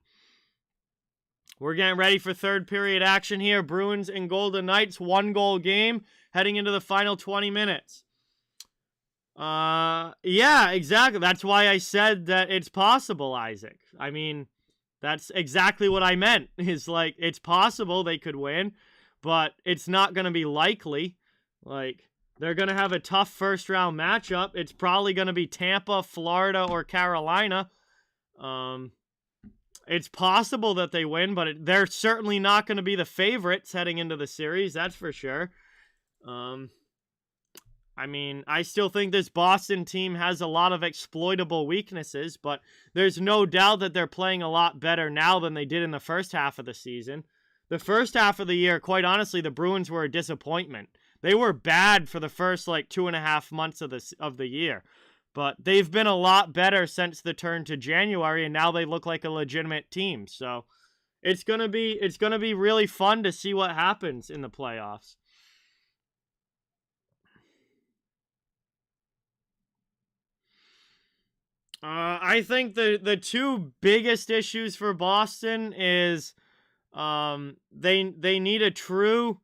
We're getting ready for third period action here. Bruins and Golden Knights, 1-goal game, heading into the final 20 minutes. Yeah, exactly. That's why I said that it's possible, Isaac. I mean... That's exactly what I meant. Is like, it's possible they could win, but it's not going to be likely. Like, they're going to have a tough first-round matchup. It's probably going to be Tampa, Florida, or Carolina. It's possible that they win, but they're certainly not going to be the favorites heading into the series. That's for sure. I mean, I still think this Boston team has a lot of exploitable weaknesses, but there's no doubt that they're playing a lot better now than they did in the first half of the season. The first half of the year, quite honestly, the Bruins were a disappointment. They were bad for the first, 2.5 months of the year. But they've been a lot better since the turn to January, and now they look like a legitimate team. So it's gonna be really fun to see what happens in the playoffs. I think the two biggest issues for Boston is they need a true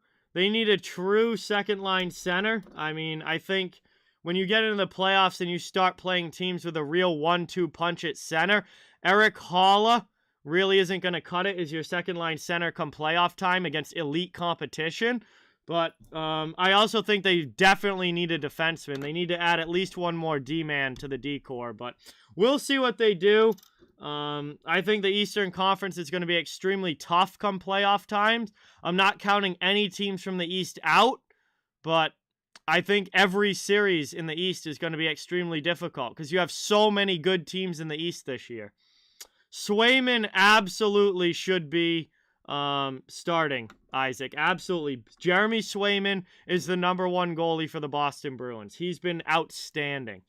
second line center. I mean, I think when you get into the playoffs and you start playing teams with a real 1-2 punch at center, Erik Haula really isn't going to cut it as your second line center come playoff time against elite competition. But I also think they definitely need a defenseman. They need to add at least one more D-man to the D-core, but we'll see what they do. I think the Eastern Conference is going to be extremely tough come playoff times. I'm not counting any teams from the East out, but I think every series in the East is going to be extremely difficult because you have so many good teams in the East this year. Swayman absolutely should be starting, Isaac. Absolutely. Jeremy Swayman is the #1 goalie for the Boston Bruins. He's been outstanding.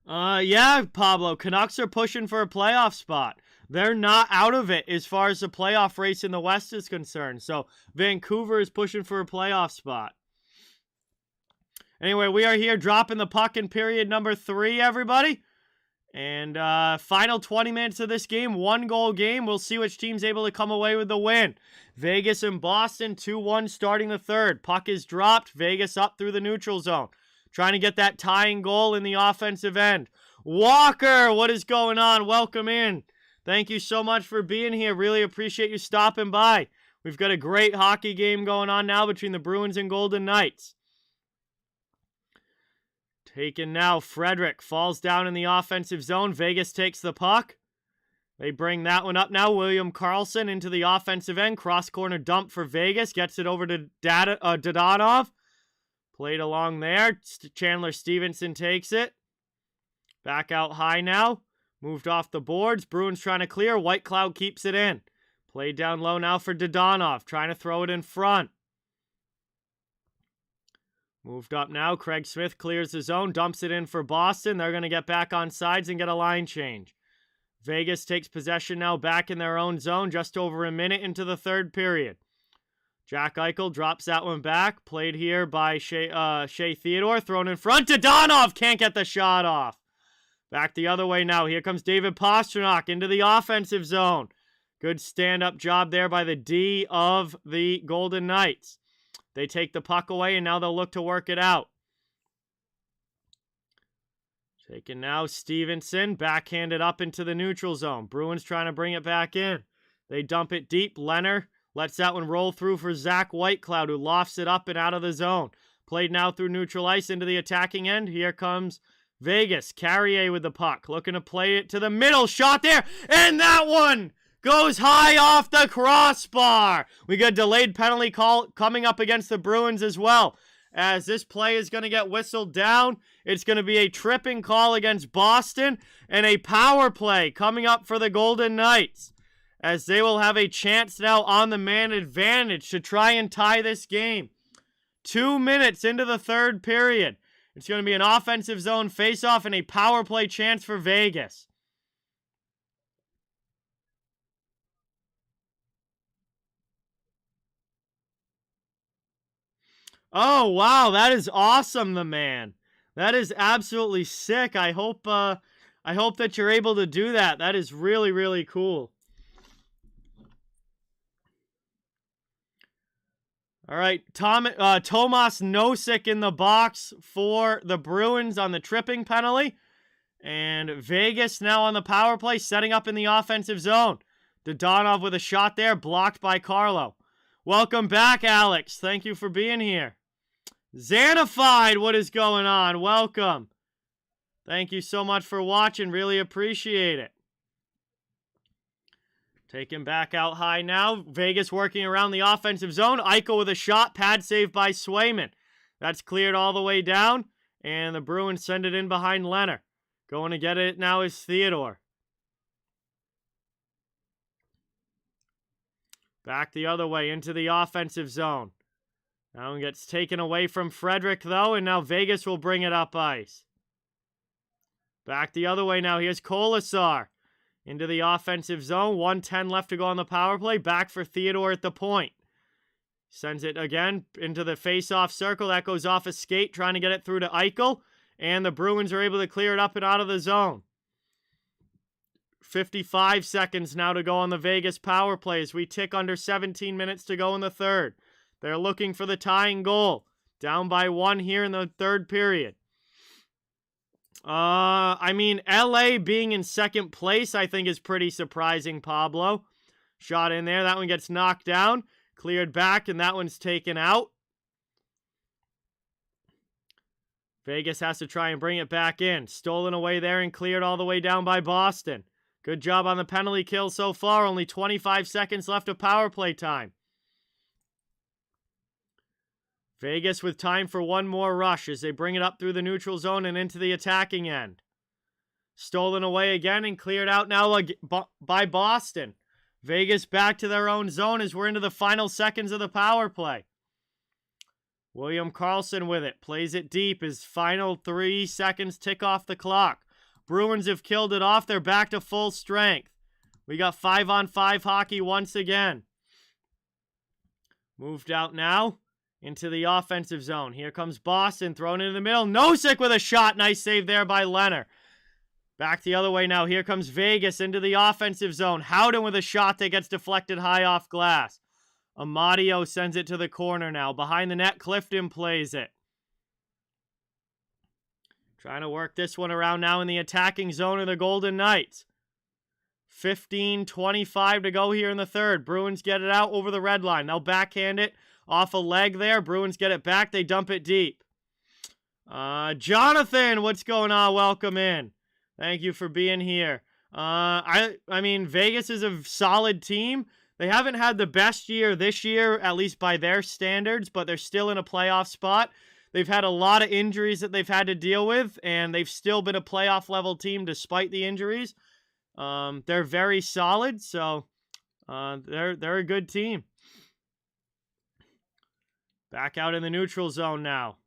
Yeah, Pablo. Canucks are pushing for a playoff spot. They're not out of it as far as the playoff race in the West is concerned. So Vancouver is pushing for a playoff spot. Anyway, we are here dropping the puck in period number 3, everybody. And final 20 minutes of this game, 1-goal game. We'll see which team's able to come away with the win. Vegas and Boston, 2-1 starting the third. Puck is dropped. Vegas up through the neutral zone. Trying to get that tying goal in the offensive end. Walker, what is going on? Welcome in. Thank you so much for being here. Really appreciate you stopping by. We've got a great hockey game going on now between the Bruins and Golden Knights. Taken now, Frederick falls down in the offensive zone. Vegas takes the puck. They bring that one up now. William Karlsson into the offensive end. Cross-corner dump for Vegas. Gets it over to Dadonov. Played along there. Chandler Stevenson takes it. Back out high now. Moved off the boards. Bruins trying to clear. White Cloud keeps it in. Played down low now for Dadonov. Trying to throw it in front. Moved up now. Craig Smith clears the zone. Dumps it in for Boston. They're going to get back on sides and get a line change. Vegas takes possession now back in their own zone. Just over a minute into the third period. Jack Eichel drops that one back. Played here by Shea Theodore. Thrown in front. Dadonov can't get the shot off. Back the other way now. Here comes David Pastrnak into the offensive zone. Good stand-up job there by the D of the Golden Knights. They take the puck away, and now they'll look to work it out. Taken now, Stevenson, backhanded up into the neutral zone. Bruins trying to bring it back in. They dump it deep. Leonard lets that one roll through for Zach Whitecloud, who lofts it up and out of the zone. Played now through neutral ice into the attacking end. Here comes Vegas. Carrier with the puck, looking to play it to the middle. Shot there, and that one goes high off the crossbar. We got a delayed penalty call coming up against the Bruins as well. As this play is going to get whistled down, it's going to be a tripping call against Boston and a power play coming up for the Golden Knights, as they will have a chance now on the man advantage to try and tie this game. 2 minutes into the third period. It's going to be an offensive zone faceoff and a power play chance for Vegas. Oh, wow, that is awesome, the man. That is absolutely sick. I hope that you're able to do that. That is really, really cool. All right, Tomas Nosek in the box for the Bruins on the tripping penalty. And Vegas now on the power play, setting up in the offensive zone. Dadonov with a shot there, blocked by Carlo. Welcome back, Alex. Thank you for being here. Xanified, what is going on? Welcome. Thank you so much for watching. Really appreciate it. Taken back out high now. Vegas working around the offensive zone. Eichel with a shot. Pad save by Swayman. That's cleared all the way down. And the Bruins send it in behind Leonard. Going to get it now is Theodore. Back the other way into the offensive zone. Now it gets taken away from Frederick, though, and now Vegas will bring it up ice. Back the other way now. Here's Kolasar into the offensive zone. 1:10 left to go on the power play. Back for Theodore at the point. Sends it again into the face-off circle. That goes off a skate, trying to get it through to Eichel. And the Bruins are able to clear it up and out of the zone. 55 seconds now to go on the Vegas power play as we tick under 17 minutes to go in the third. They're looking for the tying goal. Down by 1 here in the third period. I mean, LA being in second place, I think, is pretty surprising, Pablo. Shot in there. That one gets knocked down. Cleared back, and that one's taken out. Vegas has to try and bring it back in. Stolen away there and cleared all the way down by Boston. Good job on the penalty kill so far. Only 25 seconds left of power play time. Vegas with time for one more rush as they bring it up through the neutral zone and into the attacking end. Stolen away again and cleared out now by Boston. Vegas back to their own zone as we're into the final seconds of the power play. William Karlsson with it. Plays it deep as final 3 seconds tick off the clock. Bruins have killed it off. They're back to full strength. We got 5-on-5 hockey once again. Moved out now into the offensive zone. Here comes Boston, thrown into the middle. Nosek with a shot. Nice save there by Leonard. Back the other way now. Here comes Vegas into the offensive zone. Howden with a shot that gets deflected high off glass. Amadio sends it to the corner now. Behind the net, Clifton plays it. Trying to work this one around now in the attacking zone of the Golden Knights. 15:25 to go here in the third. Bruins get it out over the red line. They'll backhand it off a leg there. Bruins get it back. They dump it deep. Jonathan, what's going on? Welcome in. Thank you for being here. I mean, Vegas is a solid team. They haven't had the best year this year, at least by their standards, but they're still in a playoff spot. They've had a lot of injuries that they've had to deal with, and they've still been a playoff-level team despite the injuries. They're very solid, so they're a good team. Back out in the neutral zone now.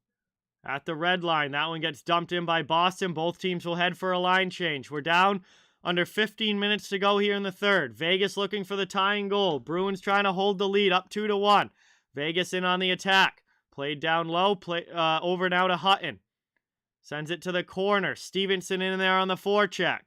At the red line, that one gets dumped in by Boston. Both teams will head for a line change. We're down under 15 minutes to go here in the third. Vegas looking for the tying goal. Bruins trying to hold the lead up 2-1. Vegas in on the attack. Played down low. Over now to Hutton. Sends it to the corner. Stevenson in there on the forecheck.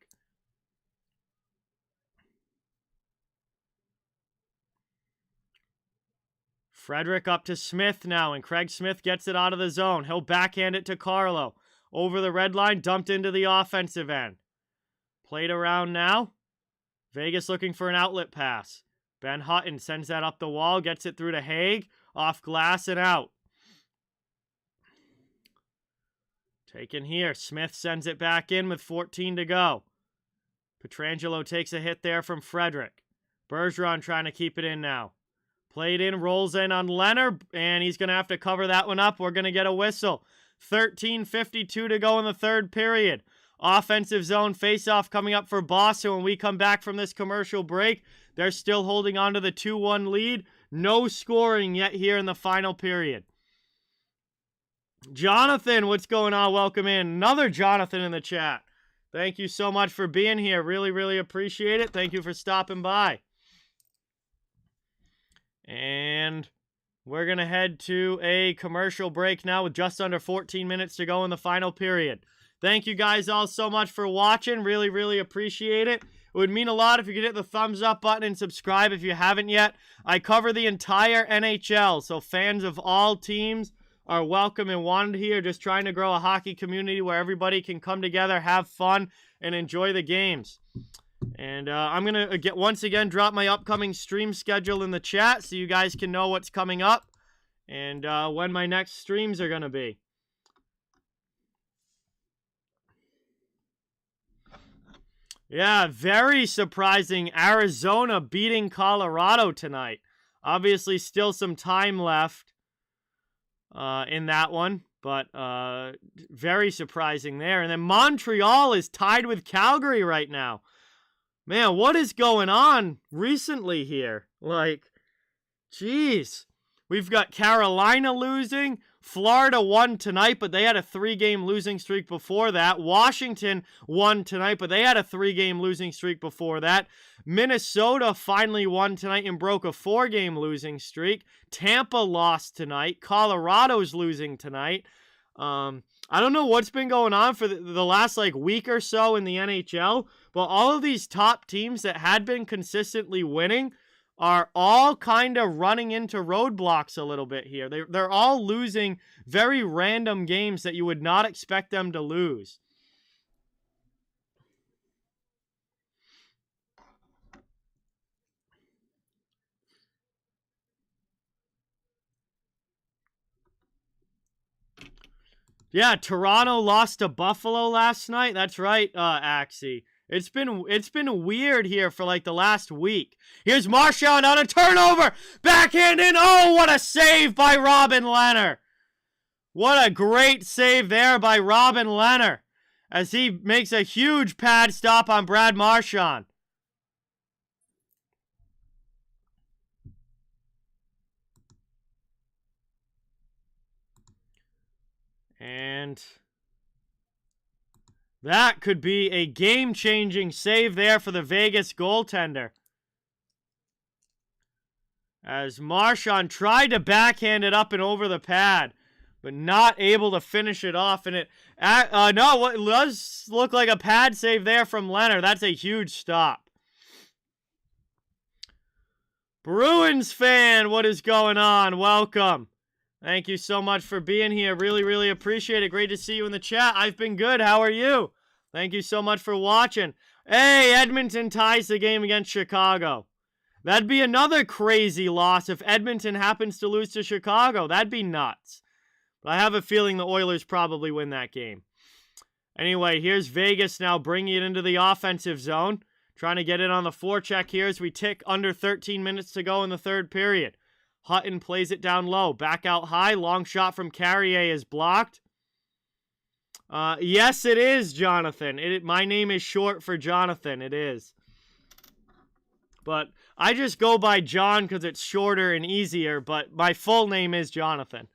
Frederick up to Smith now, and Craig Smith gets it out of the zone. He'll backhand it to Carlo. Over the red line, dumped into the offensive end. Played around now. Vegas looking for an outlet pass. Ben Hutton sends that up the wall, gets it through to Haig, off glass and out. Taken here. Smith sends it back in with 14 to go. Pietrangelo takes a hit there from Frederick. Bergeron trying to keep it in now. Played in, rolls in on Leonard, and he's going to have to cover that one up. We're going to get a whistle. 13:52 to go in the third period. Offensive zone faceoff coming up for Boston when we come back from this commercial break. They're still holding on to the 2-1 lead. No scoring yet here in the final period. Jonathan, what's going on? Welcome in. Another Jonathan in the chat. Thank you so much for being here. Really, really appreciate it. Thank you for stopping by. And we're going to head to a commercial break now with just under 14 minutes to go in the final period. Thank you guys all so much for watching. Really, really appreciate it. It would mean a lot if you could hit the thumbs up button and subscribe if you haven't yet. I cover the entire NHL, so fans of all teams are welcome and wanted here. Just trying to grow a hockey community where everybody can come together, have fun, and enjoy the games. And I'm going to once again drop my upcoming stream schedule in the chat so you guys can know what's coming up and when my next streams are going to be. Yeah, very surprising. Arizona beating Colorado tonight. Obviously, still some time left in that one, but very surprising there. And then Montreal is tied with Calgary right now. Man, what is going on recently here? Like, jeez. We've got Carolina losing. Florida won tonight, but they had a 3-game losing streak before that. Washington won tonight, but they had a 3-game losing streak before that. Minnesota finally won tonight and broke a 4-game losing streak. Tampa lost tonight. Colorado's losing tonight. I don't know what's been going on for the last week or so in the NHL, but all of these top teams that had been consistently winning are all kind of running into roadblocks a little bit here. They're all losing very random games that you would not expect them to lose. Yeah, Toronto lost to Buffalo last night. That's right, Axie. It's been weird here for the last week. Here's Marchand on a turnover. Backhand in. Oh, what a save by Robin Lehner. What a great save there by Robin Lehner as he makes a huge pad stop on Brad Marchand. And That could be a game-changing save there for the Vegas goaltender. As Marchand tried to backhand it up and over the pad, but not able to finish it off. And it does look like a pad save there from Leonard. That's a huge stop. Bruins fan, what is going on? Welcome. Thank you so much for being here. Really, really appreciate it. Great to see you in the chat. I've been good. How are you? Thank you so much for watching. Hey, Edmonton ties the game against Chicago. That'd be another crazy loss if Edmonton happens to lose to Chicago. That'd be nuts. But I have a feeling the Oilers probably win that game. Anyway, here's Vegas now bringing it into the offensive zone. Trying to get it on the forecheck here as we tick under 13 minutes to go in the third period. Hutton plays it down low. Back out high. Long shot from Carrier is blocked. Yes, it is, Jonathan. My name is short for Jonathan. It is. But I just go by John because it's shorter and easier. But my full name is Jonathan.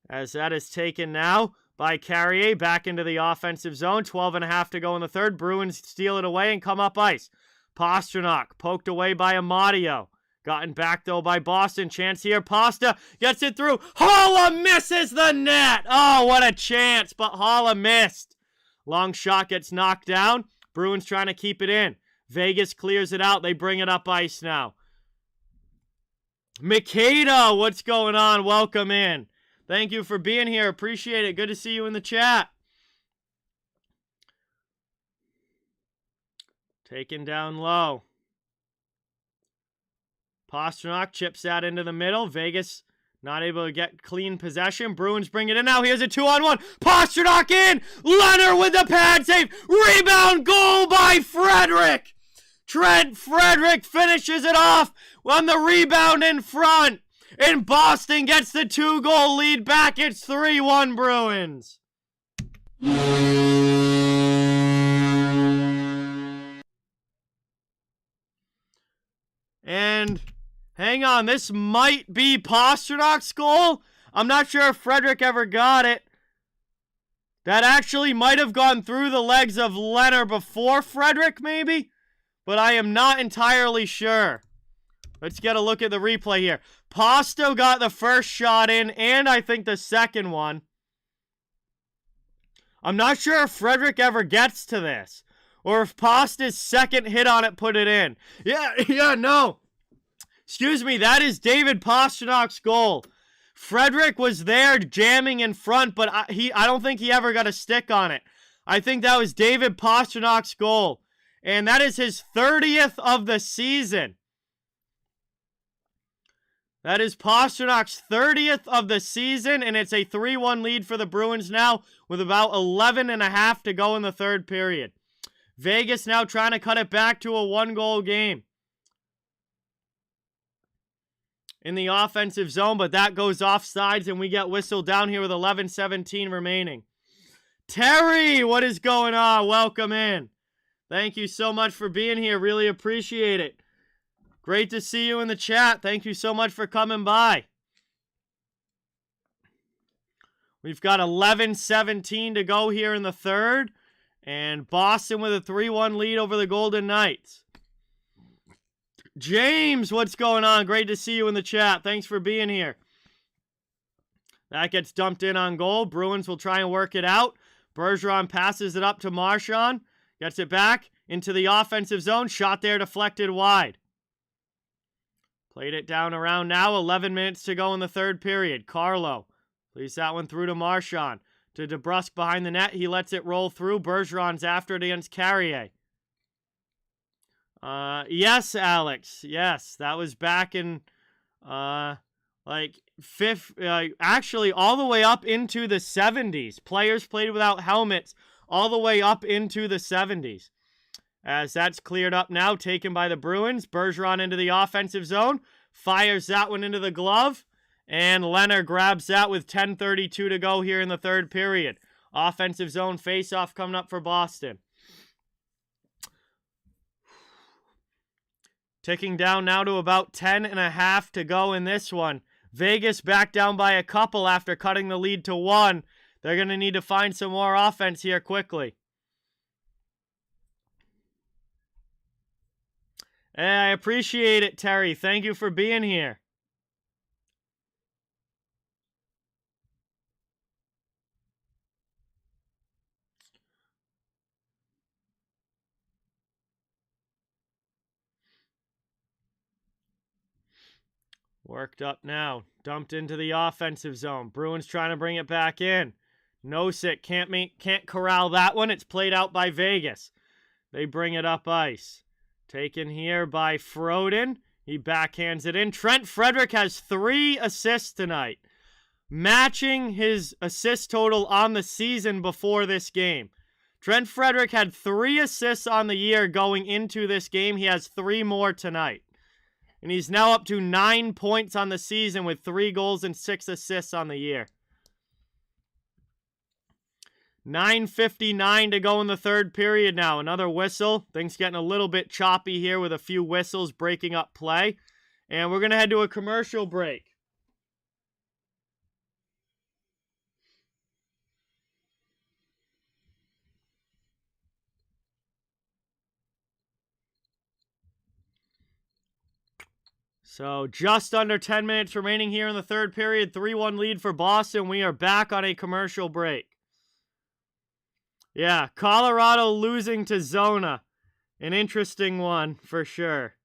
As that is taken now by Carrier. Back into the offensive zone. 12.5 to go in the third. Bruins steal it away and come up ice. Pastrnak poked away by Amadio. Gotten back, though, by Boston. Chance here. Pasta gets it through. Haula misses the net. Oh, what a chance. But Haula missed. Long shot gets knocked down. Bruins trying to keep it in. Vegas clears it out. They bring it up ice now. Mikeda, what's going on? Welcome in. Thank you for being here. Appreciate it. Good to see you in the chat. Taken down low. Pastrnak chips that into the middle. Vegas not able to get clean possession. Bruins bring it in now. Here's a 2-on-1. Pastrnak in. Leonard with the pad save. Rebound goal by Frederick. Trent Frederick finishes it off on the rebound in front. And Boston gets the 2-goal lead back. It's 3-1 Bruins. And hang on, this might be Pasternak's goal. I'm not sure if Frederick ever got it. That actually might have gone through the legs of Leonard before Frederick, maybe? But I am not entirely sure. Let's get a look at the replay here. Pasto got the first shot in, and I think the second one. I'm not sure if Frederick ever gets to this. Or if Pasta's second hit on it put it in. Yeah, no. Excuse me, that is David Pasternak's goal. Frederick was there jamming in front, but I don't think he ever got a stick on it. I think that was David Pasternak's goal. And that is his 30th of the season. That is Pasternak's 30th of the season, and it's a 3-1 lead for the Bruins now with about 11.5 to go in the third period. Vegas now trying to cut it back to a 1-goal game in the offensive zone, but that goes offsides, and we get whistled down here with 11:17 remaining. Terry, what is going on? Welcome in. Thank you so much for being here. Really appreciate it. Great to see you in the chat. Thank you so much for coming by. We've got 11:17 to go here in the third. And Boston with a 3-1 lead over the Golden Knights. James, what's going on? Great to see you in the chat. Thanks for being here. That gets dumped in on goal. Bruins will try and work it out. Bergeron passes it up to Marchand. Gets it back into the offensive zone. Shot there deflected wide. Played it down around now. 11 minutes to go in the third period. Carlo plays that one through to Marchand. To DeBrusque behind the net. He lets it roll through. Bergeron's after it against Carrier. Yes, Alex. Yes, that was back in, actually all the way up into the 70s. Players played without helmets all the way up into the 70s. As that's cleared up now, taken by the Bruins. Bergeron into the offensive zone. Fires that one into the glove. And Leonard grabs that with 10:32 to go here in the third period. Offensive zone faceoff coming up for Boston. Ticking down now to about 10.5 to go in this one. Vegas back down by a couple after cutting the lead to 1. They're going to need to find some more offense here quickly. Hey, I appreciate it, Terry. Thank you for being here. Worked up now. Dumped into the offensive zone. Bruins trying to bring it back in. Nosek can't corral that one. It's played out by Vegas. They bring it up ice. Taken here by Froden. He backhands it in. Trent Frederick has 3 assists tonight, matching his assist total on the season before this game. Trent Frederick had 3 assists on the year going into this game. He has 3 more tonight. And he's now up to 9 points on the season with 3 goals and 6 assists on the year. 9:59 to go in the third period now. Another whistle. Things getting a little bit choppy here with a few whistles breaking up play. And we're going to head to a commercial break. So just under 10 minutes remaining here in the third period. 3-1 lead for Boston. We are back on a commercial break. Yeah, Colorado losing to Zona. An interesting one for sure.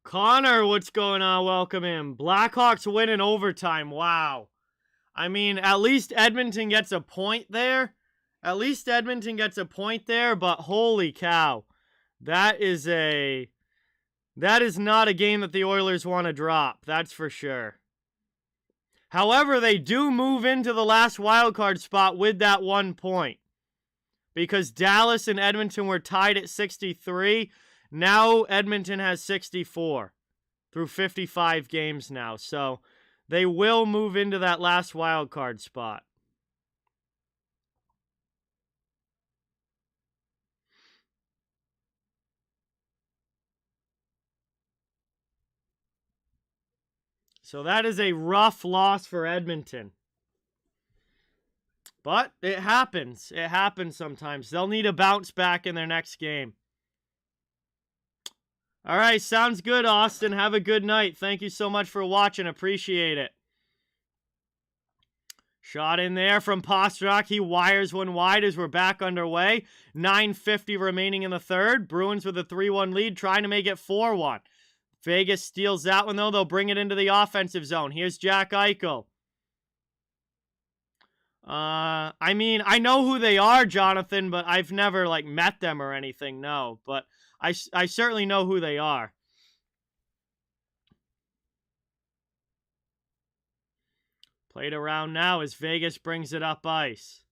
Connor, what's going on? Welcome in. Blackhawks win in overtime. Wow. I mean, at least Edmonton gets a point there. But holy cow. That is not a game that the Oilers want to drop. That's for sure. However, they do move into the last wildcard spot with that 1 point. Because Dallas and Edmonton were tied at 63. Now Edmonton has 64 through 55 games now. So they will move into that last wild card spot. So that is a rough loss for Edmonton. But it happens. It happens sometimes. They'll need a bounce back in their next game. All right, sounds good, Austin. Have a good night. Thank you so much for watching. Appreciate it. Shot in there from Pastrnak. He wires one wide as we're back underway. 9:50 remaining in the third. Bruins with a 3-1 lead, trying to make it 4-1. Vegas steals that one, though. They'll bring it into the offensive zone. Here's Jack Eichel. I mean, I know who they are, Jonathan, but I've never, met them or anything, no. But I certainly know who they are. Played around now as Vegas brings it up ice.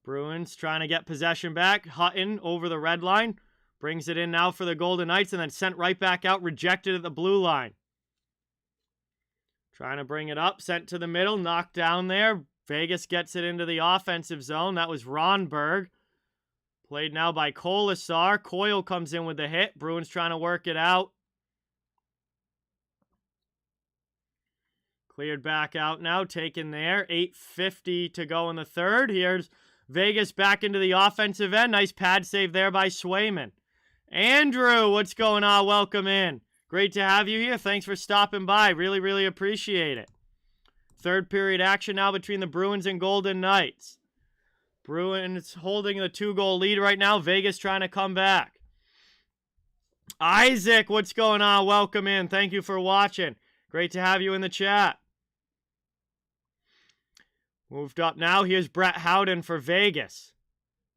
Bruins trying to get possession back. Hutton over the red line. Brings it in now for the Golden Knights and then sent right back out. Rejected at the blue line. Trying to bring it up. Sent to the middle. Knocked down there. Vegas gets it into the offensive zone. That was Ronberg. Played now by Kolasar. Coyle comes in with the hit. Bruins trying to work it out. Cleared back out now. Taken there. 8:50 to go in the third. Here's Vegas back into the offensive end. Nice pad save there by Swayman. Andrew, what's going on? Welcome in. Great to have you here. Thanks for stopping by. Really, really appreciate it. Third period action now between the Bruins and Golden Knights. Bruins holding the 2-goal lead right now. Vegas trying to come back. Isaac, what's going on? Welcome in. Thank you for watching. Great to have you in the chat. Moved up now. Here's Brett Howden for Vegas.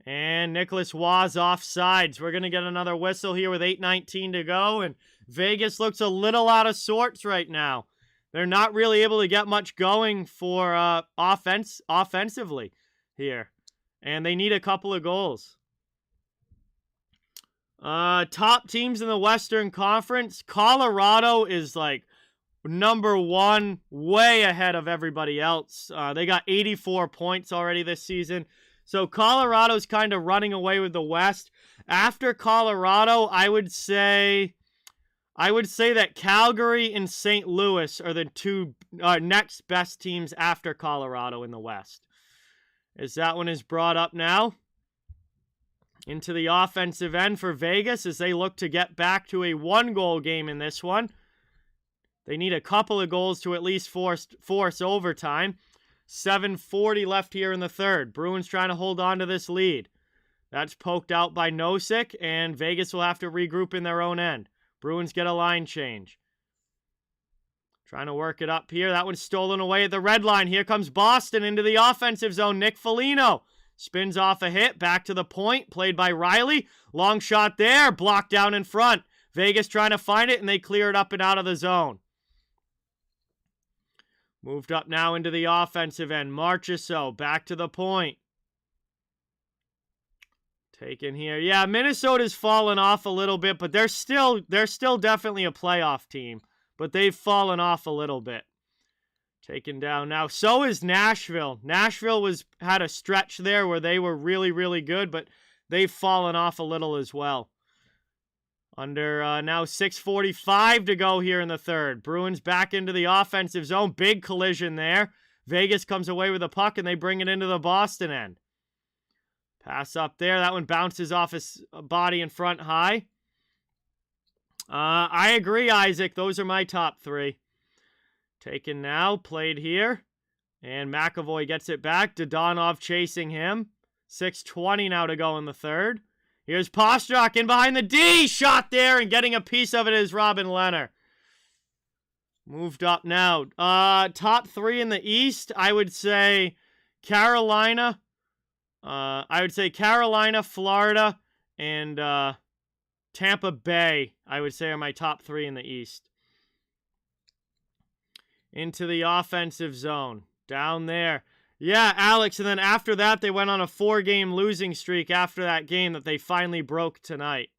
And Nicholas Waz offsides. We're going to get another whistle here with 8:19 to go. And Vegas looks a little out of sorts right now. They're not really able to get much going for offensively here. And they need a couple of goals. Top teams in the Western Conference. Colorado is like number one, way ahead of everybody else. They got 84 points already this season. So Colorado's kind of running away with the West. After Colorado, I would say that Calgary and St. Louis are the two next best teams after Colorado in the West. As that one is brought up now. Into the offensive end for Vegas as they look to get back to a one-goal game in this one. They need a couple of goals to at least force overtime. 7:40 left here in the third. Bruins trying to hold on to this lead. That's poked out by Nosek, and Vegas will have to regroup in their own end. Bruins get a line change. Trying to work it up here. That one's stolen away at the red line. Here comes Boston into the offensive zone. Nick Foligno spins off a hit. Back to the point. Played by Riley. Long shot there. Blocked down in front. Vegas trying to find it, and they clear it up and out of the zone. Moved up now into the offensive end. Marchessault back to the point. Taken here. Yeah, Minnesota's fallen off a little bit, but they're still definitely a playoff team. But they've fallen off a little bit. Taken down now. So is Nashville. Nashville had a stretch there where they were really, really good, but they've fallen off a little as well. Under now 6:45 to go here in the third. Bruins back into the offensive zone. Big collision there. Vegas comes away with the puck, and they bring it into the Boston end. Pass up there. That one bounces off his body in front high. I agree, Isaac. Those are my top three. Taken now. Played here. And McAvoy gets it back. Dodonov chasing him. 6:20 now to go in the third. Here's Pastrnak in behind the D. Shot there, and getting a piece of it is Robin Lehner. Moved up now. Top three in the East, I would say Carolina. Florida, and Tampa Bay, I would say, are my top three in the East. Into the offensive zone. Down there. Yeah, Alex, and then after that, they went on a 4-game losing streak after that game that they finally broke tonight.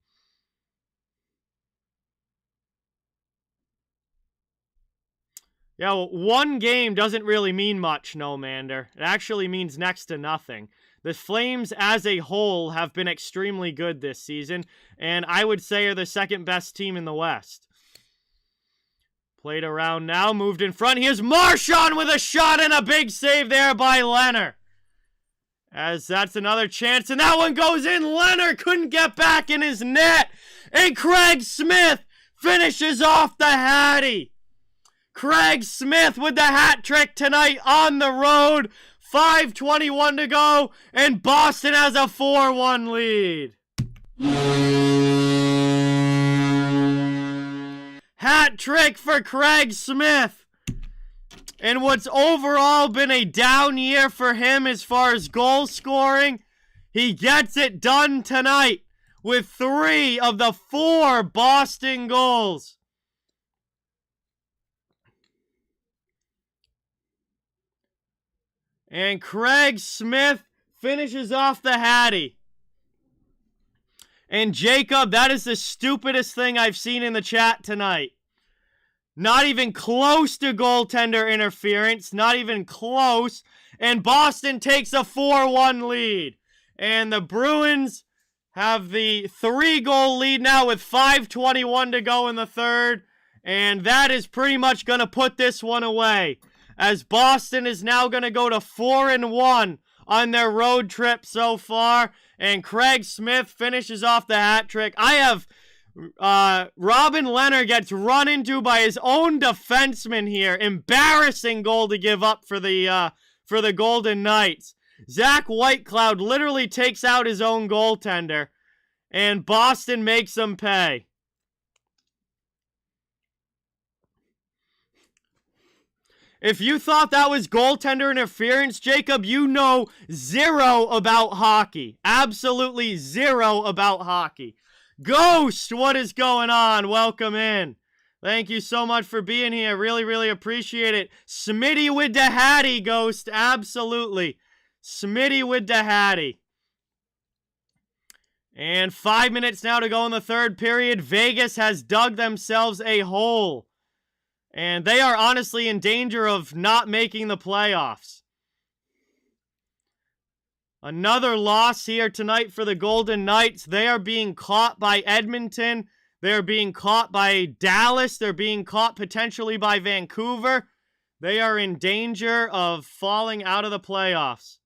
Yeah, well, one game doesn't really mean much, no, Mander. It actually means next to nothing. The Flames as a whole have been extremely good this season, and I would say are the second best team in the West. Played around now, moved in front. Here's Marchand with a shot and a big save there by Lehner. As that's another chance, and that one goes in. Lehner couldn't get back in his net, and Craig Smith finishes off the Hattie. Craig Smith with the hat trick tonight on the road. 5:21 to go, and Boston has a 4-1 lead. Hat trick for Craig Smith. And what's overall been a down year for him as far as goal scoring, he gets it done tonight with 3 of the 4 Boston goals. And Craig Smith finishes off the Hattie. And Jacob, that is the stupidest thing I've seen in the chat tonight. Not even close to goaltender interference. Not even close. And Boston takes a 4-1 lead. And the Bruins have the 3-goal lead now with 5:21 to go in the third. And that is pretty much going to put this one away, as Boston is now going to go to 4-1 on their road trip so far. And Craig Smith finishes off the hat trick. I have Robin Lehner gets run into by his own defenseman here. Embarrassing goal to give up for the Golden Knights. Zach Whitecloud literally takes out his own goaltender, and Boston makes them pay. If you thought that was goaltender interference, Jacob, you know zero about hockey. Absolutely zero about hockey. Ghost, what is going on? Welcome in. Thank you so much for being here. Really, really appreciate it. Smitty with the Hattie, Ghost. Absolutely. Smitty with the Hattie. And 5 minutes now to go in the third period. Vegas has dug themselves a hole. And they are honestly in danger of not making the playoffs. Another loss here tonight for the Golden Knights. They are being caught by Edmonton. They're being caught by Dallas. They're being caught potentially by Vancouver. They are in danger of falling out of the playoffs.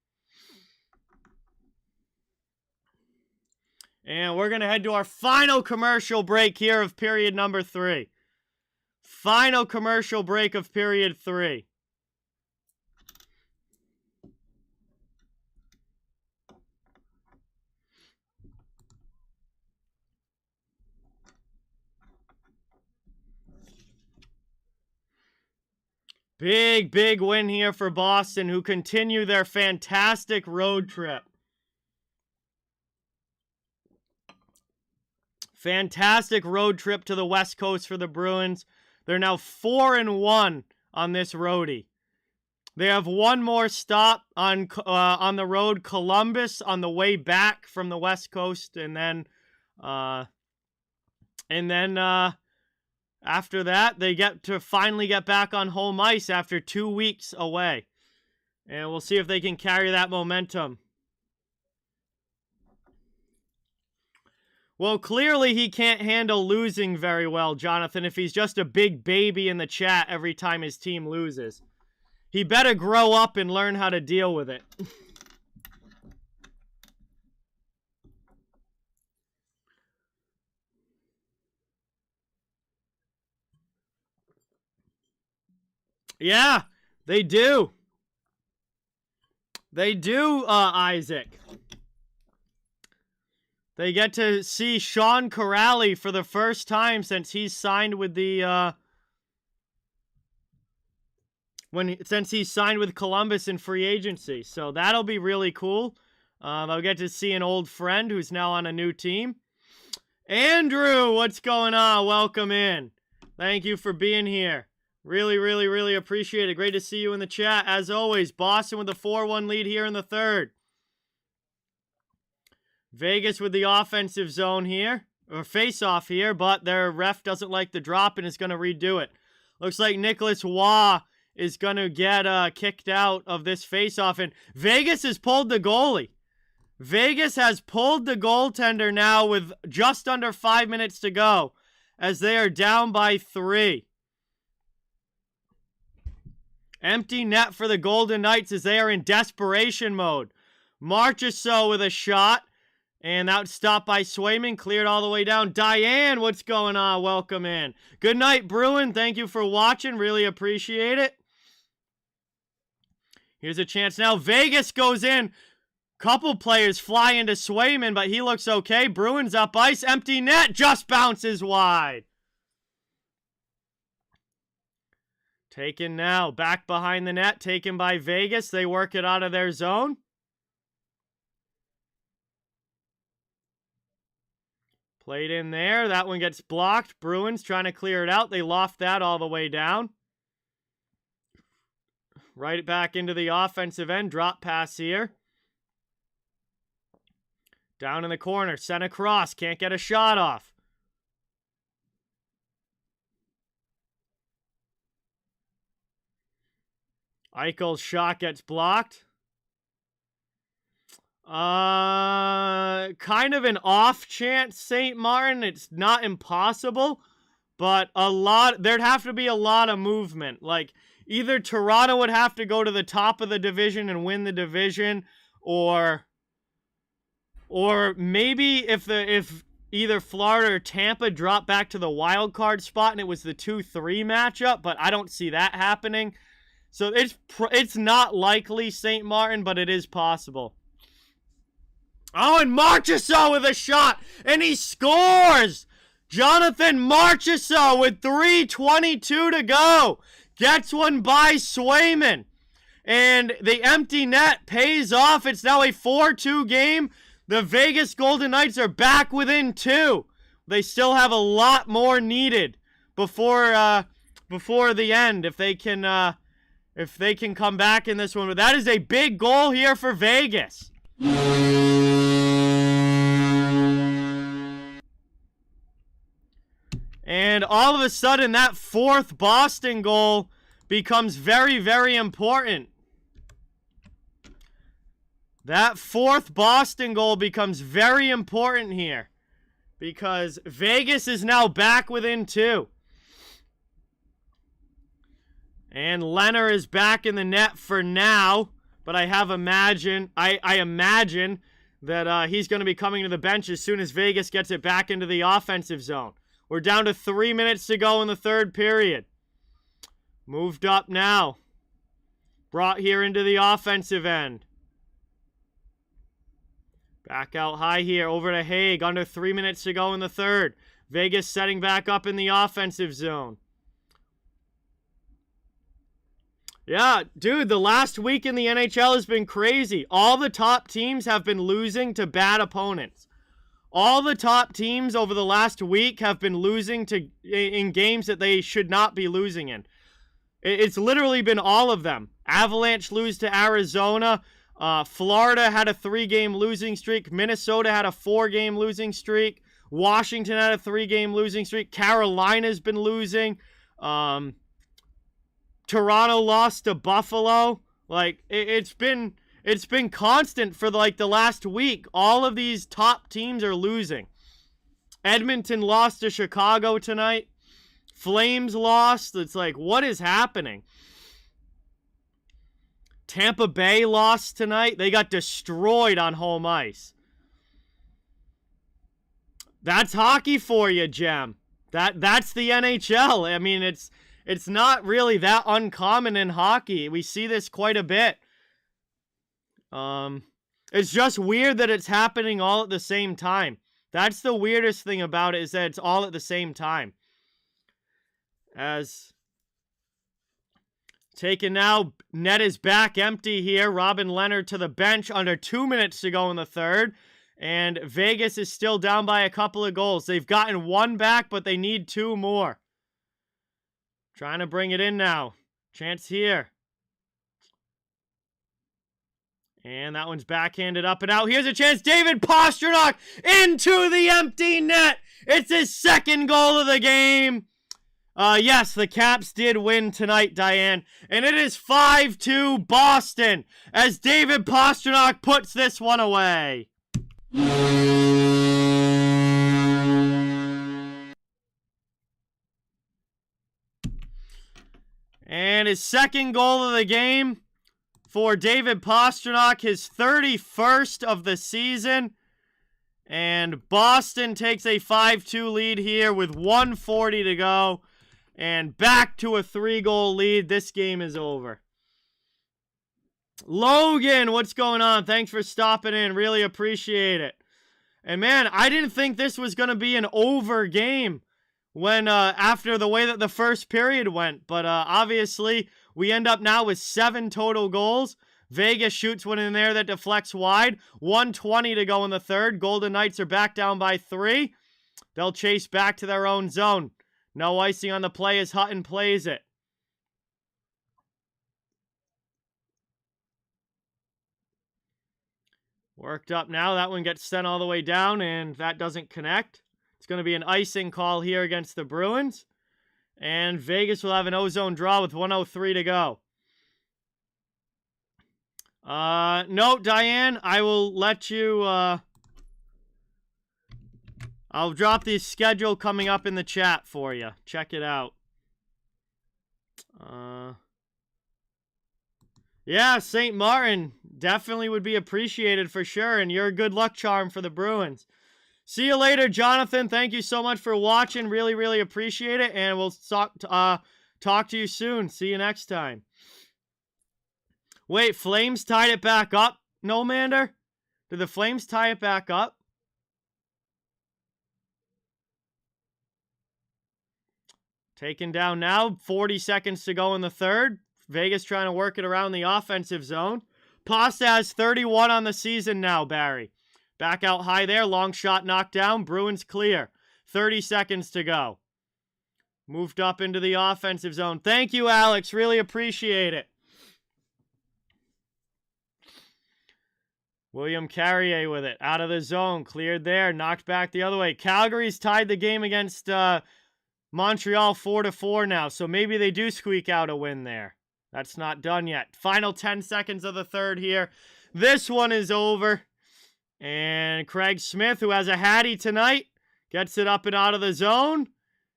And we're going to head to our final commercial break here of period number 3. Final commercial break of period 3. Big, big win here for Boston, who continue their fantastic road trip. Fantastic road trip to the West Coast for the Bruins. They're now 4-1 on this roadie. They have one more stop on the road, Columbus, on the way back from the West Coast, and then after that, they get to finally get back on home ice after 2 weeks away. And we'll see if they can carry that momentum. Well, clearly he can't handle losing very well, Jonathan, if he's just a big baby in the chat every time his team loses. He better grow up and learn how to deal with it. Yeah, they do. They do, Isaac. They get to see Sean Corrali for the first time since he's signed with the, since he's signed with Columbus in free agency. So that'll be really cool. They'll get to see an old friend who's now on a new team. Andrew, what's going on? Welcome in. Thank you for being here. Really, really, really appreciate it. Great to see you in the chat. As always, Boston with a 4-1 lead here in the third. Vegas with the offensive zone here, or face-off here, but their ref doesn't like the drop and is going to redo it. Looks like Nicholas Waugh is going to get kicked out of this face-off, and Vegas has pulled the goalie. Vegas has pulled the goaltender now with just under 5 minutes to go, as they are down by 3. Empty net for the Golden Knights as they are in desperation mode. Marchessault with a shot. And that was stopped by Swayman, cleared all the way down. Diane, what's going on? Welcome in. Good night, Bruin. Thank you for watching. Really appreciate it. Here's a chance now. Vegas goes in. Couple players fly into Swayman, but he looks okay. Bruins up ice. Empty net. Just bounces wide. Taken now. Back behind the net. Taken by Vegas. They work it out of their zone. Played in there. That one gets blocked. Bruins trying to clear it out. They loft that all the way down. Right back into the offensive end. Drop pass here. Down in the corner. Sent across. Can't get a shot off. Eichel's shot gets blocked. Kind of an off chance, St. Martin. It's not impossible, but there'd have to be a lot of movement. Like, either Toronto would have to go to the top of the division and win the division, or maybe if either Florida or Tampa dropped back to the wild card spot and it was the 2-3 matchup, but I don't see that happening. So it's not likely, St. Martin, but it is possible. Oh, and Marchessault with a shot, and he scores! Jonathan Marchessault with 3:22 to go. Gets one by Swayman. And the empty net pays off. It's now a 4-2 game. The Vegas Golden Knights are back within 2. They still have a lot more needed before the end if they can come back in this one. But that is a big goal here for Vegas. And all of a sudden, that fourth Boston goal becomes very, very important. That fourth Boston goal becomes very important here. Because Vegas is now back within 2. And Leonard is back in the net for now. But I imagine that he's going to be coming to the bench as soon as Vegas gets it back into the offensive zone. We're down to 3 minutes to go in the third period. Moved up now. Brought here into the offensive end. Back out high here, over to Haig. Under 3 minutes to go in the third. Vegas setting back up in the offensive zone. Yeah, dude, the last week in the NHL has been crazy. All the top teams have been losing to bad opponents. All the top teams over the last week have been losing in games that they should not be losing in. It's literally been all of them. Avalanche lose to Arizona. Florida had a 3-game losing streak. Minnesota had a 4-game losing streak. Washington had a 3-game losing streak. Carolina's been losing. Toronto lost to Buffalo. Like, it's been constant for like the last week. All of these top teams are losing. Edmonton lost to Chicago tonight. Flames lost. It's like, what is happening? Tampa Bay lost tonight. They got destroyed on home ice. That's hockey for you, Jem. That's the NHL. I mean, it's not really that uncommon in hockey. We see this quite a bit. It's just weird that it's happening all at the same time. That's the weirdest thing about it, is that it's all at the same time. As taken now, net is back empty here. Robin Leonard to the bench, under 2 minutes to go in the third. And Vegas is still down by a couple of goals. They've gotten 1 back, but they need 2 more. Trying to bring it in now. Chance here. And that one's backhanded up and out. Here's a chance. David Pastrnak into the empty net. It's his 2nd goal of the game. Yes, the Caps did win tonight, Diane. And it is 5-2 Boston as David Pastrnak puts this one away. And his 2nd goal of the game for David Pastrnak, his 31st of the season. And Boston takes a 5-2 lead here with 1:40 to go. And back to a 3-goal lead. This game is over. Logan, what's going on? Thanks for stopping in. Really appreciate it. And man, I didn't think this was going to be an over game when after the way that the first period went. But obviously, we end up now with 7 total goals. Vegas shoots one in there that deflects wide. 1:20 to go in the third. Golden Knights are back down by 3. They'll chase back to their own zone. No icing on the play as Hutton plays it. Worked up now. That one gets sent all the way down, and that doesn't connect. It's going to be an icing call here against the Bruins. And Vegas will have an ozone draw with 1:03 to go. No, Diane, I will let you, I'll drop the schedule coming up in the chat for you. Check it out. Yeah, St. Martin definitely would be appreciated for sure, and you're a good luck charm for the Bruins. See you later, Jonathan. Thank you so much for watching. Really, really appreciate it, and we'll talk to you soon. See you next time. Wait, Flames tied it back up, Nomander? Did the Flames tie it back up? Taken down now. 40 seconds to go in the third. Vegas trying to work it around the offensive zone. Pasta has 31 on the season now, Barry. Back out high there. Long shot knocked down. Bruins clear. 30 seconds to go. Moved up into the offensive zone. Thank you, Alex. Really appreciate it. William Carrier with it. Out of the zone. Cleared there. Knocked back the other way. Calgary's tied the game against Montreal 4-4 now, so maybe they do squeak out a win there. That's not done yet. Final 10 seconds of the third here. This one is over. And Craig Smith, who has a hattie tonight, gets it up and out of the zone.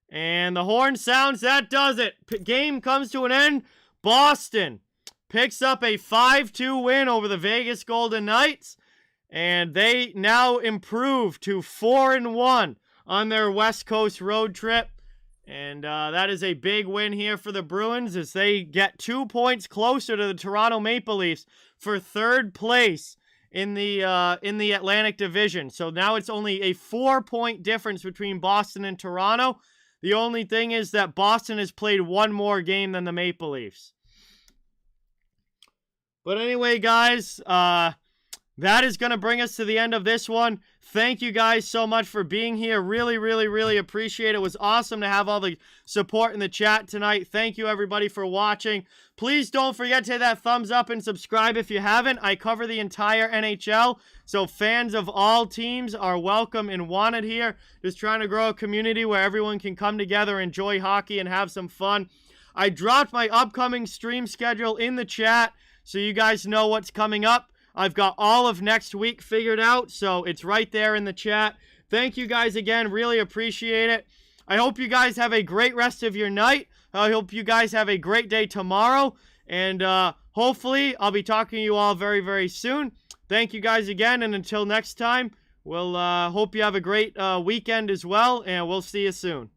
And the horn sounds. That does it. Game comes to an end. Boston picks up a 5-2 win over the Vegas Golden Knights. And they now improve to 4-1 on their West Coast road trip. And that is a big win here for the Bruins as they get 2 points closer to the Toronto Maple Leafs for third place in the Atlantic Division. So now it's only a 4-point difference between Boston and Toronto. The only thing is that Boston has played one more game than the Maple Leafs. But anyway, guys, that is going to bring us to the end of this one. Thank you guys so much for being here. Really, really, really appreciate it. It was awesome to have all the support in the chat tonight. Thank you, everybody, for watching. Please don't forget to hit that thumbs up and subscribe if you haven't. I cover the entire NHL, so fans of all teams are welcome and wanted here. Just trying to grow a community where everyone can come together, enjoy hockey, and have some fun. I dropped my upcoming stream schedule in the chat, so you guys know what's coming up. I've got all of next week figured out, so it's right there in the chat. Thank you guys again. Really appreciate it. I hope you guys have a great rest of your night. I hope you guys have a great day tomorrow. And hopefully, I'll be talking to you all very, very soon. Thank you guys again. And until next time, we'll hope you have a great weekend as well. And we'll see you soon.